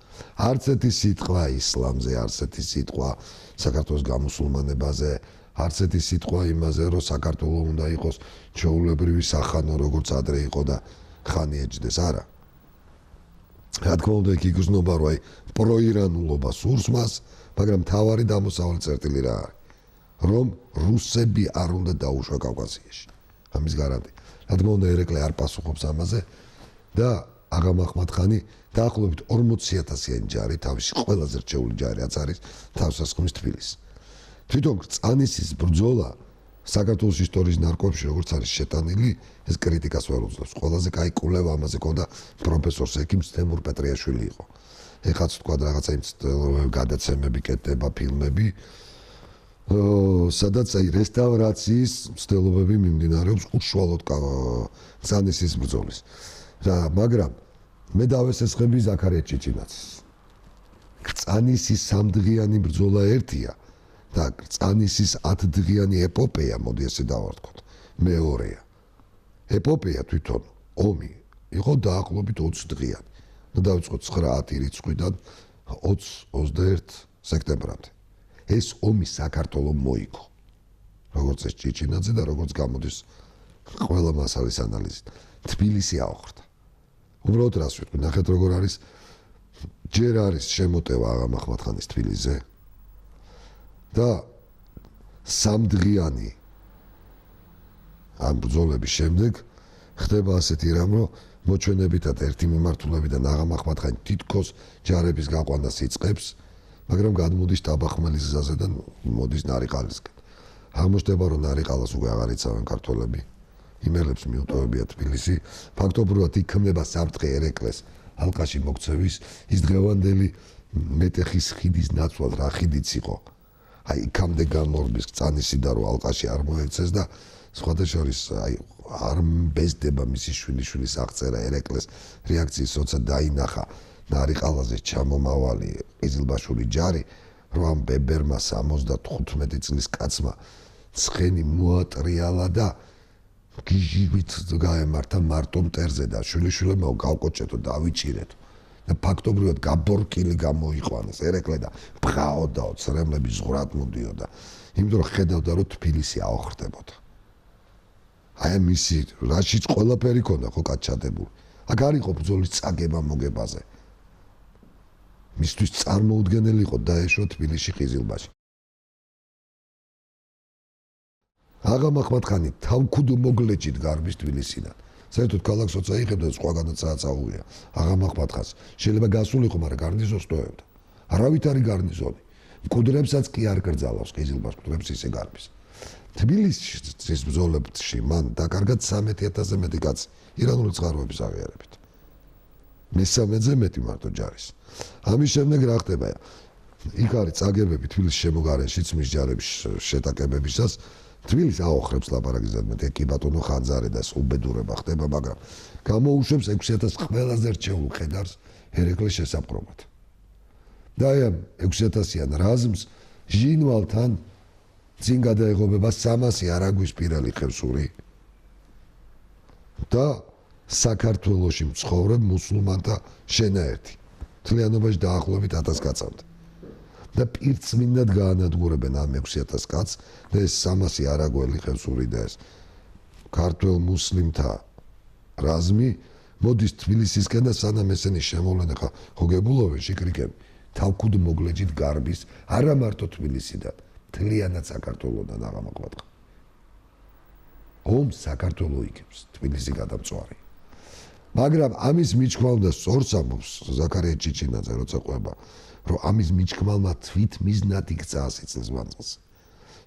არც ერთი სიტყვა ისლამზე, არც ერთი სიტყვა საქართველოს გამუსულმანებაზე, არც ერთი სიტყვა იმაზე, რომ საქართველო უნდა იყოს ჩვეულებრივი სახანო, როგორც ადრე იყო და ხანი ეჯდეს, არა. რა თქმა უნდა, იქ იგრძნობა, რომ აი პროირანულობა სურს მას, მაგრამ მთავარი დამოსავალი წერტილი რა არის? რომ რუსები არ უნდა დაუშვა კავკასიაში. ამის გარანტია. რა თქმა უნდა, ერეკლე არ პასუხობს ამაზე და აღამახ მათგანი დაახლოებით 40,000-იანი ჯარი, თავისი ყველაზე რჩეული ჯარი, რაც არის თავსასხმის თბილისს. თვითონ წანისის ბრძოლა საქართველოს ისტორიის ნარკვევში, როგორც არის შეტანილი, ეს კრიტიკას ვერ უძლებს. ყველაზე კაი კვლევა ამაზე ქონდა პროფესორ ექიმს თემურ პეტრიაშვილი იყო. ეხაც თქვა რაღაცა იმ გადაცემები, კეთდება, ფილმები, სადაც აი რესტავრაციის მცდელობები მიმდინარეობს უშუალოდ წანისის ბრძოლის. მაგრამ მე დავესესხები ზაქარია ჭიჭინაძის. წანისის 3 დღიანი ბრძოლა ერთია და წანისის 10 დღიანი ეპოპეა, მოდი ესე დავარქვათ, მეორეა. ეპოპეა თვითონ ომი იყო დაახლოებით 20 დღიანი. და დავიწყოთ 9-10 რიცხვიდან 20-21 სექტემბრამდე. ეს ომი საქართველოს მოიგო. როგორც ეს ჭიჭინაძე და როგორც გამოდის ყველა მასალის ანალიზით. თბილისი აოხრდა. უბრალოდ რას ვიტყვი, ნახეთ როგორ არის, ჯერ არის შემოტევა აღამახ მათგანის თბილისზე და 3 დღიანი ამ ბრძოლების შემდეგ ხდება ასეთი რამ, რომ მოჩვენებითად ერთი მიმართულებიდან აღამ ახმათხანი თითქოს ჯარების გაყვანას იწყებს, მაგრამ გადმოდის ტაბახმელის გზაზე და მოდის ნარიყალისკენ. აღმოჩნდება, რომ ნარიყალას უკვე აღარ იცავენ ქართველები. იმერლებს მიუტოვებია თბილისი, ფაქტობრივად იქმნება საფრთხე ერეკლეს ალყაში მოქცევის, ის დღევანდელი მეტეხის ხიდის ნაცვლად რა ხიდიც იყო. აი იქამდე გამორბის წანისი და რო ალყაში არ მოექცეს და სხვადასხვის აი არ ბეზდება მისი შვილიშვილის აღწერა ერეკლეს რეაქციის როცა დაინახა ნარიყალაზე ჩამომავალი ყიზილბაშური ჯარი, რომ ამ ბებერმა 75 წლის კაცმა ცხენი მოატრიალა და გიჟივით გაემართა მარტო მტერზე და შვილიშვილებმა გავკოჭეთო დავიჭირეთო და ფაქტობრივად გაბორკილი გამოიყვანეს ერეკლე და ბღაოდაო ცრემლები ზღვრად მოდიოდა, იმიტომ რომ ხედავდა რომ თბილისი აოხრდებოდა. აი მისი რაშიც ყველაფერი ქონდა ხო კაჩადებული. აქ არ იყო ბრძოლის წაგება მოგებაზე. მისთვის წარმოუდგენელი იყო დაეშვა თბილისში ყიზილბაში. აღამ ახმათხანი თავქუდო მოგლეჭით გარბის თბილისიდან. საერთოდ ქალაქს როცა იღებდა სხვაგანაც აუღია. აღამ ახმათხანს შეიძლება გასულიყო, მაგრამ გარნიზონს ტოვებდა. არავით არის გარნიზონი. მკვდრებსაც კი არ გრძალავს ყიზილბას, მკვდრებს ისე გარბის. თბილისის ბრძოლებში მან დაკარგა 13,000-ზე მეტი კაცი ირანული წყაროების აღიარებით. მესამედზე მეტი მარტო ჯარის. ამის შემდეგ რა ხდება? იქ არის წაგებები თბილისის შემოგარენში ძმის ჯარების შეტაკებებისას. თბილისს აოხრებს ლაპარაკისად მეტი კი ბატონო ხანძარი და უბედურება ხდება, მაგრამ გამოუშვებს 6,000 ყველაზე რჩეულ ხედარს ერეკლეს შესაპყრობად. და აი 6,000-იან რაზმს ჟინვალთან წინ გადაეღობება 300 არაგვის პირალი ხევსური და საქართველოში მცხოვრებ მუსულმანთა შენაერთი. მთლიანობაში დაახლოებით 1000 კაცამდე. და პირწმინდად გაანადგურებენ ამ 6,000 კაცს და ეს 300 არაგველი ხევსური და ეს ქართველ მუსლიმთა რაზმი მოდის თბილისისკენ და სანამ ესენი შემოვლენ ხა ხოგებულოვენ შიკრიკები თავქუდ მოგლეჯით გარბის არა მარტო თბილისიდან მთლიანად საქართველოდან აღამაყვა. ომს საქართველო იგებს, თბილისი გადამწვარი. მაგრამ ამის მიჩქმალდა სწორს ამბობს ზაქარია ჭიჭინაძე, როცა ყვება, რომ ამის მიჩქმალმა თვით მიზნად იქცა 100 წლის მანძილზე.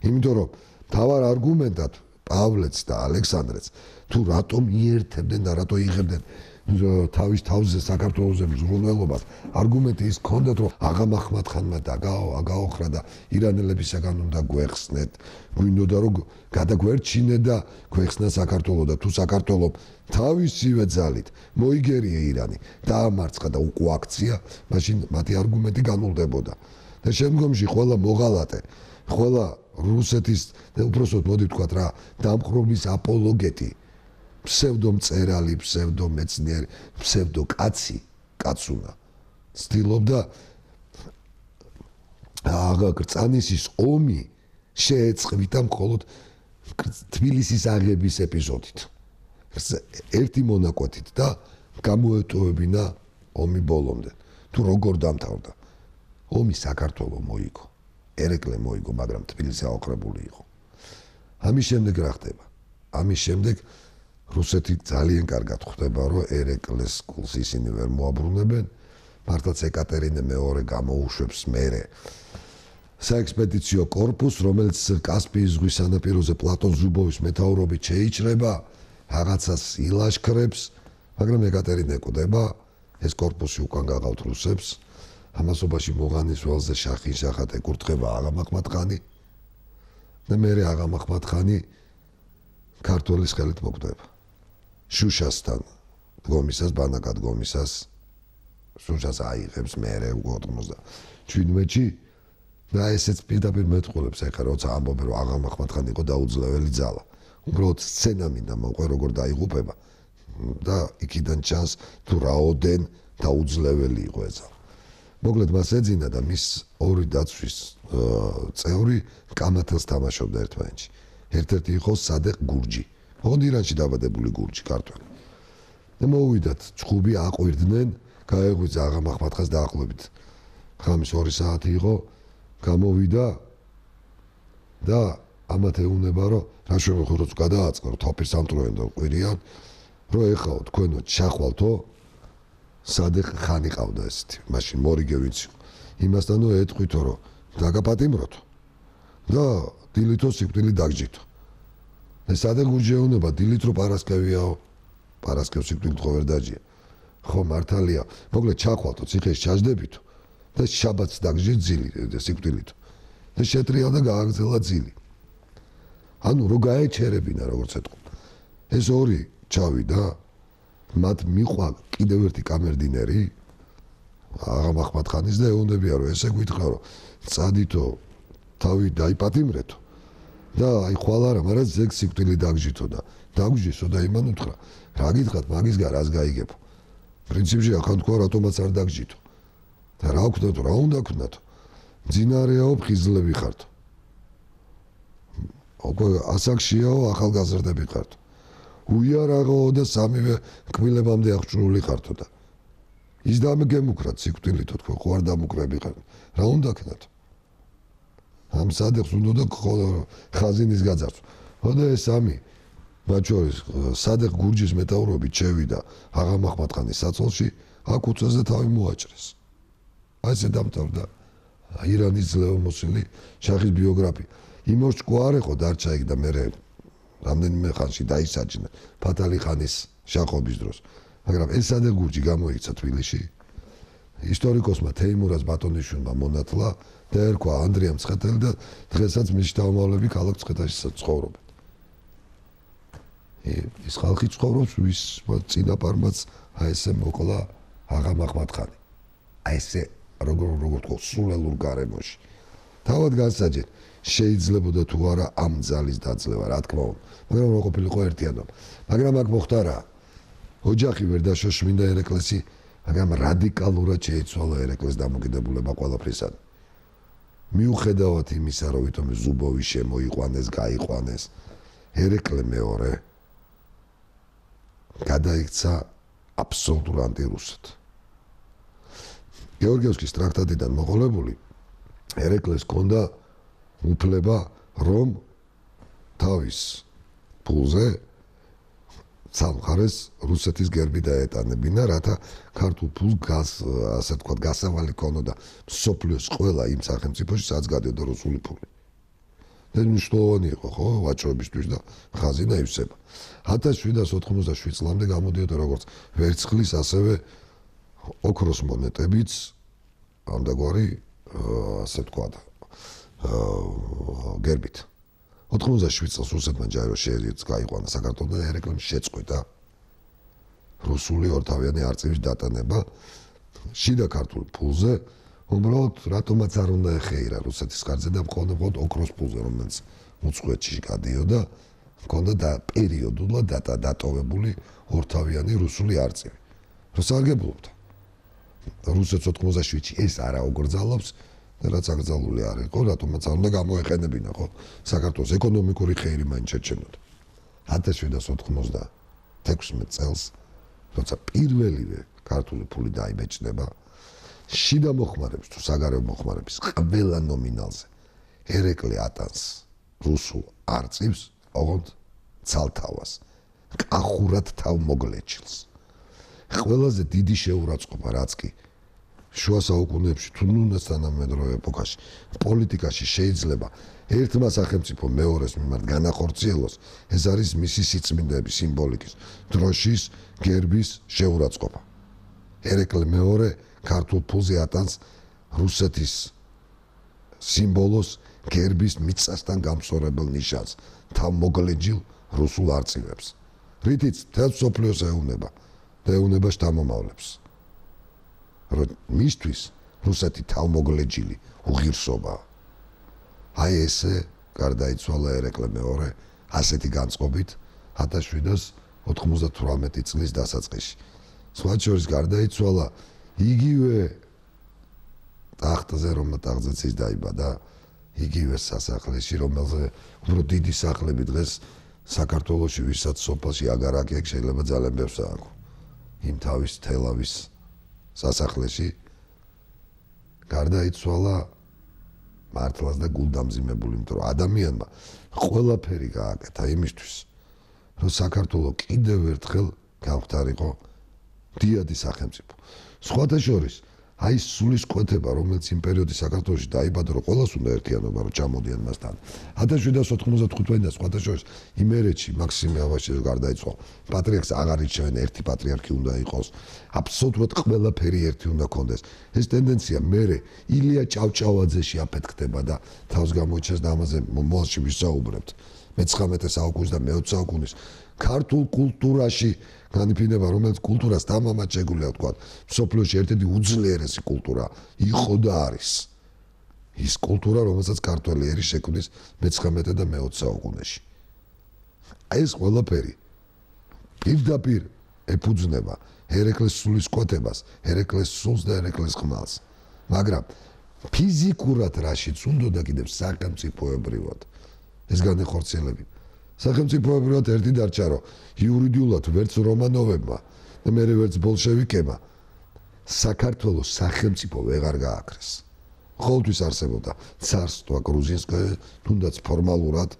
იმიტომ რომ თავარ არგუმენტად პავლეც და ალექსანდრეც თუ რატომ იერთებდნენ და რატო იღებდნენ თავის თავზე საქართველოზე მზრუნველობას, არგუმენტი ის ჰქონდათ, რომ აღამ ახმათხანმა დაგაოხრა და ირანელებისაგან უნდა გვეხსნეთ, გვინდოდა რომ გადაგვერჩინეთ და გვეხსნა საქართველო და თუ საქართველო თავისივე ძალით მოიგერია ირანი, დაამარცხა და უკუ აქცია, მაშინ მათი არგუმენტი განულდებოდა. და შემდგომში ყველა მოღალატე, ყველა რუსეთის და უпроსოდ მოდი ვთქვათ რა, დამყრობის აპოლოგეტი, ფსევდომწერალი, ფსევდომეცნიერი, ფსევდოკაცი, კაცუნა ცდილობდა აღგრძანისის ომი შეეწყვიტა მხოლოდ თბილისის აღების ეპიზოდით. ერთი მონაკვეთით და გამოეტოვებინა ომი ბოლომდე. თუ როგორ დამთავრდა? ომი საქართველო მოიგო, ერეკლე მოიგო, მაგრამ თბილისი აოხრებული იყო. ამის შემდეგ რა ხდება? ამის შემდეგ რუსეთი ძალიან კარგად ხვდება, რომ ერეკლეს კულს ისინი ვერ მოაბრუნებენ, მართლაც ეკატერინე მეორე გამოუშვებს მერე საექსპედიციო კორპუსს, რომელიც კასპიის ზღვის სანაპიროზე პლატონ ზუბოვის მეთაურობით შეიჭრება, რაღაცას ილაშქრებს, მაგრამ ეკატერინე კვდება, ეს კორპუსი უკან გაღავთ რუსებს, ამასობაში მოღანის ველზე შახინშახად ეკურთხება აღამ ახმათხანი და მერე აღამ ახმათხანი ქართველის ხელით მოკვდება. შუშასთან დგომისას, ბანაკად დგომისას შუშას აიღებს მერე 97-ში და ესეც პირდაპირ მეტყოლებს ეხლა როცა ამბობენ რომ აღამ ახმათხანი იყო დაუძლეველი ძალა. უბრალოდ სცენა მინდა მოყვე როგორ დაიღუპება და იქიდან ჩანს თუ რაოდენ დაუძლეველი იყო ეს ძალა. მოკლედ მას ეძინა და მის ორი დაცვის წევრი კამათელს თამაშობდა ერთმანეთში. ერთ-ერთი იყო სადეყ გურჯი. ოღონდ ირანში დაბადებული გურჯი ქართველი. და მოუვიდათ ჩხუბი აყვირდნენ, გაეღვიძა აღამ ახმათხანს დაახლოებით ხამის 2 საათი იყო, გამოვიდა და ამათ ეუნება რომ რა შემოხუროს გადააწყო თოფის სამტროენ და ყვირიან რომ ეხაო თქვენო ჩახვალთო სადე ხანი ყავდა ესეთი მაშინ მორიგე ვინც იმასთანო ეთყვითო რომ დაგაპატიმროთო და დილითო სიკვდილი დაგჯითო და სადე გურჯეუნება დილით რო პარასკევიაო პარასკევს სიკვდილით ხო ვერ დაჯია ხო მართალია მოკლედ ჩახვალთო ციხეში ჩაჯდებითო და შაბათს დაგჯი ძილი სიკვდილით და შეტრია და გააგზელა ძილი ანუ რო გაეჩერებინა როგორც ეთქვა ეს ორი ჩავიდა მათ მიყვა კიდევ ერთი კამერდინერი აღა მაჰმად-ხანის და ეუნებია რომ ესე გითხრა რომ წადითო თავი დაიპატიმრეთო და აი ხვალ არა მაგრამ ზეგ სიკვდილი დაგჯითო და დაგჯისო და იმან უთხრა რა გითხრათ მაგისგან რას გაიგებო პრინციპში ახან თქვა რატომაც არ დაგჯითო და რა ვქნათო რა უნდა ვქნათო მძინარეაო ფხიზლები ხართო უკვე ასაკშიაო ახალგაზრდები ხართო უიარაღო და სამივე კბილებამდე აღჭურვილი ხართო და ის დამგემუქრათ სიკვდილითო თქვა ხო არ დამუკრები ხარ რა უნდა ქნათ ამ სადეყს უნდა ხაზინის გაძარცვა ხო და ეს სამი მათ შორის სადეყ გურჯის მეტაურობით შევიდა აღა მაჰმად-ხანის საწოლში აქ უწესზე თავი მოაჭრეს აი ესე დამთავრდა ირანის ძლევამოსილი შახის ბიოგრაფია იმორ ჭკვარეყო დარჩა იქ და მე რამდენიმე ხანში დაისაჯნა ფათალი ხანის შახობის დროს მაგრამ ეს სადეყ გურჯი გამოიქცა თბილისში ისტორიკოსმა თეიმურაზ ბატონიშვილმა მონათლა და ერქვა ანდრია მცხეთელი და დღესაც მისი შთამომავლები ქალაქ მცხეთაში ცხოვრობენ ის ხალხი ცხოვრობს ვის წინაპარმაც აი ესე მოკლა აღა მაჰმად-ხანი აი ესე როგორ თქო სულელურ გარემოში თავად განსაჯეთ შეიძლებოდა თუ არა ამ ძალის დაძლევა რა თქმა უნდა მაგრამ რო ყოფილიყო ერთიანობა მაგრამ აქ მოხდა რა ოჯახი ვერ დაშო შმინდა ერეკლესი მაგრამ რადიკალურად შეიცვალა ერეკლეს დამოკიდებულება ყველაფრისგან მიუხედავად იმისა რომ ვითომ ზუბოვი შემოიყვანეს გაიყვანეს ერეკლე მეორე გადაიქცა აბსოლუტურ ანტირუსად გეორგიევსკის ტრაქტატიდან მოყოლებული ერეკლეს ჰქონდა უფლება რომ თავის ფულზე სამხარეს რუსეთის გერბი დაეტანებინა რათა ქართულ ფულს ასე ვთქვათ გასავალი ქონოდა მსოფლიოს ყველა იმ სახელმწიფოში სადაც გადიოდა რუსული ფული და მნიშვნელოვანი იყო ხო ვაჭრობისთვის და ხაზინა ივსება 1797 წლამდე გამოდიოდა როგორც ვერცხლის ასევე ოქროს მონეტებიც ამდაგვარი ასე ვთქვათ გერბით 97 წელს რუსეთმა ჯარო შეერიც გაიყვანა საქართველოს ერეკლემ შეწყვეტა რუსული ორთავიანი არწივის დატანება შიდა ქართულ ფულზე უბრალოდ რატომაც არ უნდა ეხეირა რუსეთის კარზე და მხოლოდ ოქროს ფულზე რომელიც უცხოეთში გადიოდა ჰქონდა და პერიოდულად დატოვებული ორთავიანი რუსული არწივი რო სარგებლობდა რუსეთს 97-ში ეს არა უგრძალობს და რაც აკრძალული არ იყო, რატომაც არ უნდა გამოეყენებინა ხო? საქართველოს ეკონომიკური ხეირი მაინც შეჩენოდა. 1796 წელს, როცა პირველივე ქართული ფული დაიბეჭდება, შიდა მოხმარების თუ საგარეო მოხმარების ყველა ნომინალზე ერეკლე ატანს რუსულ არწივს, ოღონდ ცალთავას, კახურად თავმოგლეჩილს. ყველაზე დიდი შეურაცხყოფა რაც კი შუა საუკუნეებში თუ ნუნას თანამედროვე ეპოქაში პოლიტიკაში შეიძლება ერთმა სახელმწიფო მეორეს მიმართ განახორციელოს ეს არის მისი სიწმინდეების სიმბოლიკის დროშის გერბის შეურაცხყოფა ერეკლე მეორე ქართულ ფულზე ატანს რუსეთის სიმბოლოს გერბის მიწასთან გამსორებელ ნიშანს თავმოგლეჯილ რუსულ არწივებს რითიც თელ სოფლიოს ეუნება და ეუნება შთამომავლებს რომ მისთვის რუსეთი თავმოგლეჯილი უღირსობა აი ესე გარდაიცვალა ერეკლე მეორე ასეთი განწყობით 1798 წლის დასაწყისში სხვა შორის გარდაიცვალა იგივე ტახტზე რომელთა ტახტზეც ის დაიბადა იგივე სასახლეში რომელზე უფრო დიდი სახლები დღეს საქართველოში ვისაც სოფელში აგარაკი აქვს შეიძლება ძალიან ბევრს ააგო იმ თავის თელავის სასახლეში გარდაიცვალა მართლაც და გულდამზიმებული, იმიტომ რომ ადამიანმა ყველაფერი გააკეთა იმისთვის, რომ საქართველოს კიდევ ერთხელ გამختارიყო დიადი სახელმწიფო. სხვათა შორის, აი სულისკვეთება, რომელიც იმ პერიოდის საქართველოში დაიბადა, რომ ყველას უნდა ერთიანობა, რომ ჩამოდიან მასთან. 1795 და სხვათა შორის იმერეთში მაქსიმე ავაშიძე გარდაიცვალა. პატრიარქს აღარ ირჩევენ, ერთი პატრიარქი უნდა იყოს. აბსოლუტურად ყველაფერი ერთი უნდა კონდეს. ეს ტენდენცია მერე ილია ჭავჭავაძეში აფეთქდება და თავს გამოიჩენს და ამაზე მოალში ვისაუბრებთ. მე-19 საუკუნის და მე-20 საუკუნის ქართულ კულტურაში განიფინება, რომელიც კულტურას დამამად შეგვიძლია ვთქვა, მსოფლიოში ერთ-ერთი უძლიერესი კულტურა იყო და არის. ის კულტურა, რომელსაც ქართველი ერი შექმნის მე-19 და მე-20 საუკუნეში. ეს ყველაფერი პირდაპირ ეფუძნება ჰერეკლეს სულისკვეთებას, ჰერეკლეს სულს და ჰერეკლეს ხმალს. მაგრამ ფიზიკურად რაშიც უნდა კიდევ სახელმწიფოებრივად ეს განეხორციელები. სახელმწიფოებრივად ერთი დარჩა, რომ იურიდიულად ვერც რომანოვებმა და მერე ვერც ბოლშევიკებმა საქართველოს სახელმწიფო ვეღარ გააკრეს. ყოველთვის არსებობდა ცარსტვა გრუზინსკაია, თუნდაც ფორმალურად,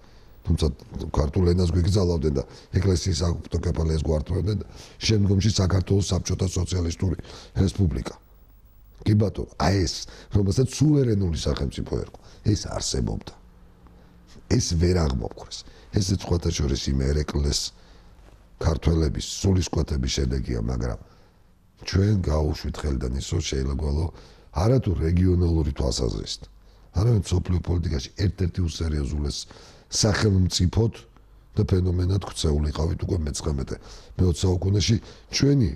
თუმცა ქართულ ენას გვიგზავნდნენ და ეკლესიის ავტოკეფალიას გვართმევდნენ და შემდგომში საქართველოს საბჭოთა სოციალისტური რესპუბლიკა. კი ბატონო, აი ეს, რომელსაც სუვერენული სახელმწიფო ერქვა, ეს არსებობდა. ეს ვერ აღმოფხვრეს. ესეც სხვათა შორის იმ ერეკლეს ქართველების სულისკვეთების შედეგია, მაგრამ ჩვენ გავუშვით ხელიდან ისო შეიძლება არათუ რეგიონალური თვალსაზრისით, არამედ სოფლიო პოლიტიკაში ერთ-ერთი უსერიოზულეს სახელმწიფოდ და ფენომენად ქცეულიყავით უკვე მე-19 მე-20 საუკუნეში ჩვენი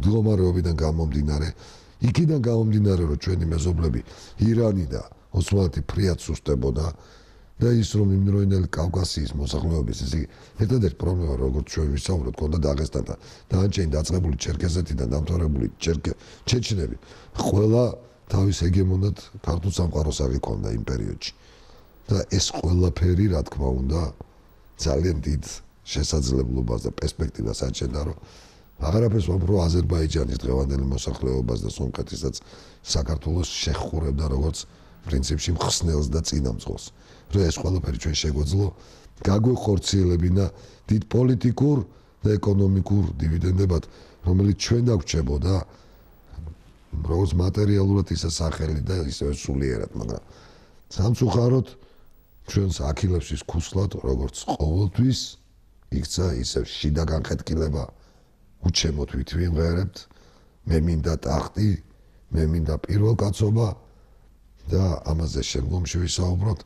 მდგომარეობიდან გამომდინარე, იქიდან გამომდინარე, რომ ჩვენი მეზობლები ირანი და ოსმალეთი ფრიად სუსტებოდა და ის რომ იმდროინდელი კავკასიის მოსახლეობის ისე ერთადერთი პრობლემა როგორც ჩვენ ვისაუბრეთ ქონდა დაღესტანთან დაანჩენი დაწყებული ჩერქეზეთიდან დამთავრებული ჩეჩნები ყველა თავის ჰეგემონად ქართულ სამყაროს აღიქონდა იმ პერიოდში და ეს ყველაფერი რა თქმა უნდა ძალიან დიდ შესაძლებლობას და პერსპექტივას აჩენდა რომ აღარაფერს ვამბობ აზერბაიჯანის დღევანდელი მოსახლეობას და სომხეთისაც საქართველოს შეხურებდა როგორც პრინციპში მხსნელს და წინამძღოლს რომ ეს ყველაფერი ჩვენ შეგვეძლო გაგვეხორციელებინა დიდ პოლიტიკურ და ეკონომიკურ დივიდენდებად, რომელიც ჩვენ დაგვრჩებოდა როგორც მატერიალურად ისე სახელი და ისე სულიერად, მაგრამ სამწუხაროდ ჩვენს აქილევსის ქუსლად როგორც ყოველთვის იქცა ისე შიდა განხეთქილება უჩემოთ ვით ვიმღერებთ, მე მინდა ტახტი, მე მინდა პირველკაცობა და ამაზე შემდგომში ვისაუბროთ.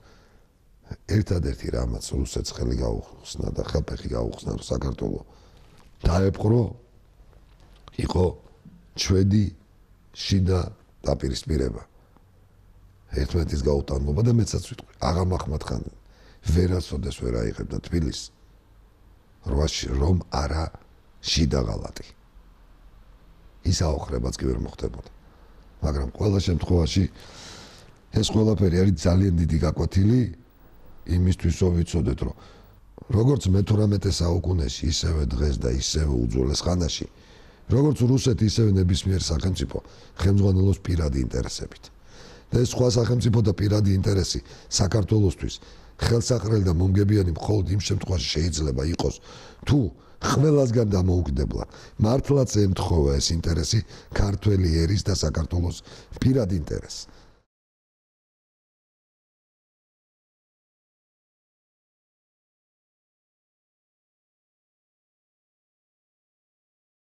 ერთადერთი რამაც რუსეთს ხელი გაუხსნა და ხელფეხი გაუხსნა რომ საქართველო დაეპყრო იყო ჩვენი შიდა დაპირისპირება ერთმანეთის გაუტანობა და მეცაც ვიტყვი აღამ ახმათხანი ვერასოდეს ვერ აიღებდა თბილისს რომ არა შიდა ღალატი ის აოხრებაც კი ვერ მოხდებოდა მაგრამ ყველა შემთხვევაში ეს ყველაფერი არის ძალიან დიდი გაკვეთილი იმისთვის რომ ვიცოდეთ რომ როგორც მე-18 საუკუნეში ისევე დღეს და ისევე უძველეს ხანაში როგორც რუსეთი ისევე ნებისმიერ სახელმწიფო ხელმძღვანელობს პირადი ინტერესებით და ეს სხვა სახელმწიფო და პირადი ინტერესი საქართველოსთვის ხელსაყრელი და მომგებიანი მხოლოდ იმ შემთხვევაში შეიძლება იყოს თუ ყველასგან დამოუკიდებლად მართლაც ემთხოვა ეს ინტერესი ქართველი ერის და საქართველოს პირად ინტერესს